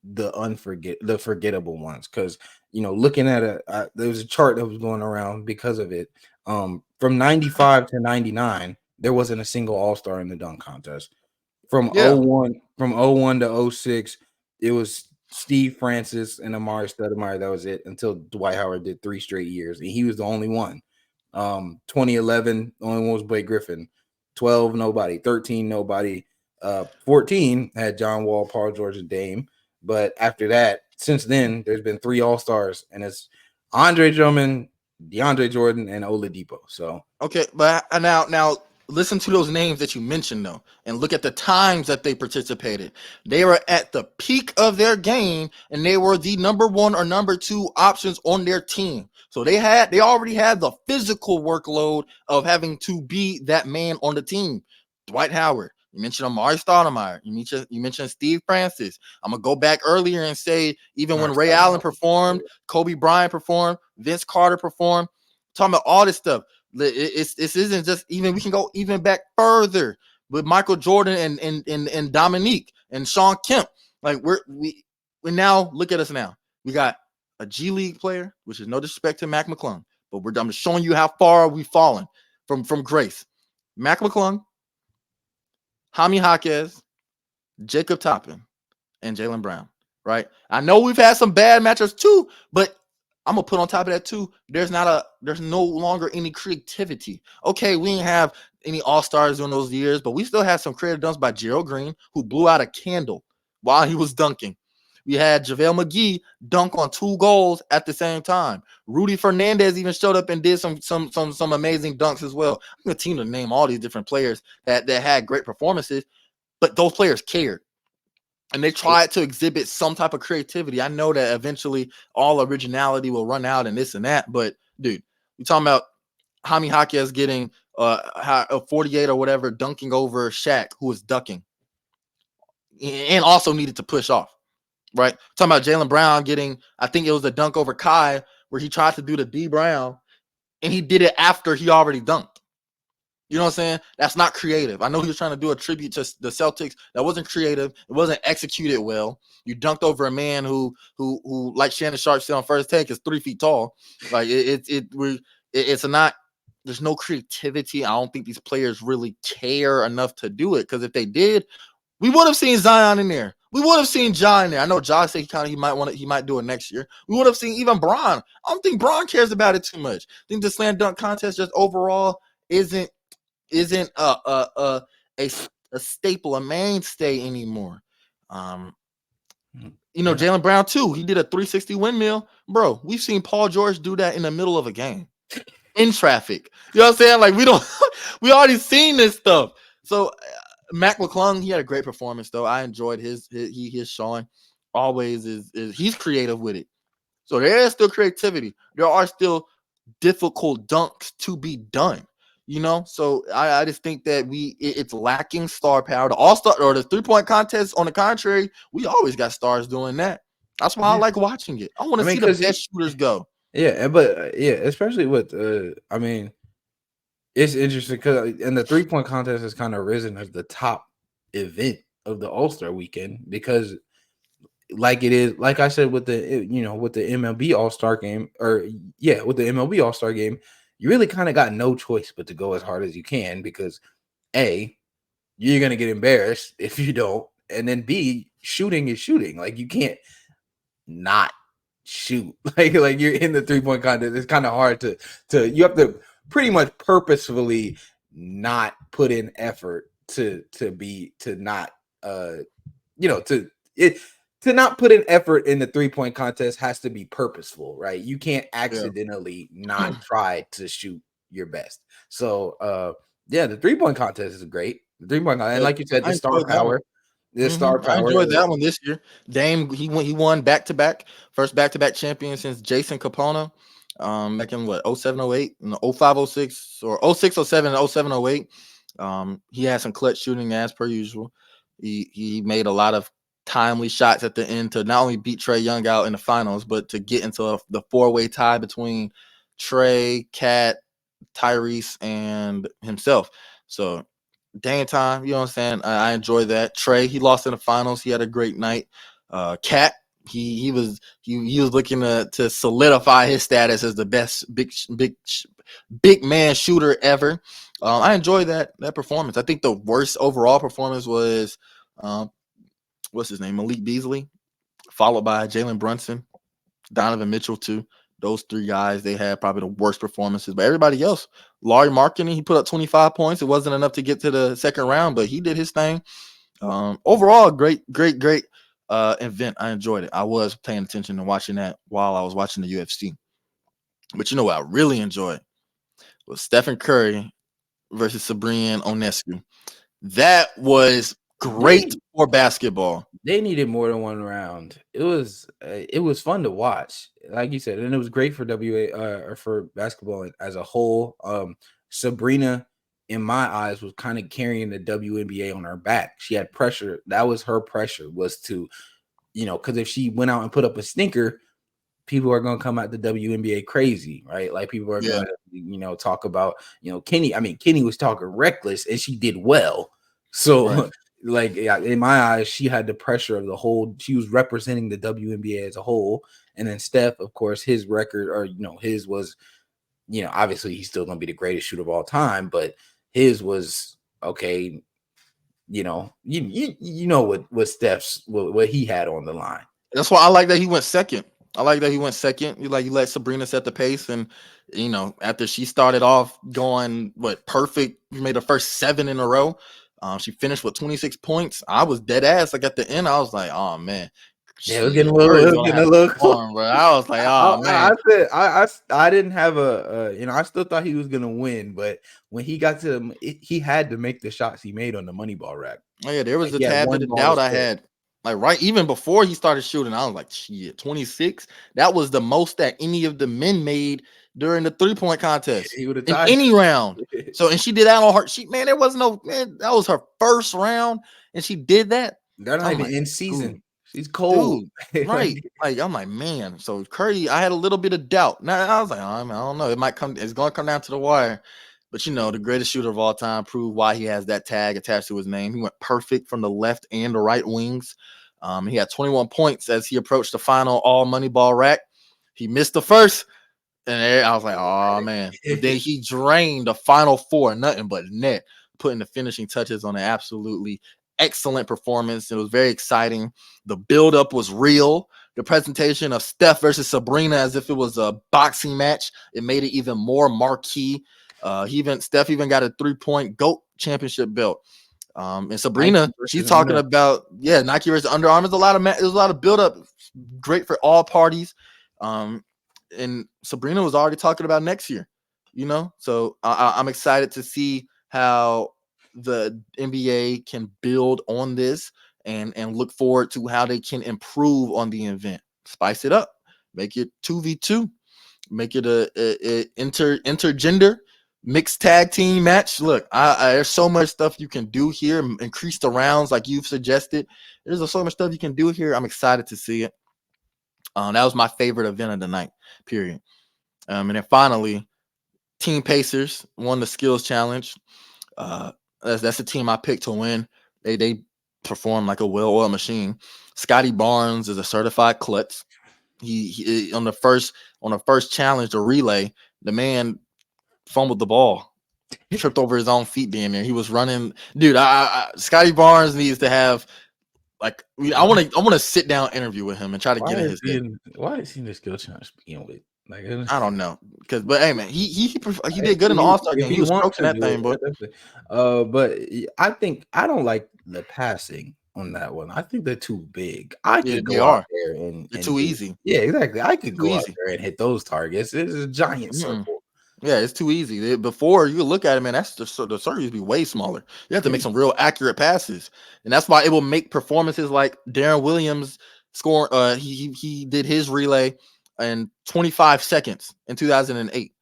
the forgettable ones. Because looking at there was a chart that was going around because of it. From 95 to 99, there wasn't a single all-star in the dunk contest. From 01 to 06, it was Steve Francis and Amari Stoudemire. That was it, until Dwight Howard did 3 straight years, and he was the only one. 2011, the only one was Blake Griffin. 12, nobody. 13, nobody. 14 had John Wall, Paul George, and Dame. But after that, since then, there's been 3 all-stars, and it's Andre Drummond, DeAndre Jordan, and Oladipo. So okay, but now listen to those names that you mentioned, though, and look at the times that they participated. They were at the peak of their game, and they were the number 1 or number 2 options on their team. So they already had the physical workload of having to be that man on the team. Dwight Howard, you mentioned Amari Stoudemire, you mentioned Steve Francis. I'm gonna go back earlier and say, even when Ray Allen performed, Kobe Bryant performed, Vince Carter performed, talking about all this stuff. This isn't just, even we can go even back further with Michael Jordan and Dominique and Sean Kemp. Like, we now look at us now. We got a G League player, which is no disrespect to Mac McClung, but I'm just showing you how far we've fallen from grace. Mac McClung, Jaime Jaquez, Jacob Toppin, and Jaylen Brown. Right? I know we've had some bad matchups too, but I'm gonna put on top of that too, there's no longer any creativity. Okay, we didn't have any all-stars during those years, but we still had some creative dunks by Gerald Green, who blew out a candle while he was dunking. We had JaVale McGee dunk on 2 goals at the same time. Rudy Fernandez even showed up and did some amazing dunks as well. I'm gonna team to name all these different players that had great performances, but those players cared. And they tried to exhibit some type of creativity. I know that eventually all originality will run out and this and that, but dude, you're talking about Jaime Jaquez getting a 48 or whatever, dunking over Shaq, who was ducking and also needed to push off, right? Talking about Jaylen Brown getting, I think it was a dunk over Kai, where he tried to do the D Brown, and he did it after he already dunked. You know what I'm saying? That's not creative. I know he was trying to do a tribute to the Celtics. That wasn't creative. It wasn't executed well. You dunked over a man who like Shannon Sharp said on First Take, is 3 feet tall. Like, it's not. There's no creativity. I don't think these players really care enough to do it, because if they did, we would have seen Zion in there. We would have seen John in there. I know John said he might do it next year. We would have seen even Bron. I don't think Bron cares about it too much. I think the slam dunk contest just overall isn't a staple, a mainstay anymore. Jaylen Brown too. He did a 360 windmill, bro. We've seen Paul George do that in the middle of a game. in traffic. You know what I'm saying? Like we don't, we already seen this stuff. So Mac McClung, he had a great performance though. I enjoyed his showing. Always is he's creative with it. So there is still creativity. There are still difficult dunks to be done. You know, so I just think that it's lacking star power. The all-star or the 3-point contest, on the contrary, we always got stars doing that. That's why I Yeah. like watching it. I want I to mean, see the because best shooters go. yeah, but yeah, especially with I mean, it's interesting because and the 3-point contest has kind of risen as the top event of the All-Star weekend because like it is, like I said with the with the MLB All-Star game, or yeah, with the MLB All-Star game, you really kind of got no choice but to go as hard as you can because A, you're gonna get embarrassed if you don't, and then B, shooting is shooting. Like you can't not shoot. Like you're in the 3-point contest. It's kind of hard to you have to pretty much purposefully not put in effort to not to it to not put in effort in the 3-point contest has to be purposeful, right? You can't Yeah. accidentally not try to shoot your best. So yeah, the 3-point contest is great. The 3-point contest, and like you said, I enjoyed that one. the star I power. enjoyed that one this year. Dame, he won back to back, first back to back champion since Jason Capona. Back in what 0708 and 0506 or 0607 and 0708. He had some clutch shooting as per usual. He made a lot of timely shots at the end to not only beat Trae Young out in the finals, but to get into the 4-way tie between Trae, Cat, Tyrese, and himself. So Dame time, you know what I'm saying? I enjoy that. Trae, he lost in the finals. He had a great night. Cat, he was looking to solidify his status as the best big man shooter ever. I enjoyed that performance. I think the worst overall performance was what's his name, Malik Beasley, followed by Jalen Brunson, Donovan Mitchell too. Those three guys, they had probably the worst performances. But everybody else, Laurie Markkinen, he put up 25 points. It wasn't enough to get to the second round, but he did his thing. Overall, great event. I enjoyed it. I was paying attention and watching that while I was watching the UFC. But you know what I really enjoyed was Stephen Curry versus Sabrina Ionescu. That was great They for basketball. they needed more than one round. It was fun to watch, like you said, and it was great for WA or for basketball as a whole. Sabrina, in my eyes, was kind of carrying the WNBA on her back. She had pressure. That was her pressure, was to, because if she went out and put up a stinker, people are going to come at the WNBA crazy, right? Like people are going to, talk about, Kenny. I mean, Kenny was talking reckless and she did well. So, Right. like, yeah, in my eyes, she had the pressure of the whole. She was representing the WNBA as a whole. And then Steph, of course, his record, or, his was, obviously he's still going to be the greatest shooter of all time, but his was okay. You know what Steph's, what he had on the line. That's why I like that he went second. I like that he went second. You let Sabrina set the pace, and after she started off going perfect, we made the first 7 in a row. She finished with 26 points. I was dead ass. Like at the end, I was like, oh man, yeah, it was getting a little fun, bro. I was like, oh man. I said I didn't have I still thought he was gonna win, but when he got to he had to make the shots he made on the money ball rack. Oh yeah, there was Like, a tad bit of doubt I had. Like right even before he started shooting, I was like, shit, 26. That was the most that any of the men made during the 3-point contest He would have in tied any round. So and she did that on her. There was no man. That was her first round, and she did that. They're not I'm even like, in season. dude, She's cold. right? Like I'm like, man. So Curry, I had a little bit of doubt. Now I was like, I don't know. It's gonna come down to the wire. But the greatest shooter of all time proved why he has that tag attached to his name. He went perfect from the left and the right wings. He had 21 points as he approached the final all money ball rack. He missed the first, and I was like, oh man. But then he drained the final 4, nothing but net, putting the finishing touches on an absolutely excellent performance. It was very exciting. The buildup was real. The presentation of Steph versus Sabrina as if it was a boxing match, it made it even more marquee. Steph even got a 3-point GOAT championship belt. And Sabrina, she's talking about Nike versus Under Armour. There's a lot of build up, great for all parties. And Sabrina was already talking about next year. So I'm excited to see how the NBA can build on this and look forward to how they can improve on the event. Spice it up, make it 2v2, make it a intergender mixed tag team match. Look, there's so much stuff you can do here. Increase the rounds like you've suggested. There's so much stuff you can do here. I'm excited to see it. That was my favorite event of the night, period. And then finally, Team Pacers won the skills challenge. Uh, that's the team I picked to win. They perform like a well-oiled machine. Scotty Barnes is a certified klutz. He on the first challenge, the relay, the man fumbled the ball, tripped over his own feet being there. He was running, dude. Scotty Barnes needs to have like I want to sit down interview with him and try to get in his head. Why is he in the skill challenge to begin with? Like, I don't know, but hey man, he did good in the All-Star game. if He he was wants stroking to that do thing, boy. it, but I think I don't like the passing on that one. I think they're too big. I Yeah, could they go out are. there They're and too hit. easy. Yeah, exactly. I could Too go out easy. there and hit those targets. It's a giant Mm-mm. circle. Yeah, it's too easy. Before you look at it, man, that's the circle used to be way smaller. You have to make some real accurate passes, and that's why it will make performances like Darren Williams scoring. He did his relay in 25 seconds in 2008.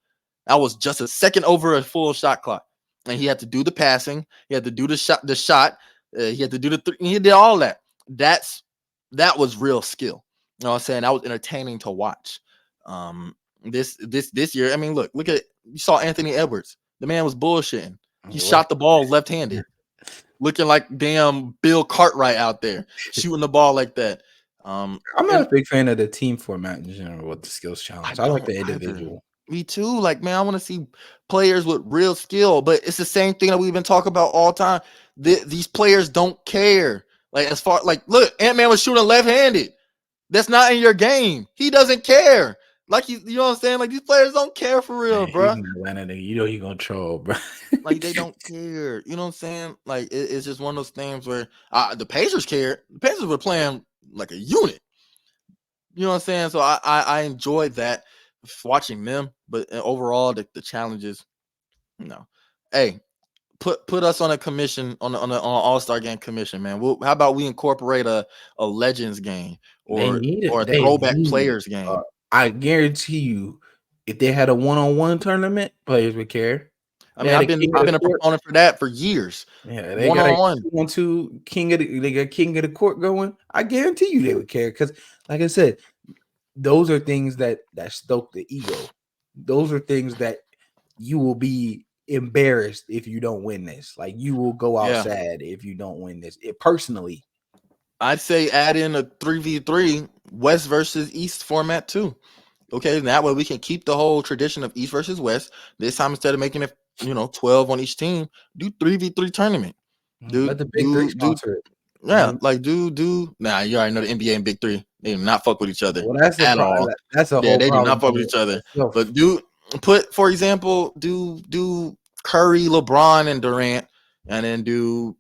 That was just a second over a full shot clock, and he had to do the passing. He had to do the shot. He had to do the he did all that. That was real skill. You know what I'm saying? That was entertaining to watch. Um, this year, I mean, look at you saw Anthony Edwards. The man was bullshitting. He shot the ball left-handed, looking like damn Bill Cartwright out there shooting the ball like that. I'm not a big fan of the team format in general with the skills challenge. I like don't the either. individual. Me too. Like, man, I want to see players with real skill, but it's the same thing that we've been talking about all time. These players don't care. Like, as far like, look, Ant-Man was shooting left-handed. That's not in your game. He doesn't care. Like, you know what I'm saying? Like, these players don't care for real, Man, he's bro. in Atlanta, nigga. You know he gonna troll, bro. Like, they don't care. You know what I'm saying? Like, it's just one of those things where the Pacers cared. The Pacers were playing like a unit. You know what I'm saying? So I enjoyed that watching them, but overall the challenges, no. Hey, put us on a commission on All-Star game commission, man. How about we incorporate a Legends game They or need it. a They throwback need it. players game? I guarantee you, if they had a one-on-one tournament, players would care. I They mean, had I've a been king of I've the been a court. proponent for that for years. Yeah, they One got a on one. 2-on-2 king of the. They got king of the court going. I guarantee you, they would care because, like I said, those are things that stoke the ego. Those are things that you will be embarrassed if you don't win this. Like you will go out Yeah, sad if you don't win this. Personally, I'd say add in a 3v3 West versus East format too. Okay, that way we can keep the whole tradition of East versus West. This time, instead of making it 12 on each team, do 3v3 tournament. Do let the big three do sponsor it. yeah, like do nah. You already know the NBA and Big Three. They do not fuck with each other Well, that's the at all. that's a Yeah, whole they do not problem fuck with each other. itself. But for example, do Curry, LeBron, and Durant, and then do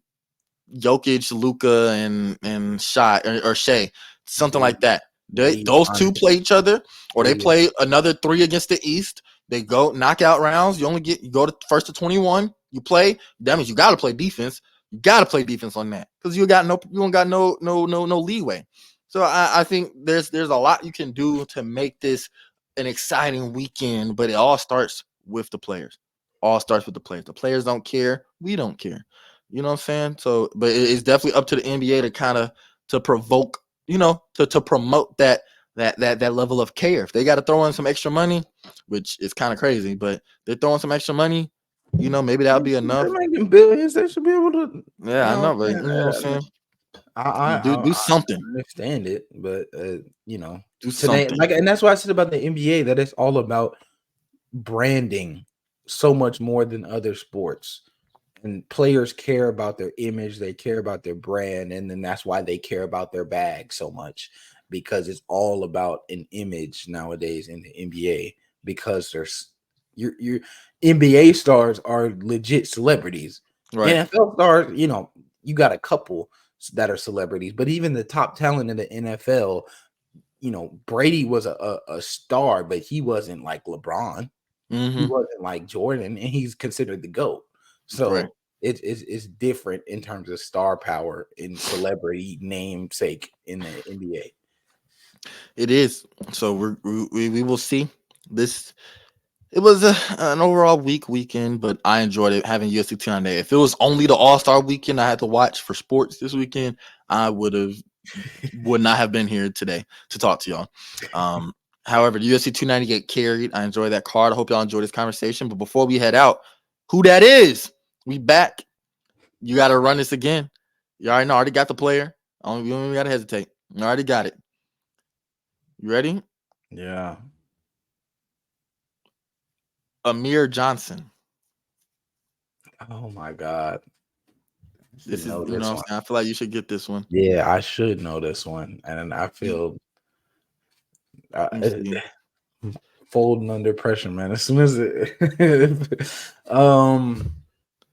Jokic, Luca, and Shai or Shea, something like that. Those two play each other, or they play another three against the East. They go knockout rounds. You go to first to 21. You play. That means you got to play defense. You got to play defense on that because you don't got no leeway. So I think there's a lot you can do to make this an exciting weekend, but it all starts with the players. All starts with the players. The players don't care. We don't care. You know what I'm saying? So, but it's definitely up to the NBA to kind of to provoke, to promote that level of care. If they got to throw in some extra money, which is kind of crazy, but they're throwing some extra money, maybe that'll be enough. They're making billions. They should be able to, Yeah, I know, but you know what I'm saying? Do I something. understand it, but Do today, something. like, and that's why I said about the NBA that it's all about branding so much more than other sports. And players care about their image, they care about their brand, and then that's why they care about their bag so much because it's all about an image nowadays in the NBA because there's your NBA stars are legit celebrities. Right. NFL stars, you got a couple that are celebrities, but even the top talent in the NFL, Brady was a star, but he wasn't like LeBron. He wasn't like Jordan, and he's considered the GOAT. So Right. it's different in terms of star power and celebrity namesake in the NBA. It is. So we will see this. It was an overall weak weekend, but I enjoyed it having UFC 298. If it was only the All-Star weekend I had to watch for sports this weekend, I would not have been here today to talk to y'all. However, the UFC 298 carried. I enjoyed that card. I hope y'all enjoyed this conversation. But before we head out, who that is? We back. You got to run this again. You already know. Already got the player. You don't even got to hesitate. You already got it. You ready? Yeah. Amir Johnson. Oh my God. This is, you know, I feel like you should get this one. Yeah, I should know this one, and I feel folding under pressure, man. As soon as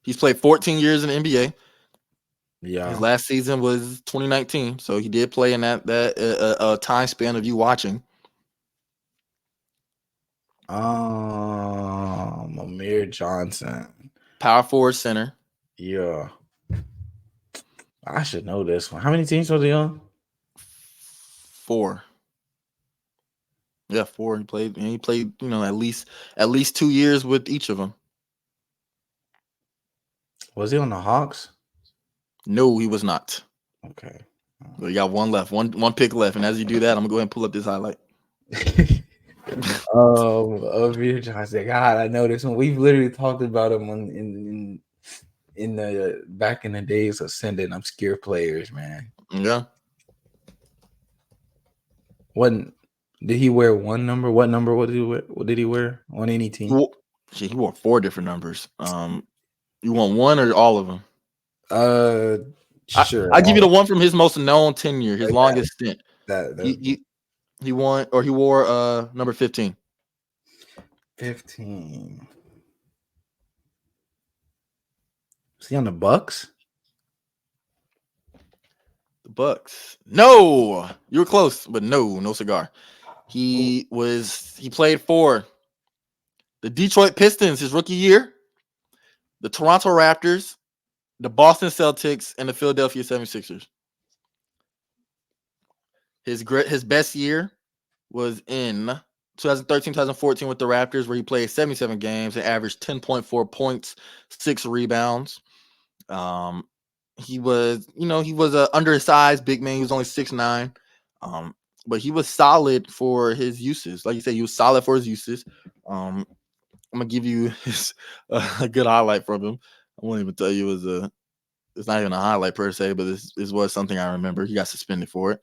he's played 14 years in the NBA. Yeah, his last season was 2019, so he did play in that time span of you watching. Amir Johnson, power forward, center. Yeah, I should know this one. How many teams was he on? 4. Yeah, 4. He played, you know, at least 2 years with each of them. Was he on the Hawks? No, he was not. Okay. Well, you got one left, one pick left, and as you do that, I'm gonna go ahead and pull up this highlight. Amir Johnson. God, I know this one. We've literally talked about him in the back in the days of sending obscure players, man. Yeah. Did he wear one number? What number did he wear? What did he wear on any team? He wore 4 different numbers. You want one or all of them? Sure. I give you the one from his most known tenure, his longest stint. He won, or he wore number 15. 15. Is he on the Bucks? The Bucks. No, you were close, but no cigar. He played for the Detroit Pistons his rookie year, the Toronto Raptors, the Boston Celtics, and the Philadelphia 76ers. His best year was in 2013-2014 with the Raptors, where he played 77 games and averaged 10.4 points, 6 rebounds. He was an undersized big man. He was only 6'9", but he was solid for his uses. Like you said, he was solid for his uses. I'm gonna give you a good highlight from him. I won't even tell you it's not even a highlight per se, but this was something I remember. He got suspended for it.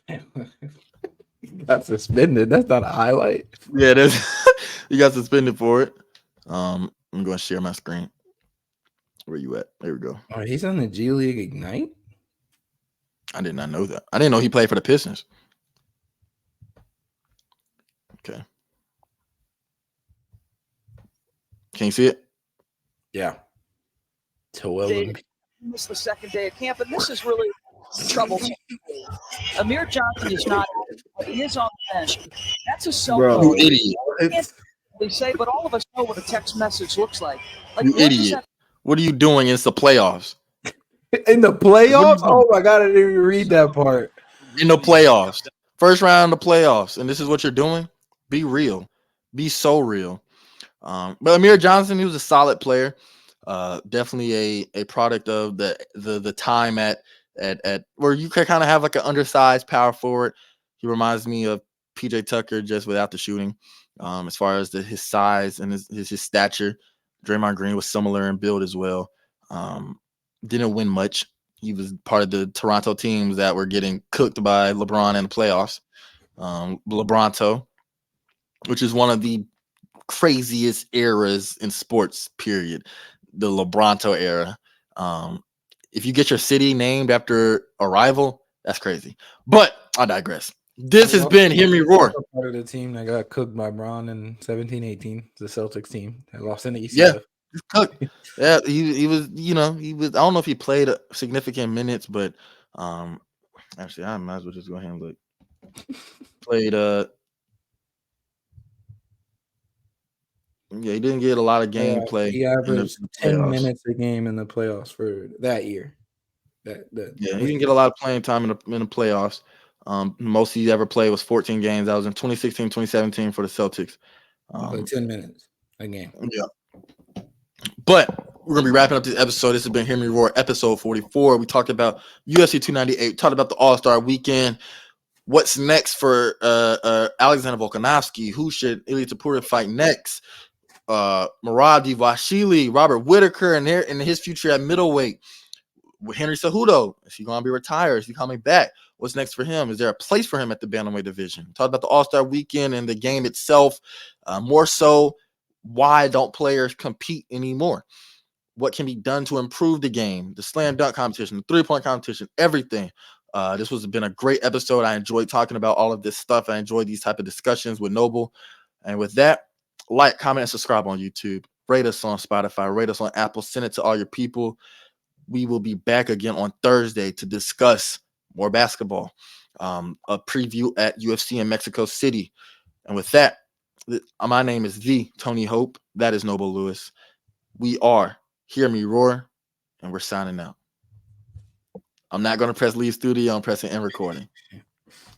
He got suspended. That's not a highlight. Yeah, it is. He got suspended for it. I'm going to share my screen. Where you at? There we go. Oh, he's on the G League Ignite? I did not know that. I didn't know he played for the Pistons. Okay. Can you see it? Yeah. It's the second day of camp, and this is really troublesome. Amir Johnson is not, but he is on the bench. That's a cell phone. You idiot. They say, but all of us know what a text message looks like. You idiot. What are you doing? It's the playoffs. In the playoffs? Oh my God, I didn't even read that part. In the playoffs. First round of the playoffs. And this is what you're doing? Be real. Be so real. But Amir Johnson, he was a solid player. Definitely a product of the time at where you can kind of have like an undersized power forward. He reminds me of PJ Tucker, just without the shooting. As far as his size and his stature, Draymond Green was similar in build as well. Didn't win much. He was part of the Toronto teams that were getting cooked by LeBron in the playoffs. LeBronto, which is one of the craziest eras in sports, period. The LeBronto era. If you get your city named after a rival, that's crazy. But I digress. This has been Henry Roar. Part of the team that got cooked by Bron in 17-18, the Celtics team that lost in the ECF. Yeah, cooked. Yeah, he was. I don't know if he played significant minutes, but actually, I might as well just go ahead and look. Played Yeah, he didn't get a lot of gameplay. He in averaged the 10 playoffs. minutes a game in the playoffs for that year. Yeah, he didn't get a lot of playing time in the playoffs. Most he ever played was 14 games. That was in 2016, 2017 for the Celtics. Like 10 minutes a game. Yeah. But we're going to be wrapping up this episode. This has been Hear Me Roar, episode 44. We talked about UFC 298, talked about the All-Star Weekend. What's next for Alexander Volkanovski? Who should Ilia Topuria fight next? Merab Dvalishvili, Robert Whittaker, and his future at middleweight. With Henry Cejudo, is he going to be retired? Is he coming back? What's next for him? Is there a place for him at the bantamweight division? Talk about the All-Star Weekend and the game itself. More so, why don't players compete anymore? What can be done to improve the game? The slam dunk competition, the three-point competition, everything. This has been a great episode. I enjoyed talking about all of this stuff. I enjoyed these type of discussions with Noble. And with that, like, comment, and subscribe on YouTube. Rate us on Spotify. Rate us on Apple. Send it to all your people. We will be back again on Thursday to discuss more basketball, a preview at UFC in Mexico City. And with that, my name is the Tony Hope. That is Noble Lewis. We are Hear Me Roar, and we're signing out. I'm not going to press leave studio. I'm pressing end recording.